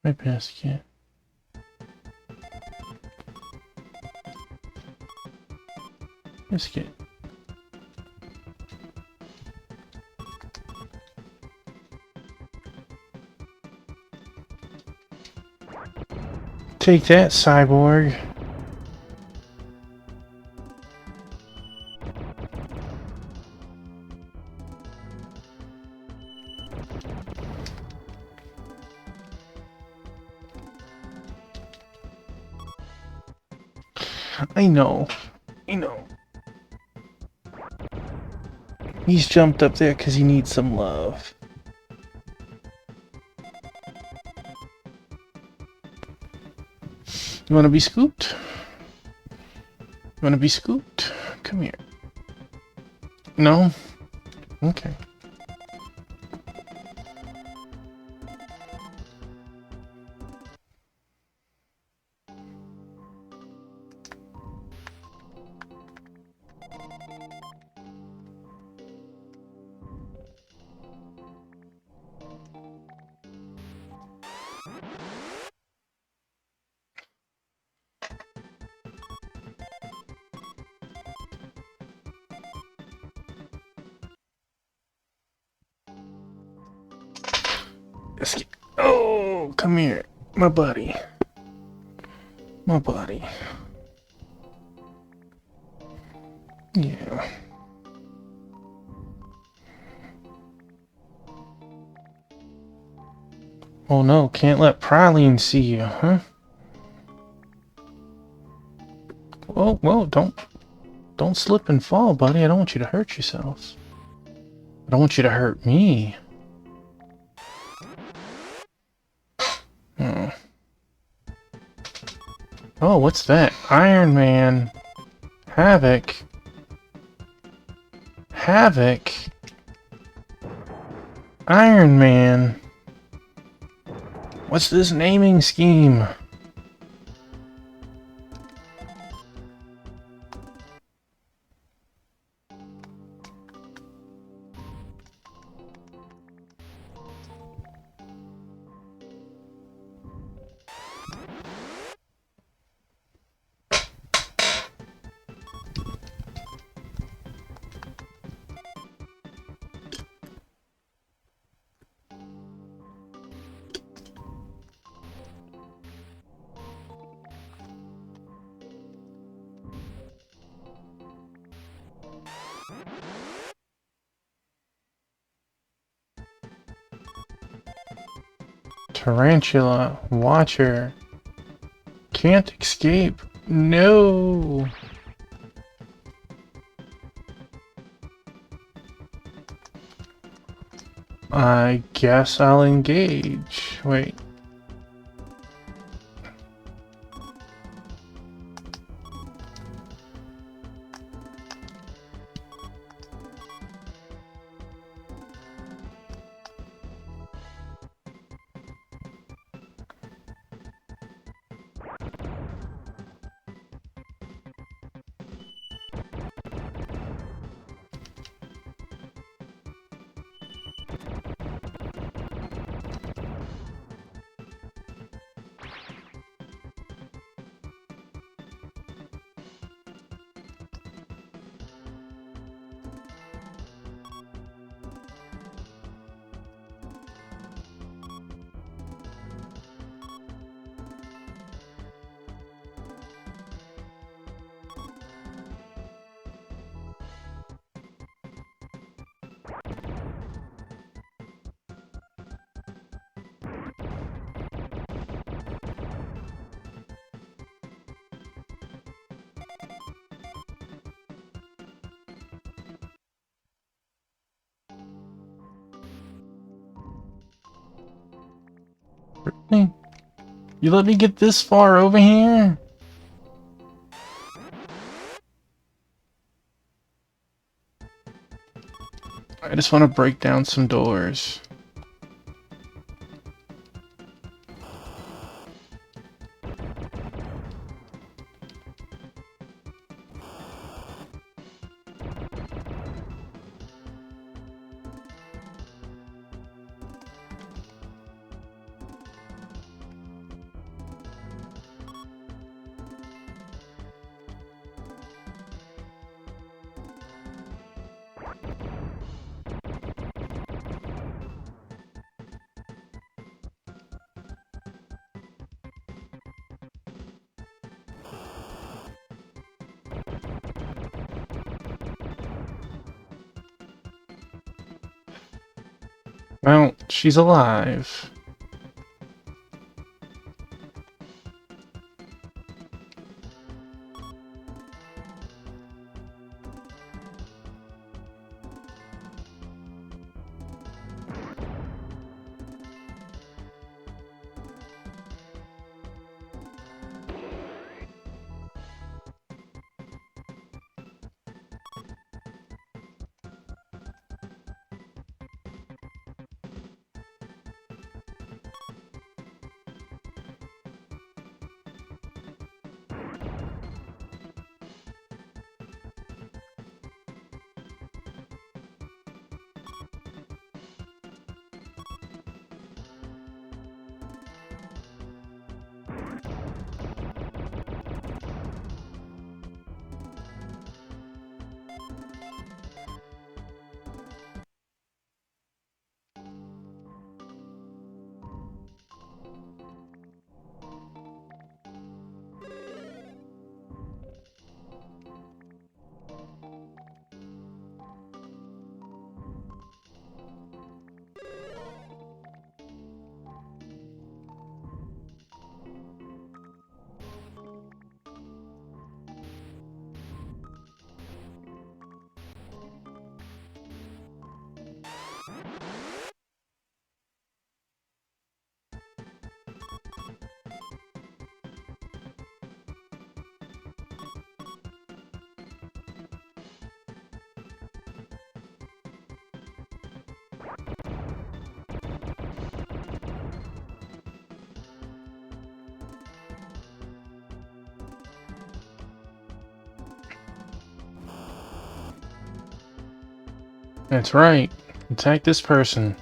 My basket. Biscuit. Take that, cyborg. I know. He's jumped up there because he needs some love. You want to be scooped? Come here. No? Okay. Oh, come here, my buddy. My buddy. Yeah. Oh no, can't let Praline see you, huh? Whoa, don't slip and fall, buddy. I don't want you to hurt yourself. I don't want you to hurt me. Oh. Oh, what's that? Iron Man. Havoc. Havoc. Iron Man. What's this naming scheme? Tarantula. Watcher. Can't escape. No. I guess I'll engage. Wait. Really? You let me get this far over here? I just want to break down some doors. Well, she's alive. That's right. Attack this person.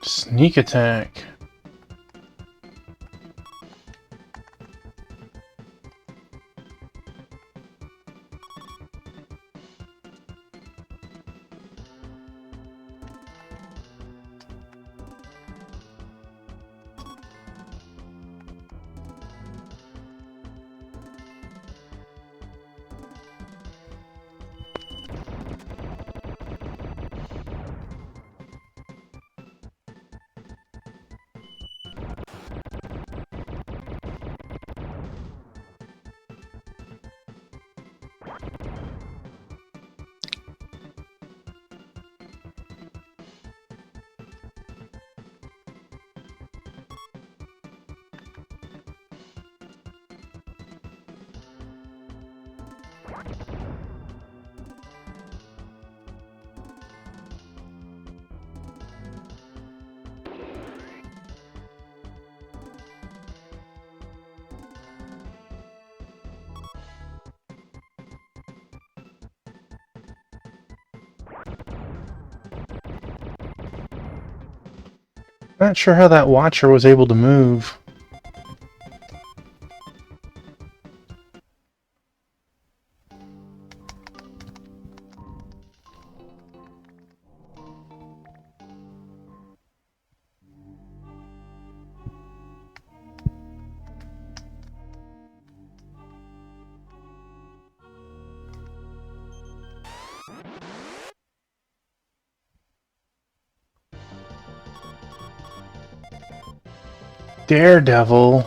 Sneak attack. Not sure how that Watcher was able to move. Daredevil.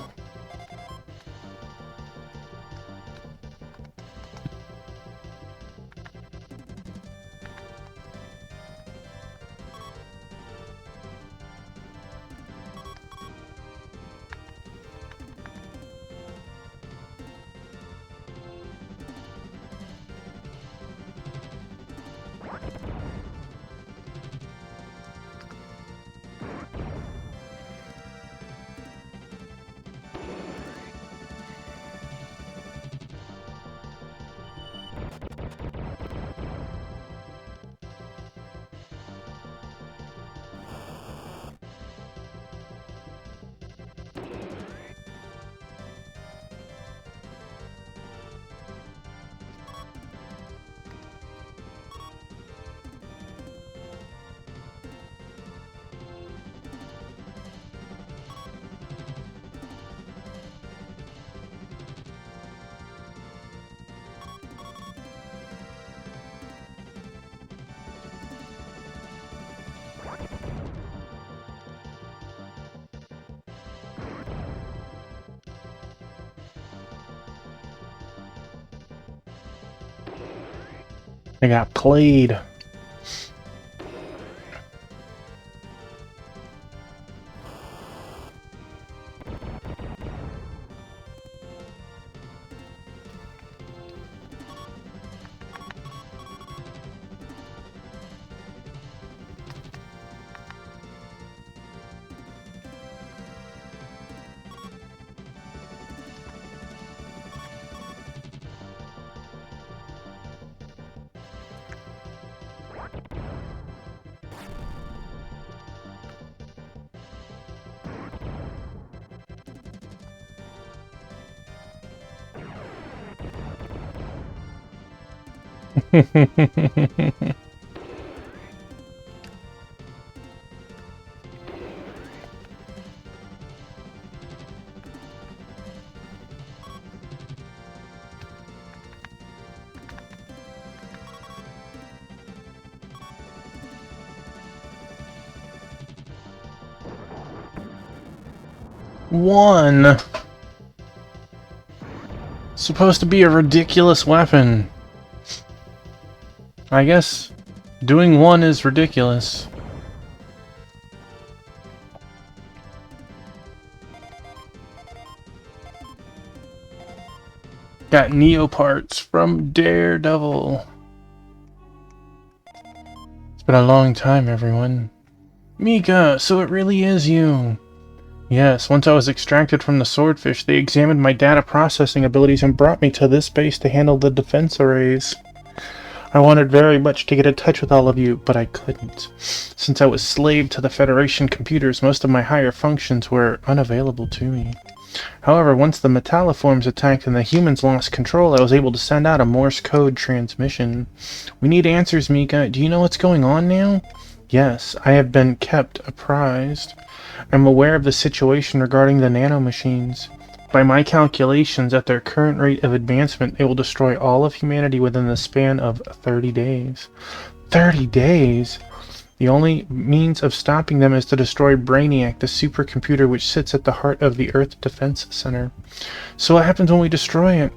I got played. One. Supposed to be a ridiculous weapon. I guess Doing one is ridiculous. Got Neo parts from Daredevil. It's been a long time, everyone. Mika, so it really is you. Yes, once I was extracted from the swordfish, they examined my data processing abilities and brought me to this base to handle the defense arrays. I wanted very much to get in touch with all of you, but I couldn't. Since I was slave to the Federation computers, most of my higher functions were unavailable to me. However, once the metalliforms attacked and the humans lost control, I was able to send out a Morse code transmission. We need answers, Mika. Do you know what's going on now? Yes, I have been kept apprised. I'm aware of the situation regarding the nanomachines. By my calculations, at their current rate of advancement, they will destroy all of humanity within the span of 30 days. 30 days? The only means of stopping them is to destroy Brainiac, the supercomputer which sits at the heart of the Earth Defense Center. So what happens when we destroy it?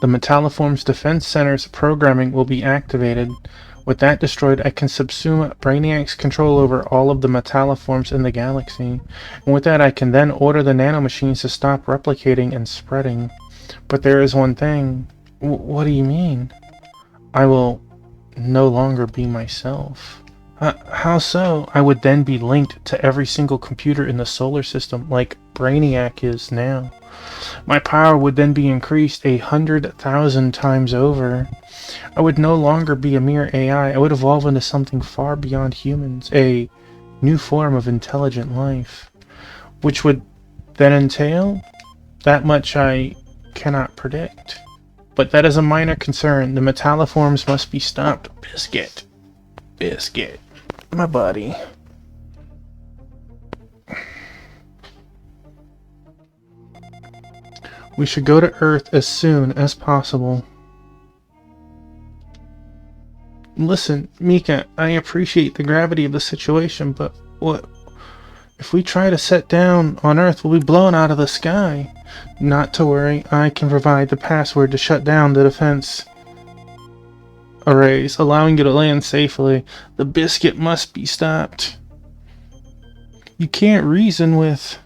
The Metalliform's Defense Center's programming will be activated. With that destroyed, I can subsume Brainiac's control over all of the Metalliforms in the galaxy. And with that, I can then order the nanomachines to stop replicating and spreading. But there is one thing. What do you mean? I will no longer be myself. How so? I would then be linked to every single computer in the solar system, like Brainiac is now. My power would then be increased 100,000 times over. I would no longer be a mere AI. I would evolve into something far beyond humans, a new form of intelligent life. Which would then entail? That much I cannot predict. But that is a minor concern. The metalliforms must be stopped. Biscuit. Biscuit. My buddy. We should go to Earth as soon as possible. Listen, Mika, I appreciate the gravity of the situation, but what if we try to set down on Earth, we'll be blown out of the sky. Not to worry, I can provide the password to shut down the defense arrays, allowing you to land safely. The biscuit must be stopped. You can't reason with...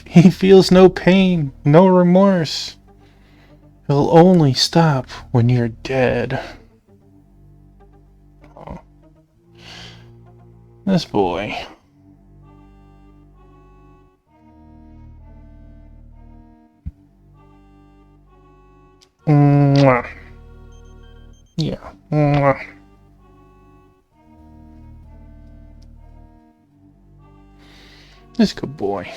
He feels no pain, no remorse. He'll only stop when you're dead. Oh. This boy. Mwah. Yeah. Mwah. This good boy.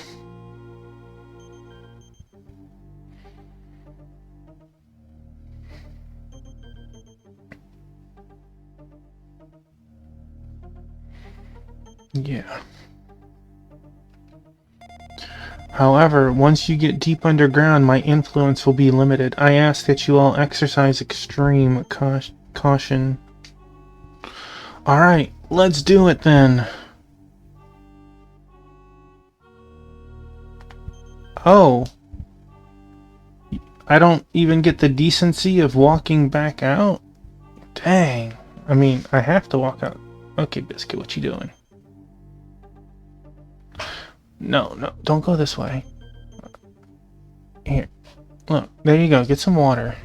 Yeah. However, once you get deep underground, my influence will be limited. I ask that you all exercise extreme caution. Alright, let's do it then. Oh. I don't even get the decency of walking back out? Dang. I mean, I have to walk out. Okay, Biscuit, what you doing? No, don't go this way. Here. Look, there you go. Get some water.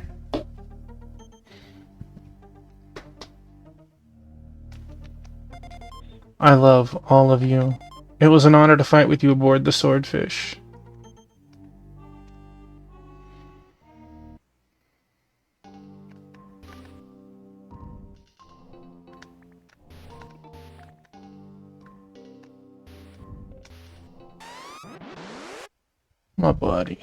I love all of you. It was an honor to fight with you aboard the Swordfish. My buddy.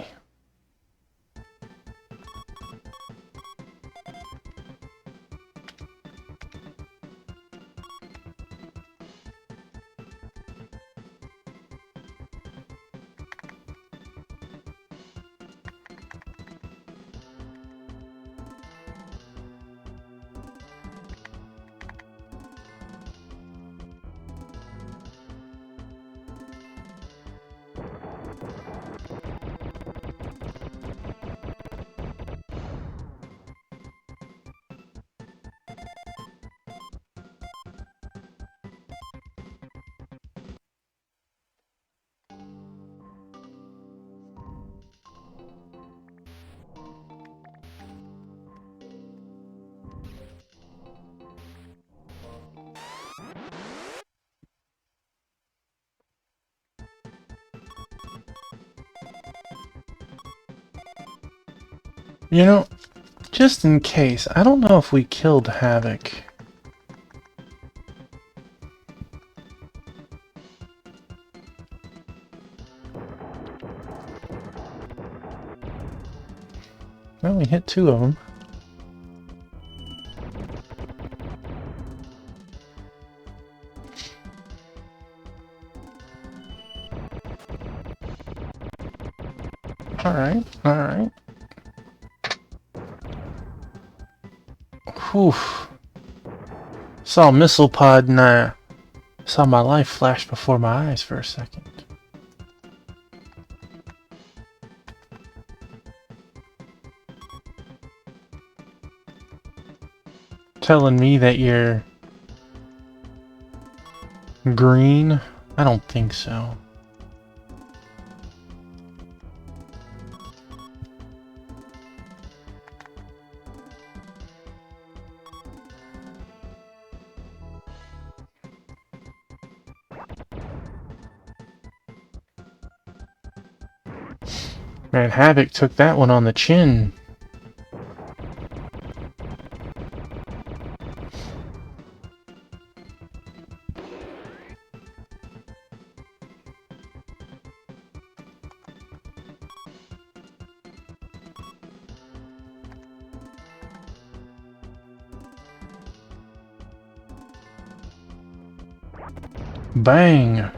You know, just in case, I don't know if we killed Havoc. Well, we hit 2 of them. Alright, alright. Whew. Saw a missile pod and I saw my life flash before my eyes for a second. Telling me that you're green? I don't think so. Man, Havoc took that one on the chin. Bang!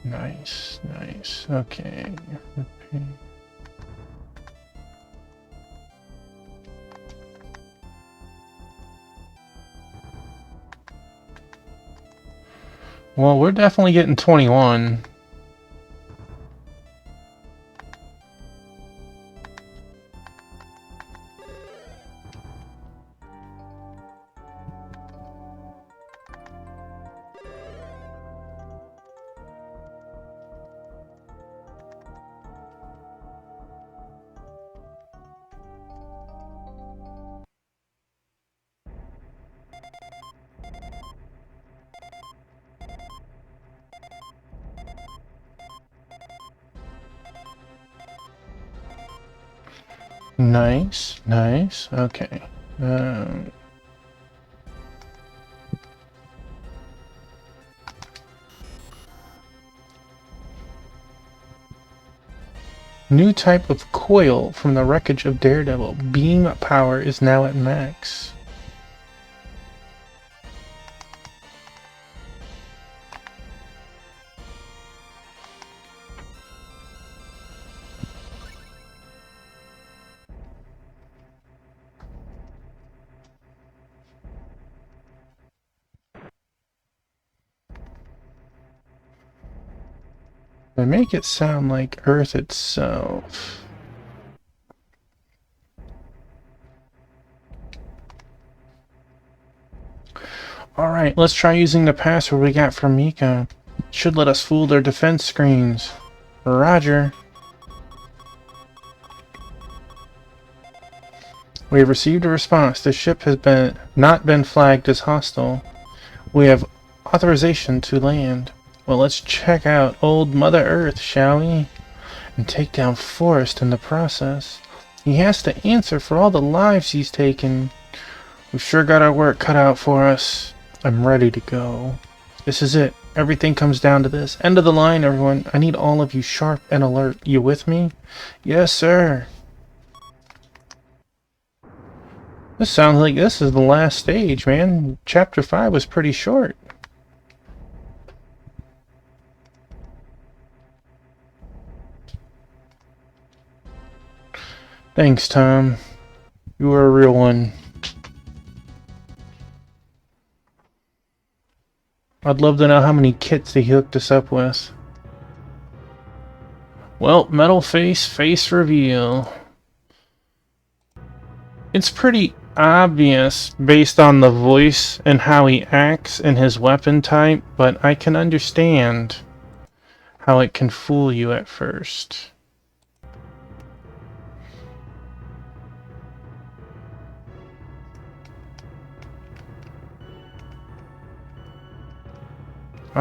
Nice, nice. Okay. Well, we're definitely getting 21. Nice, nice. Okay. New type of coil from the wreckage of Daredevil. Beam power is now at max. They make it sound like Earth itself. Alright, let's try using the password we got from Mika. Should let us fool their defense screens. Roger. We have received a response. The ship has not been flagged as hostile. We have authorization to land. Well, let's check out old Mother Earth, shall we? And take down Forrest in the process. He has to answer for all the lives he's taken. We've sure got our work cut out for us. I'm ready to go. This is it. Everything comes down to this. End of the line, everyone. I need all of you sharp and alert. You with me? Yes, sir. This sounds like this is the last stage, man. Chapter 5 was pretty short. Thanks, Tom. You were a real one. I'd love to know how many kits he hooked us up with. Well, metal face reveal. It's pretty obvious based on the voice and how he acts and his weapon type, but I can understand how it can fool you at first.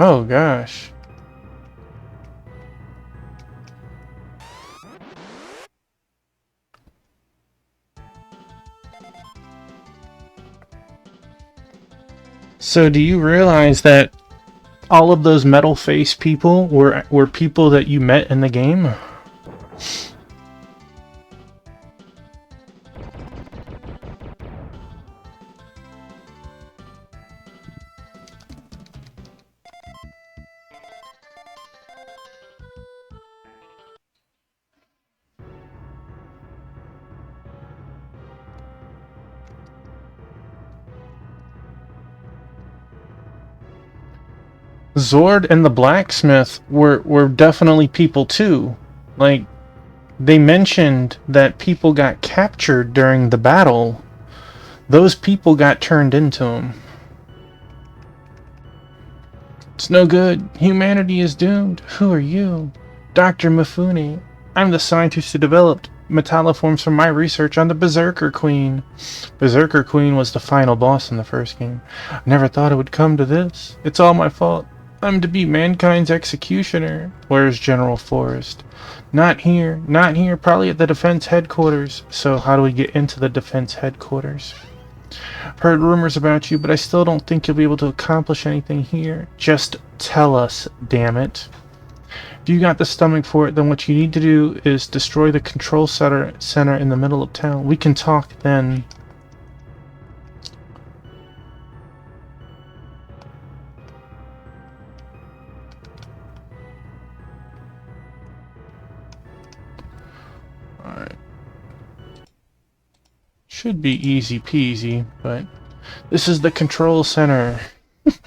Oh gosh. So do you realize that all of those metal face people were people that you met in the game? Zord and the blacksmith were definitely people too. Like, they mentioned that people got captured during the battle. Those people got turned into them. It's no good. Humanity is doomed. Who are you? Dr. Mifune. I'm the scientist who developed metalliforms from my research on the Berserker Queen. Berserker Queen was the final boss in the first game. I never thought it would come to this. It's all my fault. I'm to be mankind's executioner. Where's General Forrest? Not here. Not here. Probably at the defense headquarters. So how do we get into the defense headquarters? Heard rumors about you, but I still don't think you'll be able to accomplish anything here. Just tell us, damn it. If you got the stomach for it, then what you need to do is destroy the control center in the middle of town. We can talk then. Alright. Should be easy peasy, but this is the control center. It's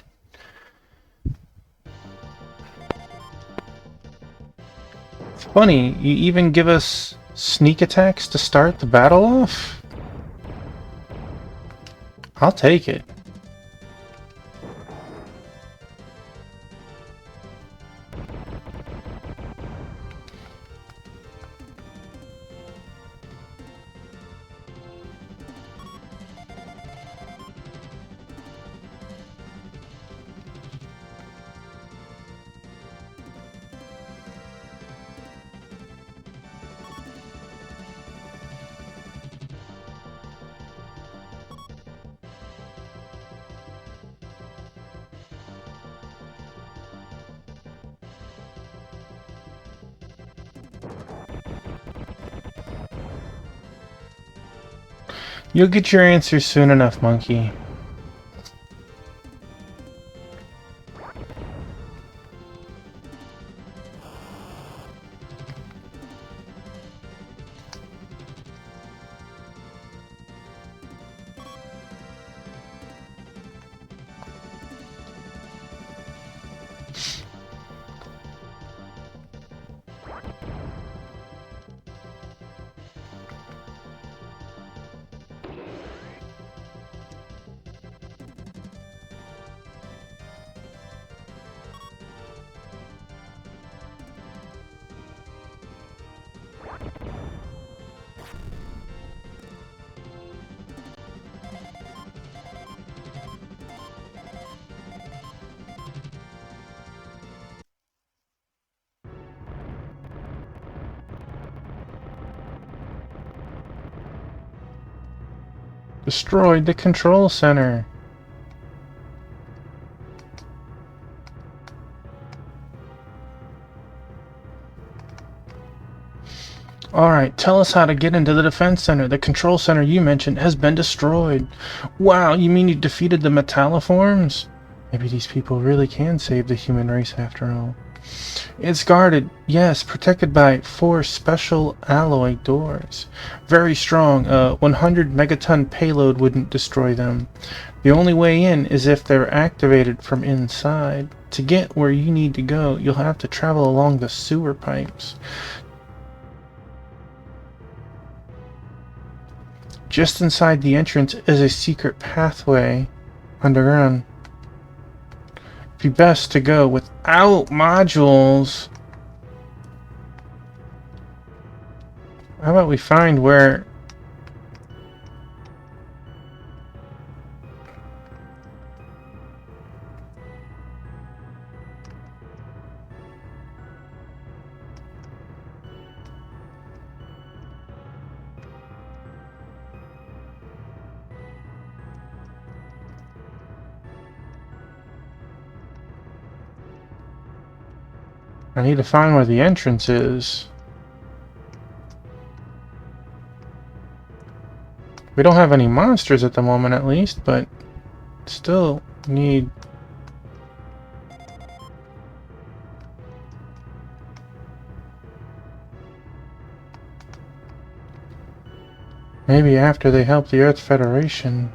funny, you even give us sneak attacks to start the battle off? I'll take it. You'll get your answer soon enough, monkey. Destroyed the control center. Alright, tell us how to get into the defense center. The control center you mentioned has been destroyed. Wow, you mean you defeated the metalliforms? Maybe these people really can save the human race after all. It's guarded, yes, protected by 4 special alloy doors. Very strong, 100 megaton payload wouldn't destroy them. The only way in is if they're activated from inside. To get where you need to go, you'll have to travel along the sewer pipes. Just inside the entrance is a secret pathway underground. Be best to go without modules. How about we find where... I need to find where the entrance is. We don't have any monsters at the moment, at least, but still need... Maybe after they help the Earth Federation.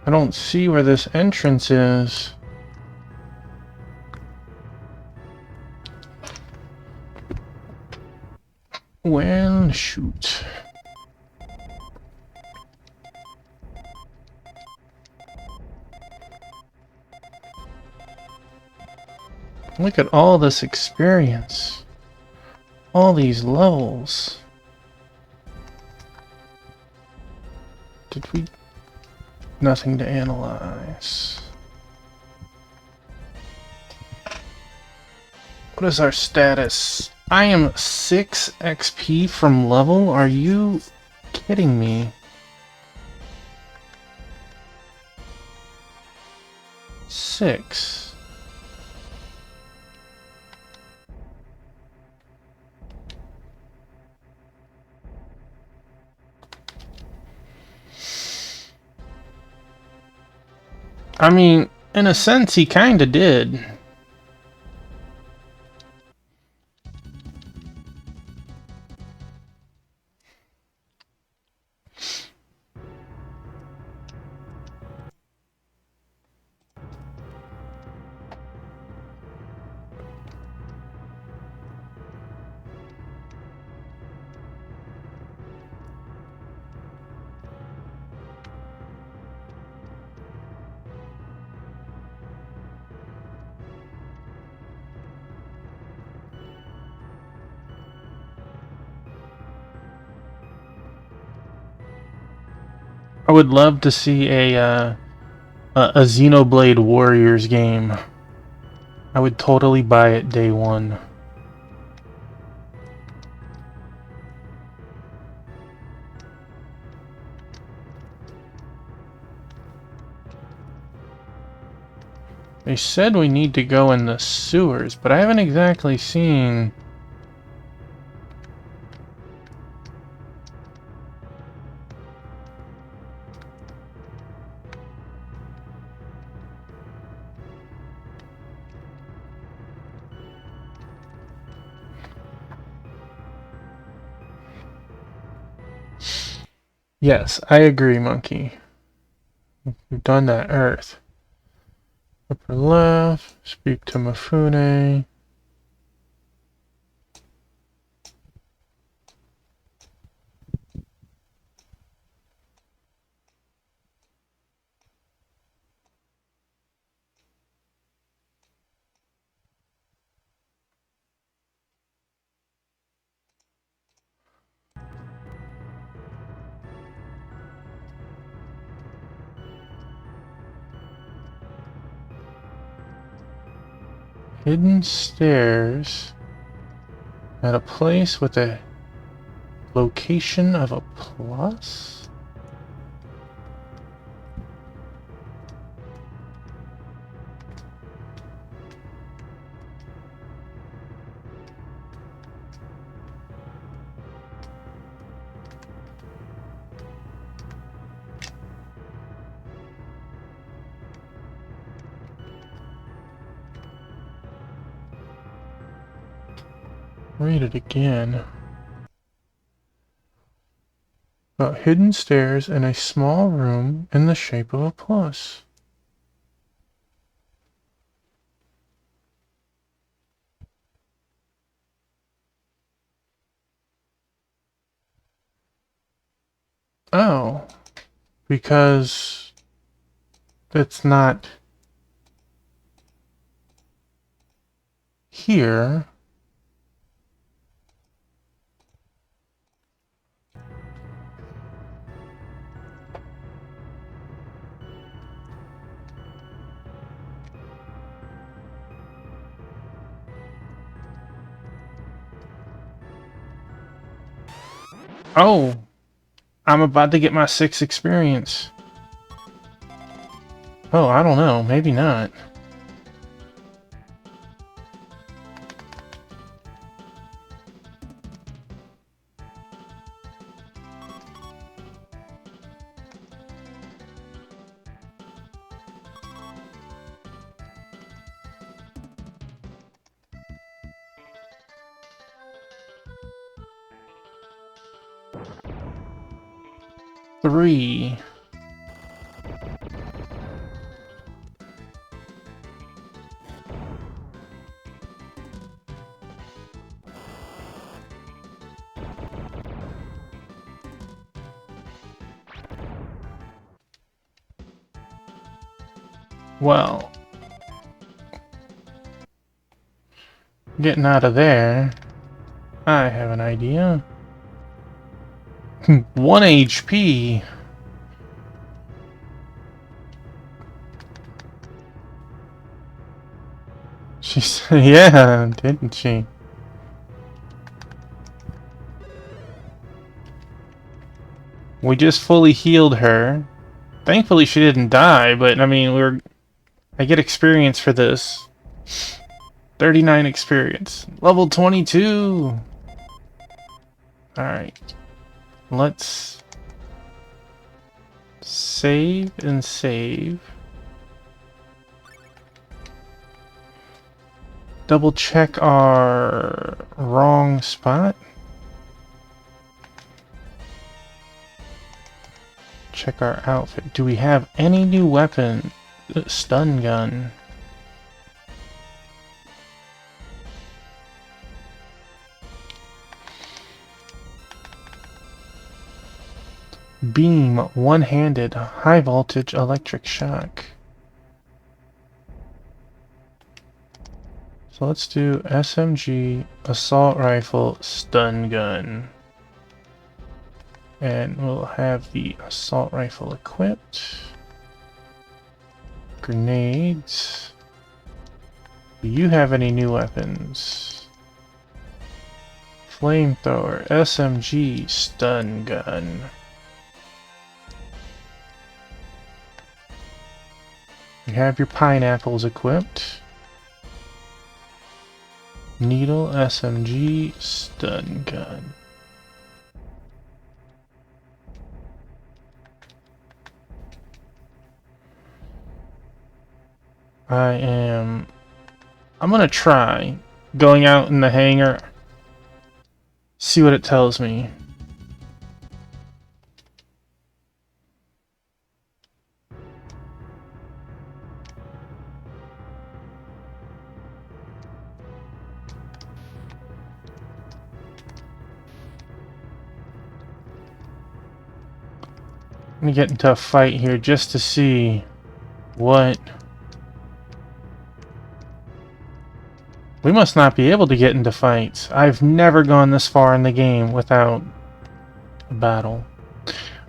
I don't see where this entrance is. Well, shoot. Look at all this experience. All these levels. Did we... Nothing to analyze. What is our status? I am 6 XP from level? Are you kidding me? 6. I mean, in a sense, he kinda did. I would love to see a Xenoblade Warriors game. I would totally buy it day one. They said we need to go in the sewers, but I haven't exactly seen... Yes, I agree, Monkey. We've done that Earth. Upper left, speak to Mifune. Hidden stairs at a place with a location of a plus? Read it again. About hidden stairs in a small room in the shape of a plus. Oh, because it's not here. Oh, I'm about to get my 6th experience. Oh, I don't know. Maybe not. Three. Well, getting out of there, I have an idea. 1 HP. She said, yeah, didn't she? We just fully healed her. Thankfully she didn't die, but I mean, I get experience for this. 39 experience. Level 22! Alright. Let's save and save. Double check our wrong spot. Check our outfit. Do we have any new weapon? Stun gun. Beam, one-handed, high voltage electric shock. So let's do SMG, assault rifle, stun gun. And we'll have the assault rifle equipped. Grenades. Do you have any new weapons? Flamethrower, SMG, stun gun. You have your pineapples equipped. Needle, SMG, stun gun. I'm gonna try going out in the hangar, see what it tells me. I'm gonna get into a fight here just to see what... We must not be able to get into fights. I've never gone this far in the game without a battle.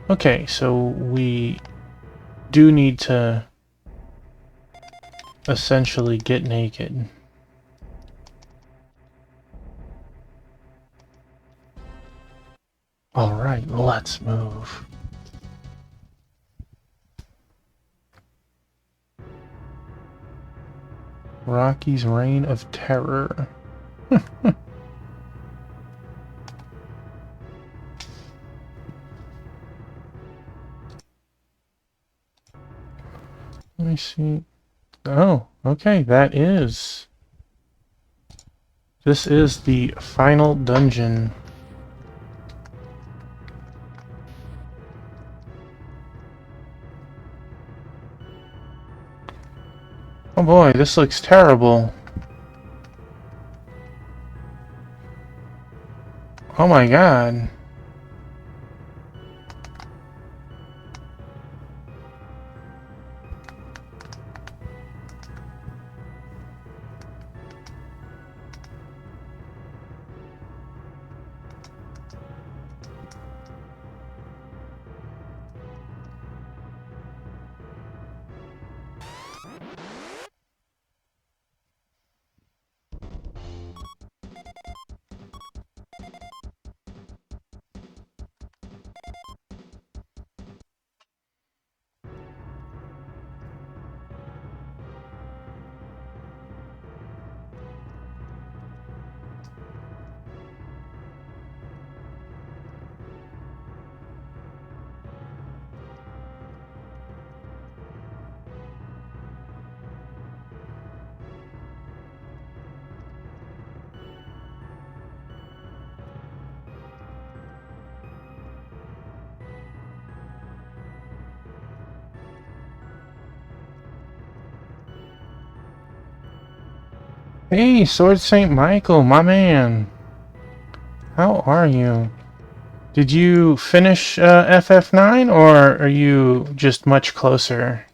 Okay, so we do need to essentially get naked. Alright, let's move. Rocky's Reign of Terror. Let me see. Oh, okay, that is... This is the final dungeon. Oh boy, this looks terrible. Oh my god. Hey, Sword Saint Michael, my man. How are you? Did you finish FF9, or are you just much closer?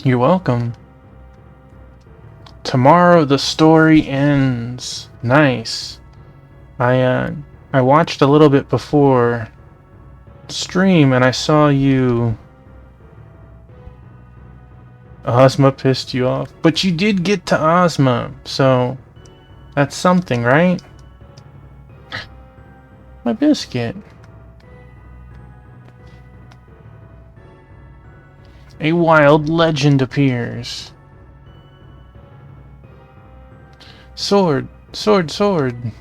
You're welcome. Tomorrow the story ends. Nice. I watched a little bit before stream and I saw you. Ozma pissed you off, but you did get to Ozma, so that's something, right? My biscuit. A wild legend appears. Sword, sword, sword.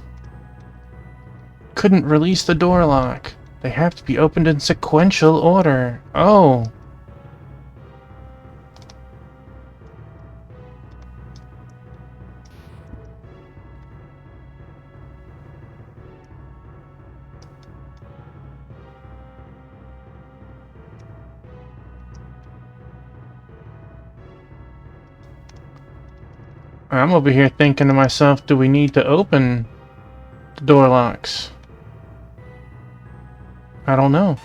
Couldn't release the door lock. They have to be opened in sequential order. Oh. I'm over here thinking to myself, do we need to open the door locks? I don't know.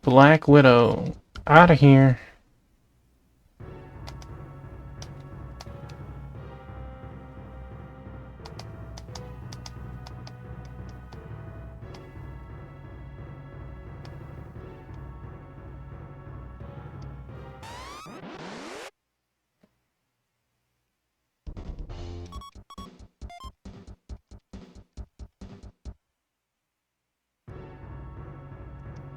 Black Widow. Out of here.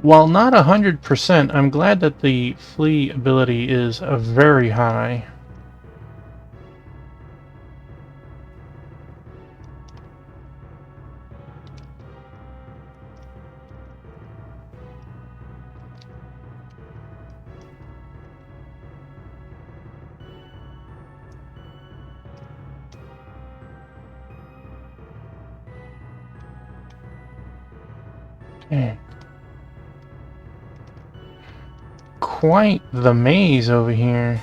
While not 100%, I'm glad that the flee ability is very high. Okay. Quite the maze over here.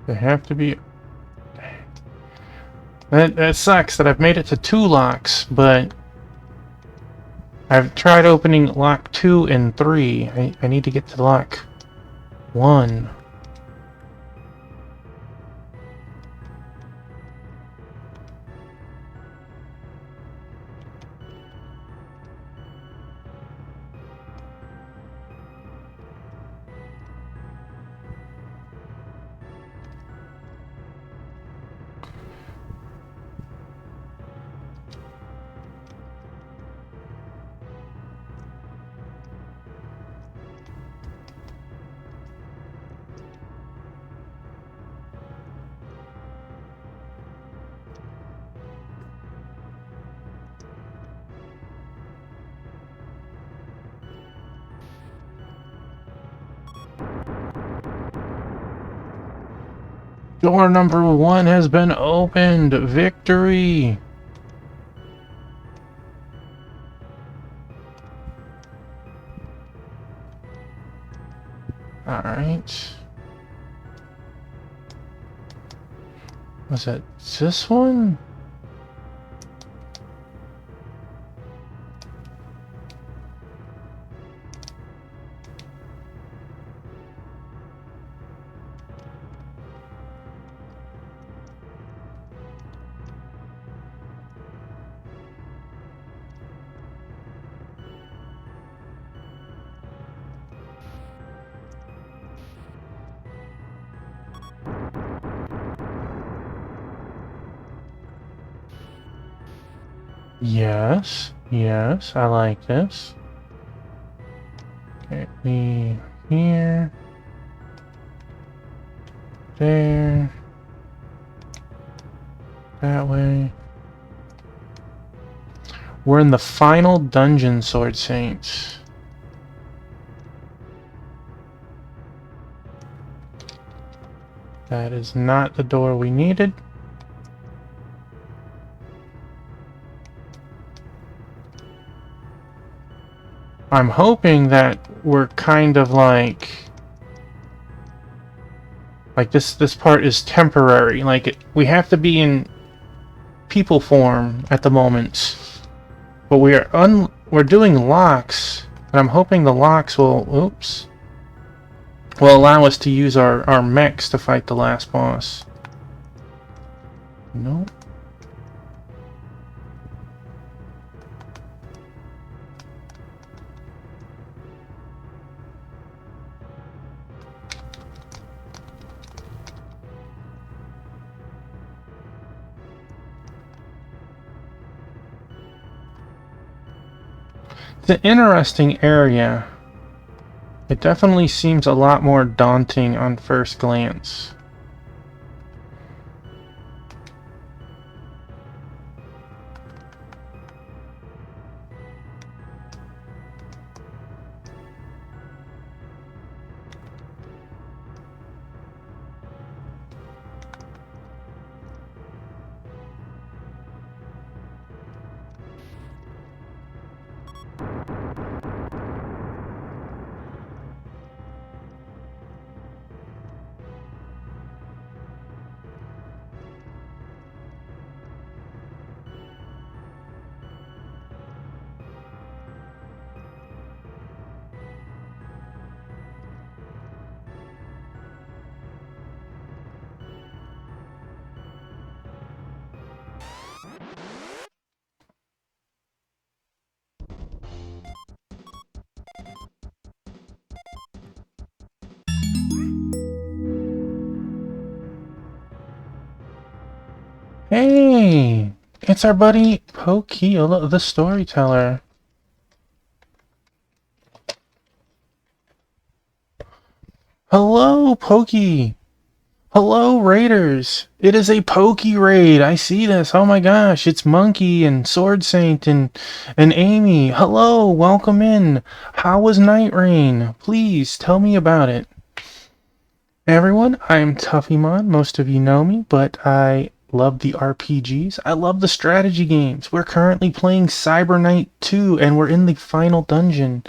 They have to be... That sucks that I've made it to 2 locks, but... I've tried opening lock 2 and 3. I need to get to lock 1. Door number 1 has been opened! Victory! Alright. Was that this one? Yes, yes, I like this. Okay, me here. There. That way. We're in the final dungeon, Sword Saints. That is not the door we needed. I'm hoping that we're kind of like this part is temporary. Like we have to be in people form at the moment. But we're doing locks, and I'm hoping the locks will allow us to use our mechs to fight the last boss. Nope. It's an interesting area. It definitely seems a lot more daunting on first glance. Hey! It's our buddy Pokey, the storyteller. Hello, Pokey! Hello, Raiders! It is a Pokey raid! I see this! Oh my gosh, it's Monkey and Sword Saint and Amy! Hello, welcome in! How was Night Rain? Please, tell me about it. Everyone, I'm Tuffymon. Most of you know me, but I love the RPGs. I love the strategy games. We're currently playing Cyber Knight 2, and we're in the final dungeon.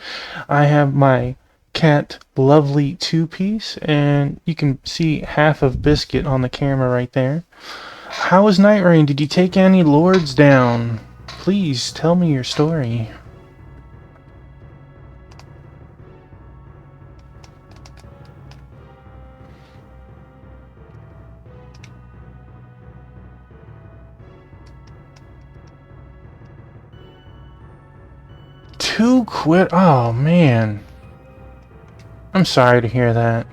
I have my cat Lovely two-piece, and you can see half of Biscuit on the camera right there. How was Night Rain? Did you take any lords down? Please tell me your story. Two quit. Oh man. I'm sorry to hear that.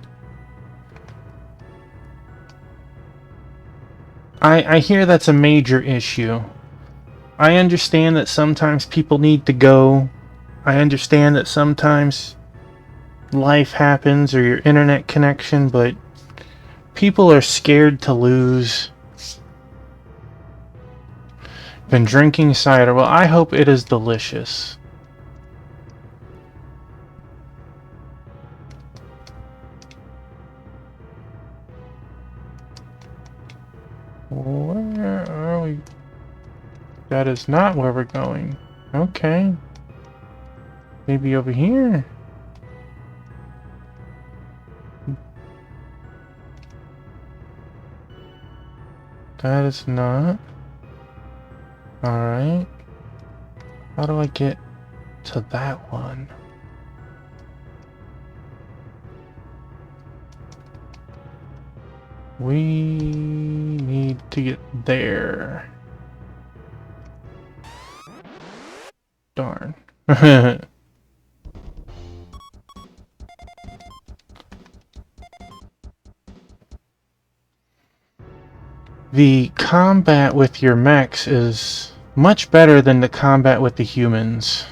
I hear that's a major issue. I understand that sometimes people need to go. I understand that sometimes life happens or your internet connection, but people are scared to lose. Been drinking cider. Well, I hope it is delicious. Where are we? That is not where we're going. Okay. Maybe over here? That is not. Alright. How do I get to that one? We need to get there. Darn. The combat with your mechs is much better than the combat with the humans.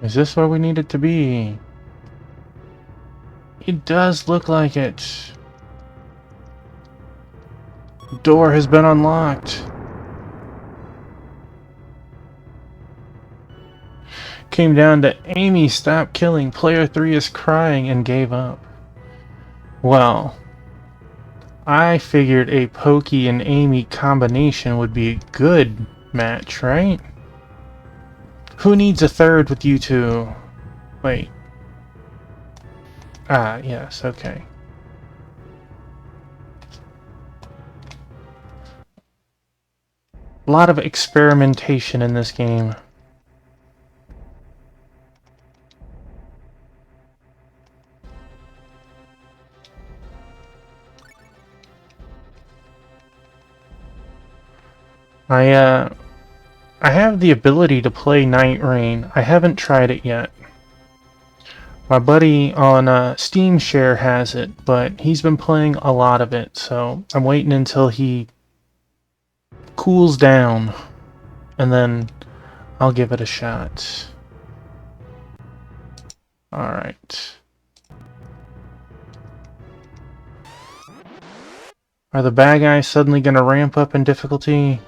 Is this where we need it to be? It does look like it. Door has been unlocked. Came down to Amy, stop killing. Player 3 is crying and gave up. Well, I figured a Pokey and Amy combination would be a good match, right? Who needs a third with you two? Wait. Ah, yes, okay. A lot of experimentation in this game. I have the ability to play Night Rain. I haven't tried it yet. My buddy on Steam Share has it, but he's been playing a lot of it, so I'm waiting until he cools down, and then I'll give it a shot. Alright. Are the bad guys suddenly gonna ramp up in difficulty?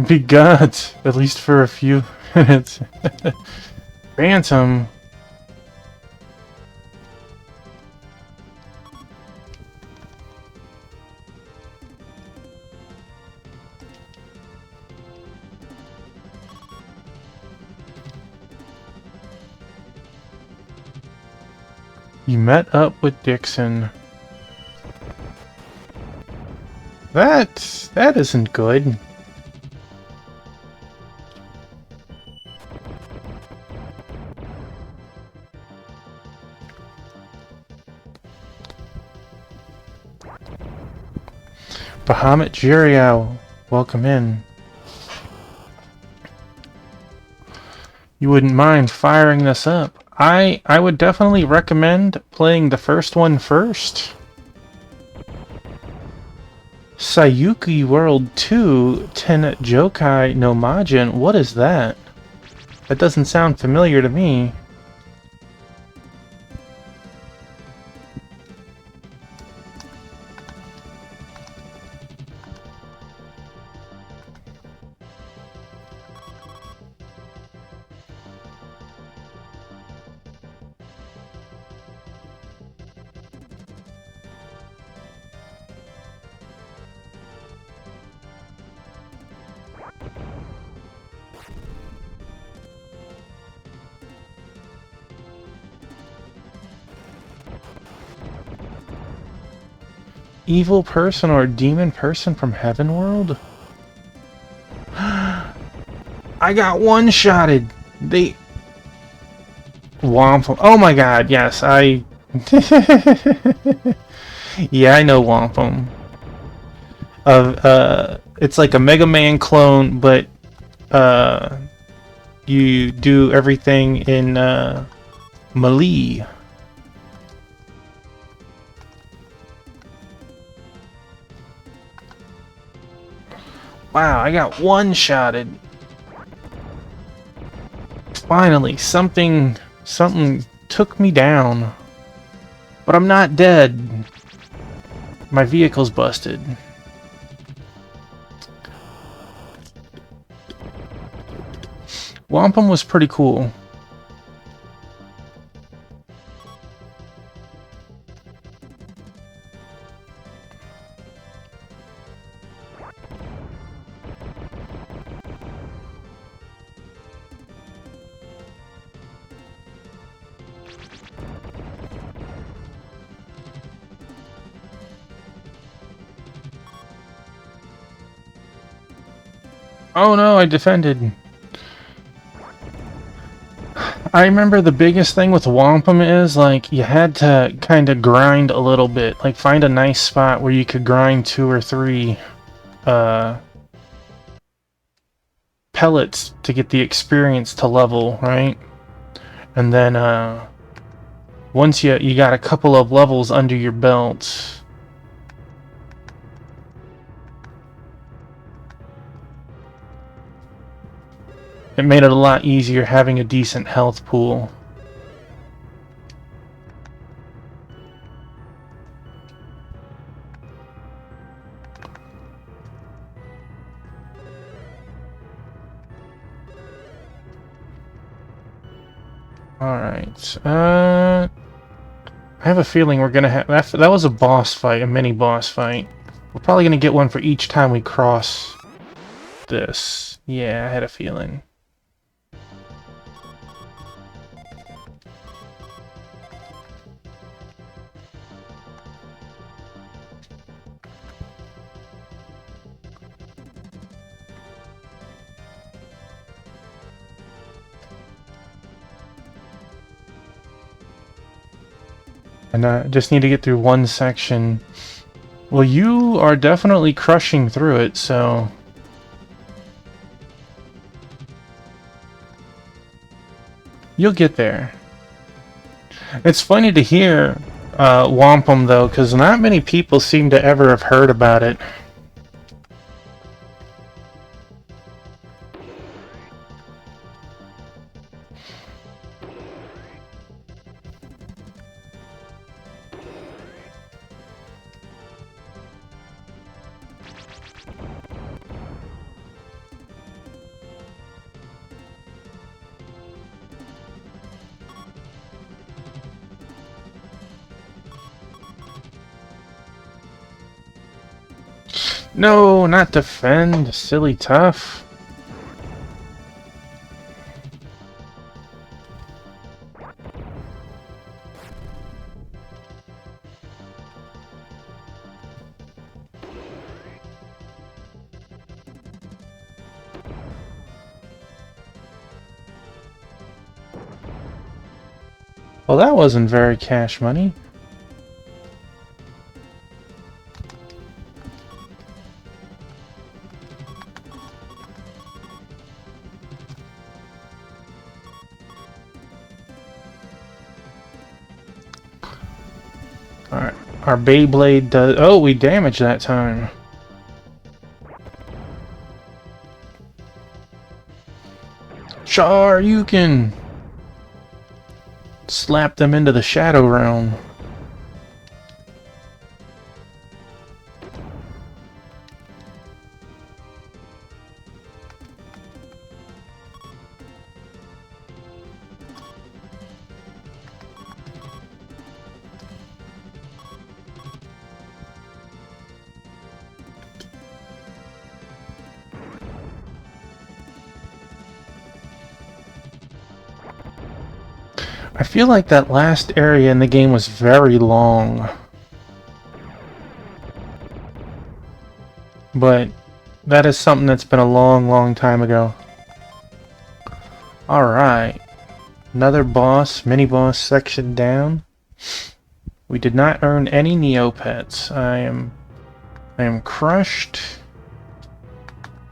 Be gods, at least for a few minutes. Phantom. You met up with Dixon. That isn't good. Bahamut Jirio, welcome in. You wouldn't mind firing this up. I would definitely recommend playing the first one first. Sayuki World 2 Ten Jokai no Majin, what is that? That doesn't sound familiar to me. Evil person or demon person from Heaven World? I got one-shotted! They... Wampum. Oh my god, yes, I... Yeah, I know Wampum. It's like a Mega Man clone, but, you do everything in, Melee. Wow, I got one-shotted. Finally, something took me down. But I'm not dead. My vehicle's busted. Wampum was pretty cool. Oh no, I defended. I remember the biggest thing with Wampum is, like, you had to kind of grind a little bit. Like, find a nice spot where you could grind 2 or 3 pellets to get the experience to level, right? And then, once you got a couple of levels under your belt, It made it a lot easier having a decent health pool. Alright, I have a feeling we're gonna have... That was a boss fight, a mini boss fight. We're probably gonna get one for each time we cross this. Yeah, I had a feeling. And I just need to get through one section. Well, you are definitely crushing through it, so... You'll get there. It's funny to hear Wampum, though, because not many people seem to ever have heard about it. No, not defend, silly tough. Well, that wasn't very cash money. Alright, our Beyblade does... Oh, we damaged that time. Char, you can... slap them into the Shadow Realm. I feel like that last area in the game was very long. But that is something that's been a long, long time ago. Alright. Another boss, mini-boss section down. We did not earn any Neopets. I am crushed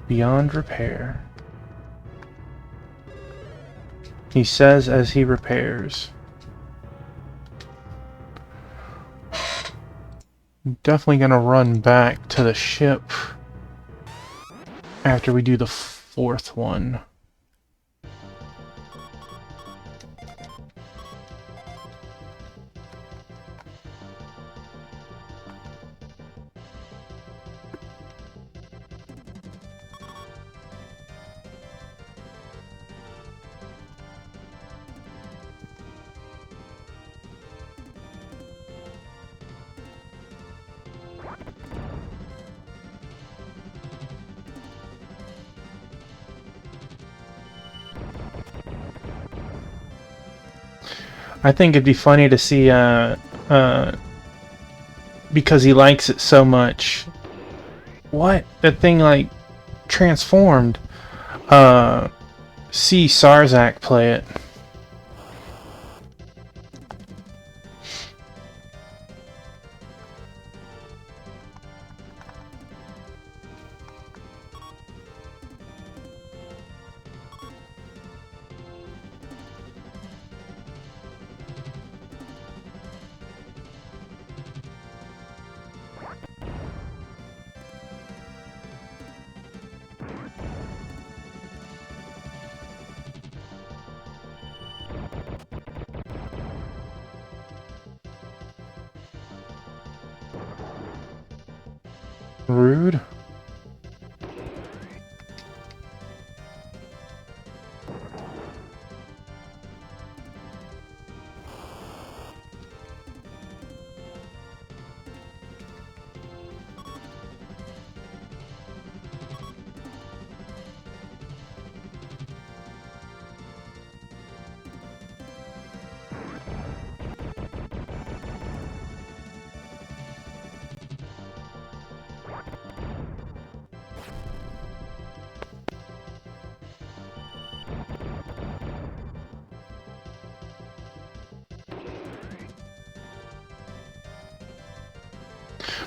beyond repair. He says as he repairs. I'm definitely gonna run back to the ship after we do the fourth one. I think it'd be funny to see, because he likes it so much. What? That thing, like, transformed. See Sarzak play it. Rude.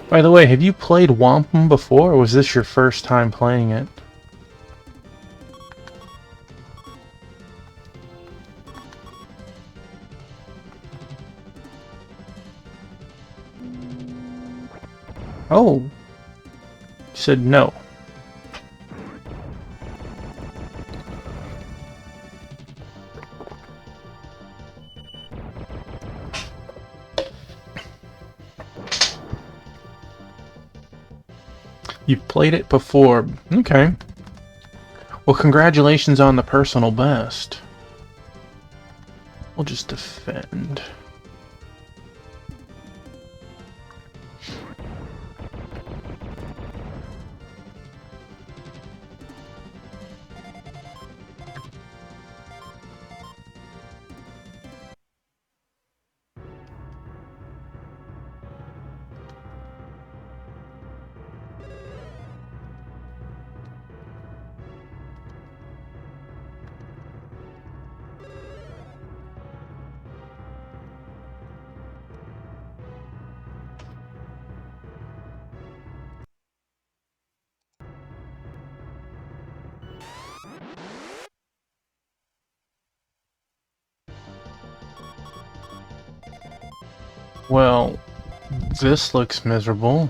By the way, have you played Wampum before, or was this your first time playing it? Oh. You said no. You've played it before. Okay. Well, congratulations on the personal best. We'll just defend. Well, this looks miserable.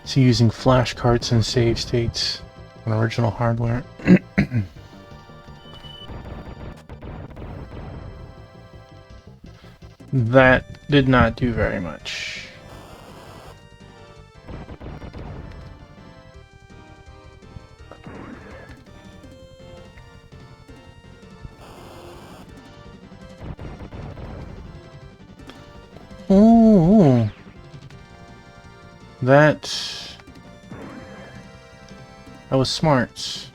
So using flashcards and save states on original hardware. That did not do very much. Ooh. That was smart.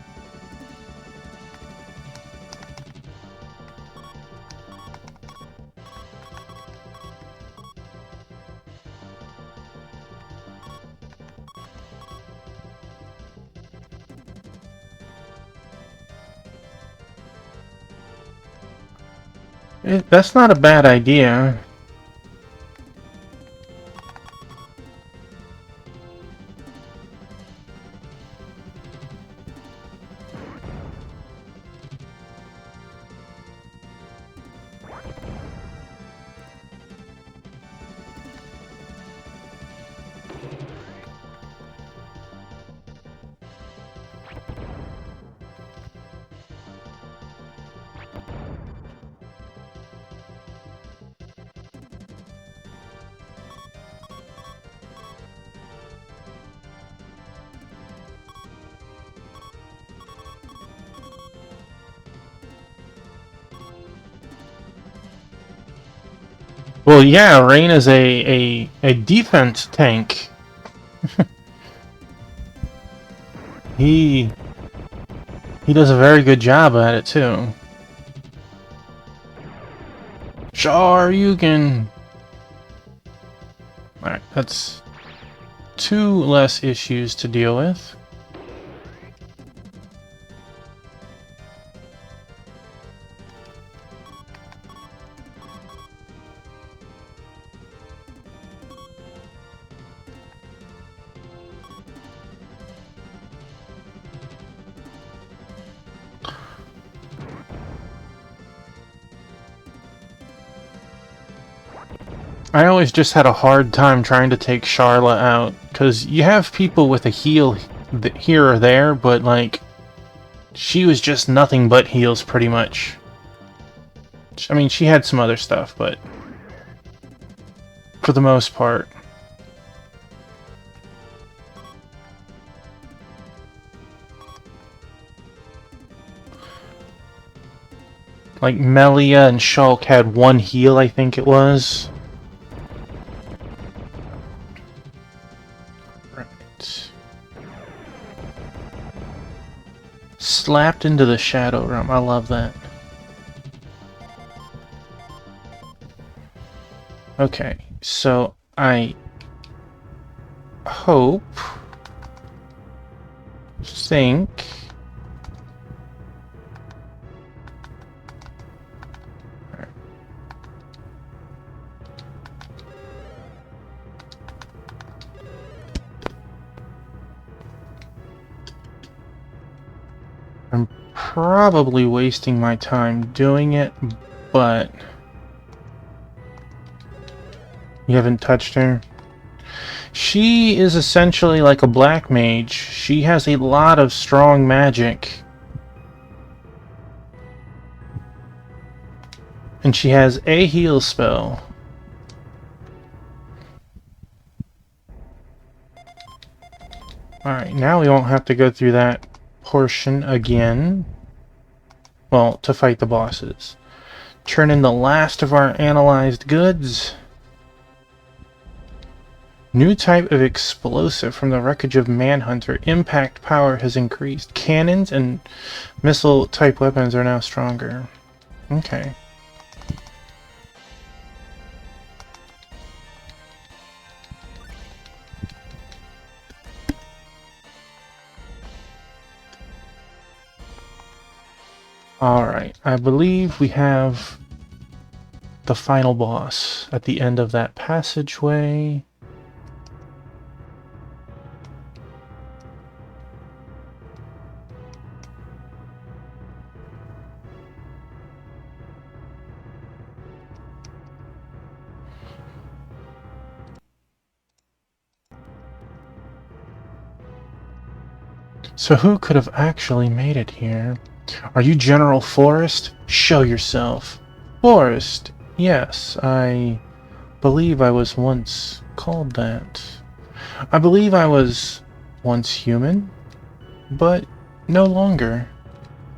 That's not a bad idea. Well, yeah, Rain is a defense tank. He does a very good job at it too. Shoryuken. Alright, that's 2 less issues to deal with. I always just had a hard time trying to take Charlotte out, because you have people with a heal here or there, but like, she was just nothing but heals pretty much. I mean, she had some other stuff, but for the most part. Like, Melia and Shulk had one heal, I think it was. Right. Slapped into the Shadow Realm. I love that. Okay, so I think I'm probably wasting my time doing it, but you haven't touched her. She is essentially like a black mage. She has a lot of strong magic. And she has a heal spell. Alright, now we won't have to go through that portion again. Well, to fight the bosses. Turn in the last of our analyzed goods. New type of explosive from the wreckage of Manhunter. Impact power has increased. Cannons and missile type weapons are now stronger. Okay. Alright, I believe we have the final boss at the end of that passageway. So who could have actually made it here? Are you General Forrest? Show yourself. Forrest? Yes, I believe I was once called that. I believe I was once human, but no longer.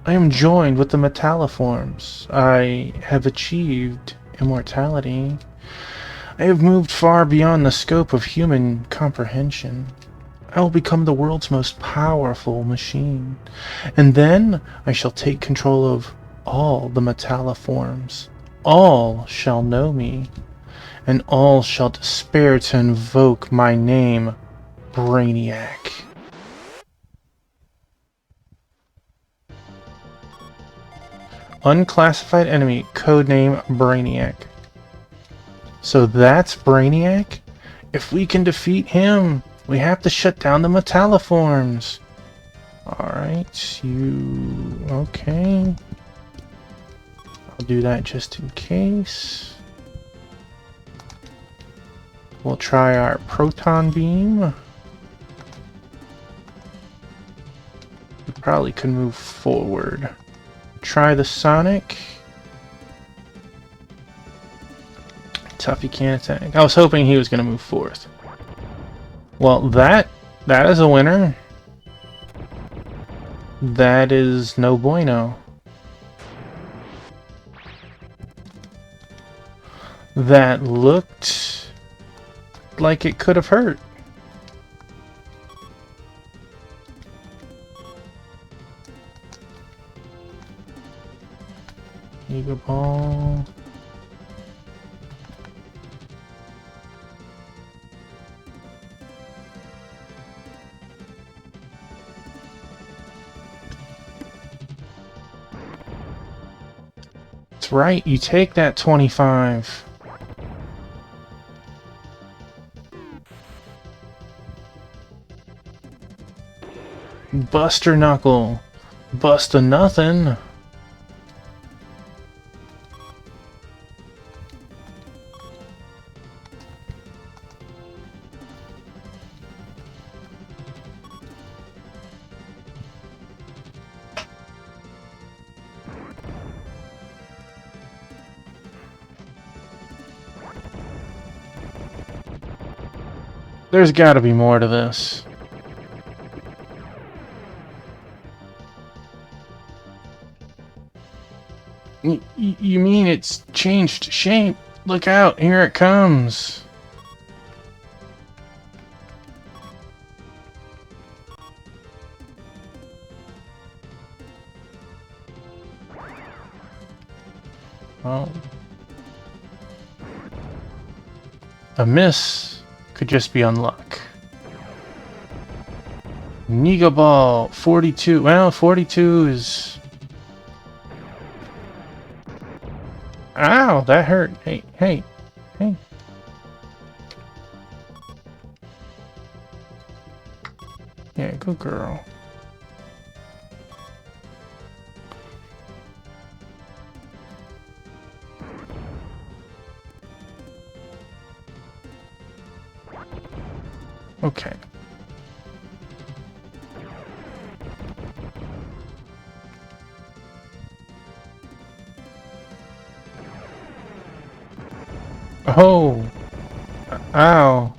I am joined with the Metalliforms. I have achieved immortality. I have moved far beyond the scope of human comprehension. I will become the world's most powerful machine. And then I shall take control of all the Metalliforms. All shall know me, and all shall despair to invoke my name, Brainiac. Unclassified enemy, codename Brainiac. So that's Brainiac? If we can defeat him, we have to shut down the Metalliforms. Alright, you... okay. I'll do that just in case. We'll try our Proton Beam. We probably could move forward. Try the Sonic. Tuffy can't attack. I was hoping he was going to move forth. Well, that is a winner. That is no bueno. That looked like it could have hurt. Eagle Ball. That's right, you take that 25. Buster Knuckle. Busta nothing. There's gotta be more to this. You mean it's changed shape? Look out, here it comes. Oh. A miss could just be unluck. Niga Ball, 42. Well, 42 is... Ow, that hurt. Hey, hey, hey. Yeah, good girl. Okay. Oh. Ow.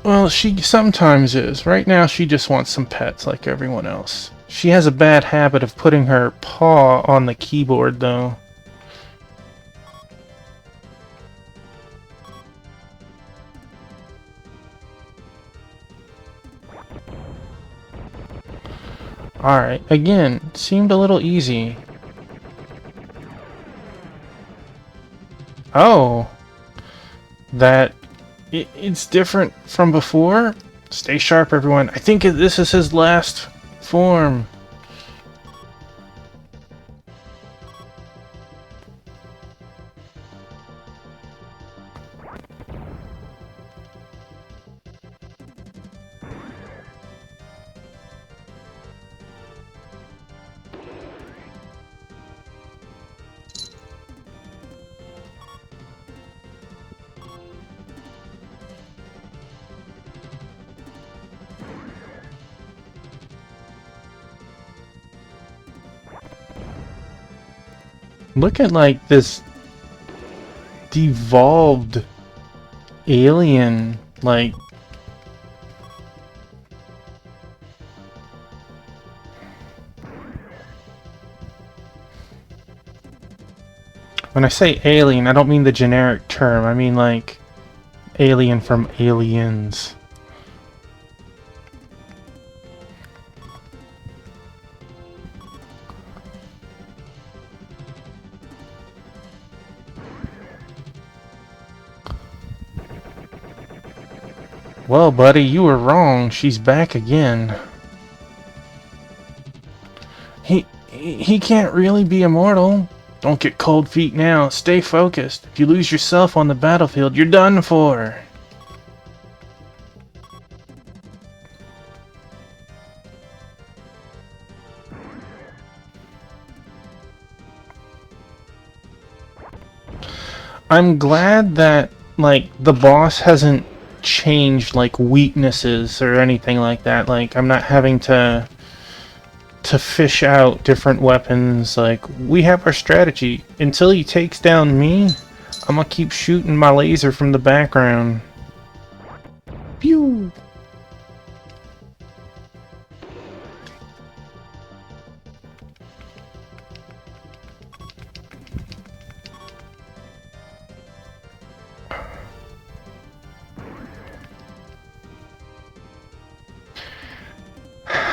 Well, she sometimes is. Right now, she just wants some pets like everyone else. She has a bad habit of putting her paw on the keyboard, though. Alright, again, seemed a little easy. Oh. It's different from before? Stay sharp, everyone. I think this is his last form. Look at, like, this devolved alien, like... When I say alien, I don't mean the generic term. I mean, like, alien from Aliens. Well, buddy, you were wrong. She's back again. He can't really be immortal. Don't get cold feet now. Stay focused. If you lose yourself on the battlefield, you're done for. I'm glad that, like, the boss hasn't changed, like, weaknesses or anything like that. Like, I'm not having to fish out different weapons. Like, we have our strategy. Until he takes down me, I'm gonna keep shooting my laser from the background. Pew!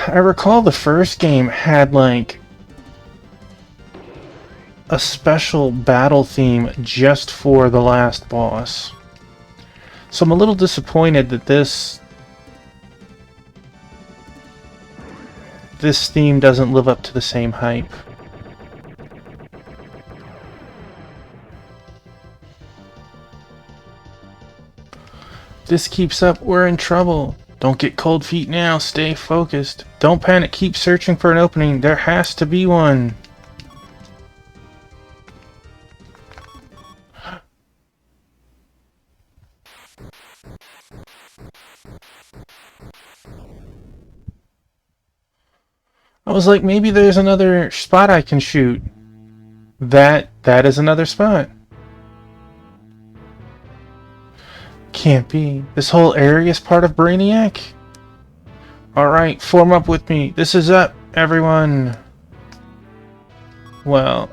I recall the first game had, like, a special battle theme just for the last boss. So I'm a little disappointed that this theme doesn't live up to the same hype. If this keeps up, we're in trouble. Don't get cold feet now, stay focused. Don't panic, keep searching for an opening. There has to be one. I was like, maybe there's another spot I can shoot. That is another spot. Can't be. This whole area is part of Brainiac? Alright, form up with me. This is up, everyone. Well...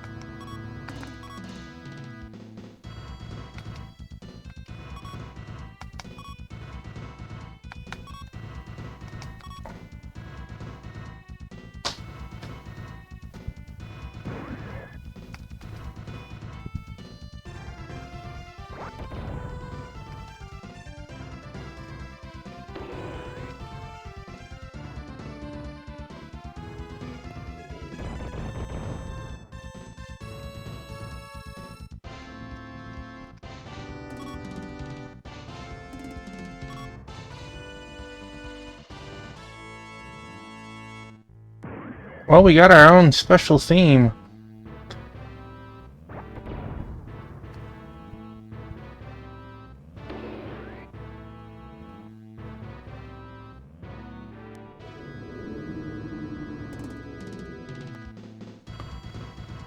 Well, we got our own special theme.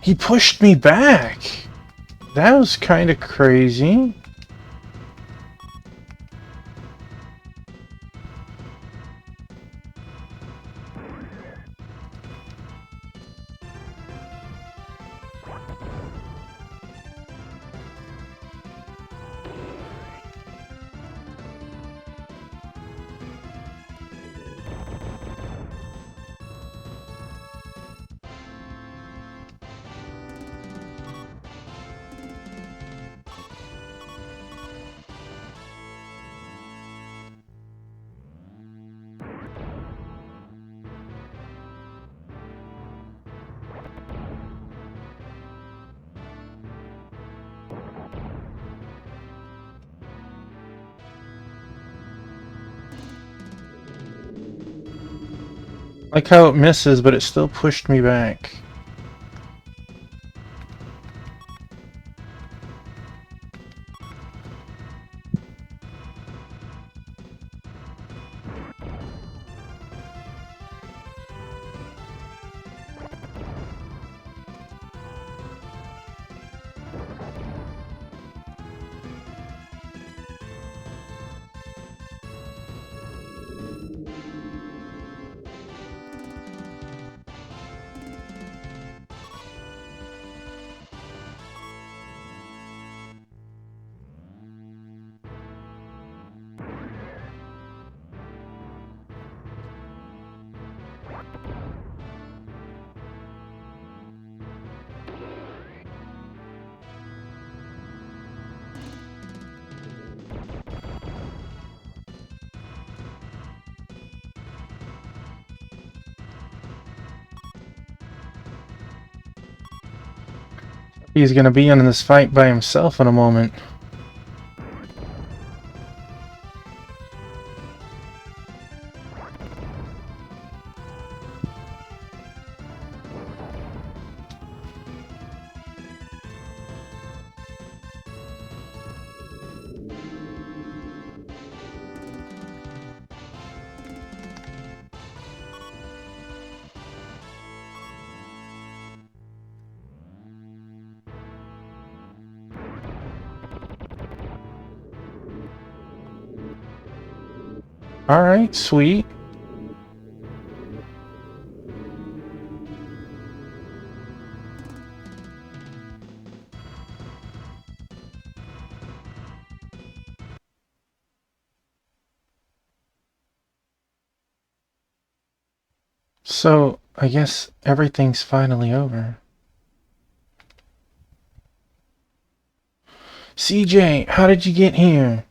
He pushed me back. That was kind of crazy. Like how it misses, but it still pushed me back. He's gonna be in this fight by himself in a moment. Alright, sweet. So, I guess everything's finally over. CJ, how did you get here?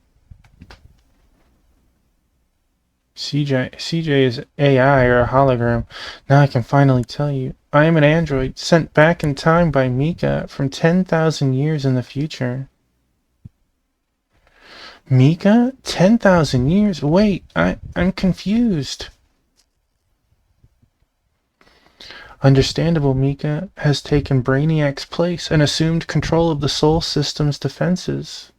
CJ is AI or a hologram. Now I can finally tell you. I am an android sent back in time by Mika from 10,000 years in the future. Mika? 10,000 years? Wait, I'm confused. Understandable, Mika has taken Brainiac's place and assumed control of the Sol System's defenses.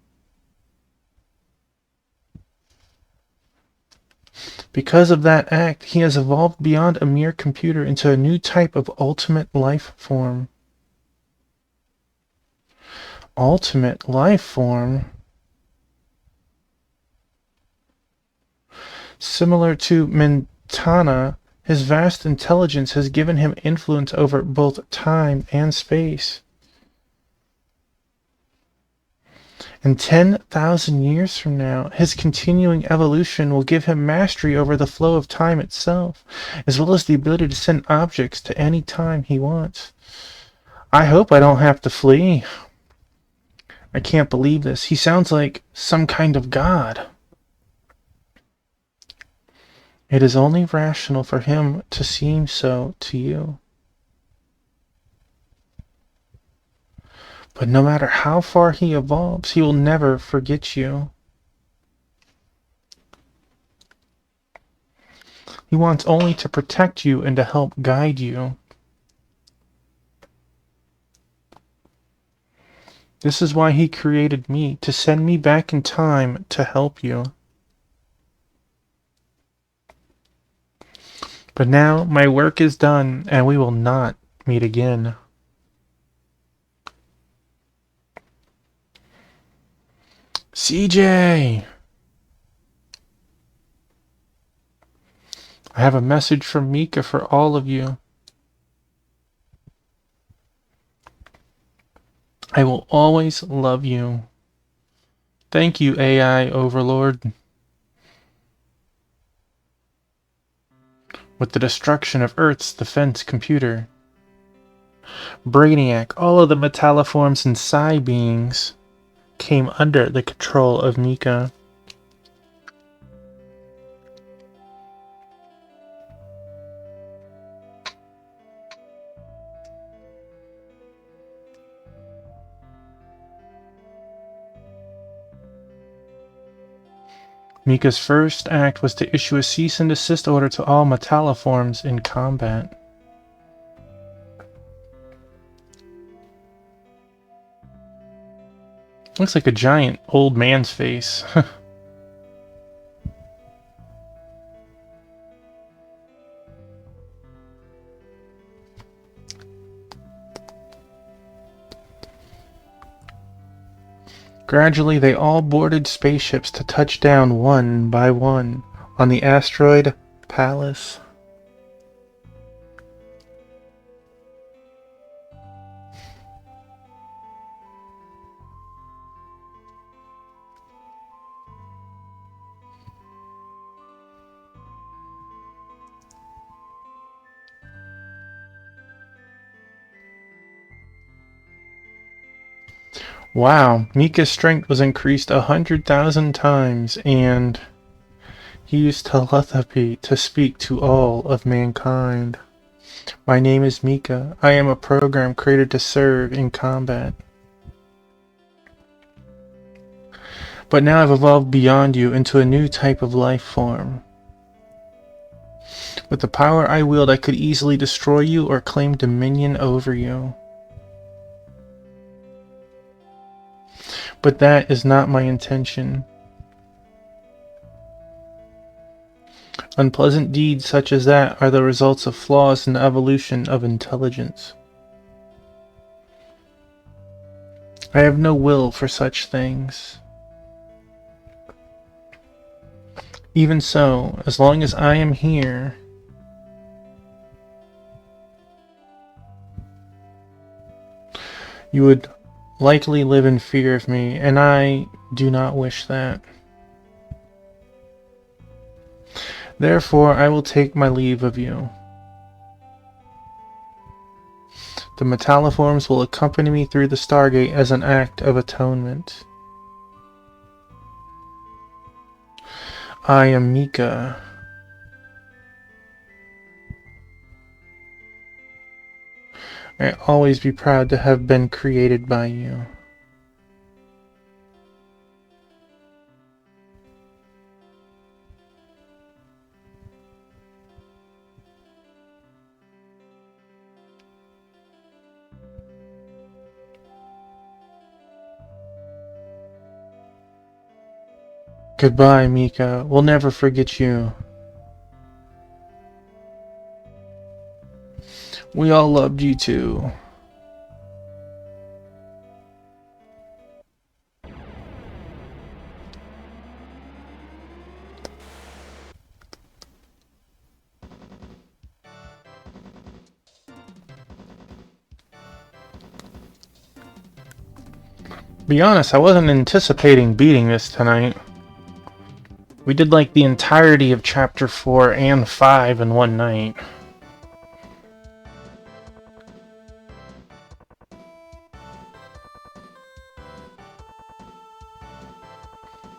Because of that act, he has evolved beyond a mere computer into a new type of ultimate life form. Ultimate life form? Similar to Mentana, his vast intelligence has given him influence over both time and space. And 10,000 years from now, his continuing evolution will give him mastery over the flow of time itself, as well as the ability to send objects to any time he wants. I hope I don't have to flee. I can't believe this. He sounds like some kind of god. It is only rational for him to seem so to you. But no matter how far he evolves, he will never forget you. He wants only to protect you and to help guide you. This is why he created me, to send me back in time to help you. But now my work is done, and we will not meet again. CJ! I have a message from Mika for all of you. I will always love you. Thank you, AI Overlord. With the destruction of Earth's defense computer, Brainiac, all of the metalliforms and psi beings came under the control of Mika. Mika's first act was to issue a cease and desist order to all metalliforms in combat. Looks like a giant old man's face. Gradually, they all boarded spaceships to touch down one by one on the asteroid Pallas. Wow, Mika's strength was increased 100,000 times, and he used telepathy to speak to all of mankind. My name is Mika. I am a program created to serve in combat. But now I've evolved beyond you into a new type of life form. With the power I wield, I could easily destroy you or claim dominion over you. But that is not my intention. Unpleasant deeds such as that are the results of flaws in the evolution of intelligence. I have no will for such things. Even so, as long as I am here, you would likely live in fear of me, and I do not wish that. Therefore, I will take my leave of you. The metalliforms will accompany me through the Stargate as an act of atonement. I am Mika. I'll always be proud to have been created by you. Goodbye, Mika. We'll never forget you. We all loved you too. Be honest, I wasn't anticipating beating this tonight. We did like the entirety of chapter 4 and 5 in one night.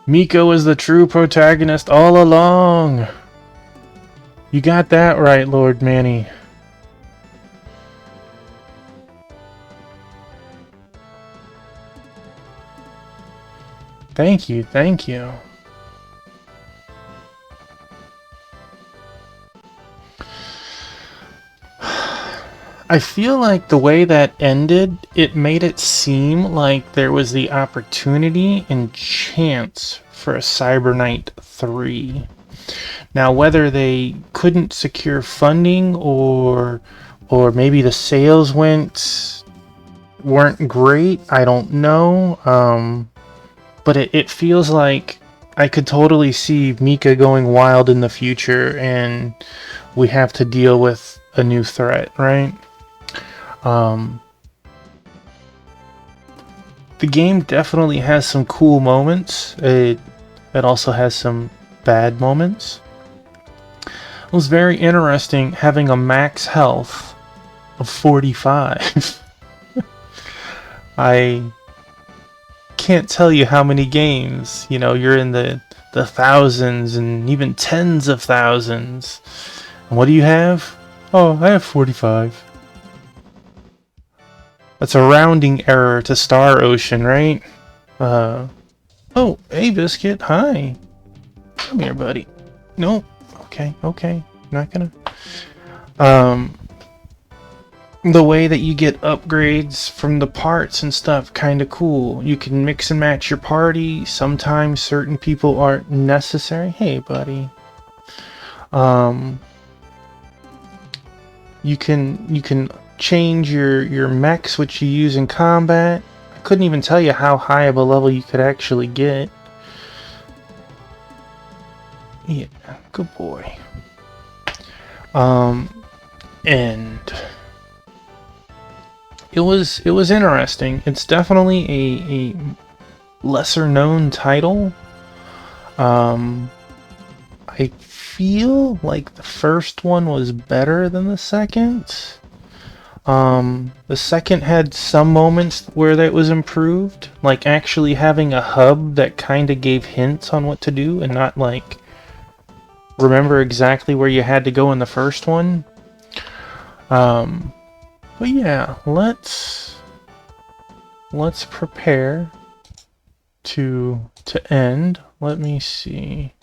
Miko was the true protagonist all along. You got that right, Lord Manny. Thank you, thank you. I feel like the way that ended, it made it seem like there was the opportunity and chance for a Cyber Knight 3. Now, whether they couldn't secure funding or maybe the sales weren't great, I don't know. But it feels like I could totally see Mika going wild in the future, and we have to deal with a new threat, right? The game definitely has some cool moments. It also has some bad moments. It was very interesting having a max health of 45. I can't tell you how many games, you know, you're in the thousands and even tens of thousands. And what do you have? Oh, I have 45. That's a rounding error to Star Ocean, right? Oh, hey, Biscuit, hi. Come here, buddy. No, okay, not gonna. The way that you get upgrades from the parts and stuff, kinda cool. You can mix and match your party. Sometimes certain people aren't necessary. Hey, buddy. You can change your mechs which you use in combat. I couldn't even tell you how high of a level you could actually get. Yeah, good boy. And it was interesting. It's definitely a lesser known title. I feel like the first one was better than the second. The second had some moments where that was improved, like actually having a hub that kind of gave hints on what to do and not like remember exactly where you had to go in the first one. But yeah, let's prepare to end. Let me see.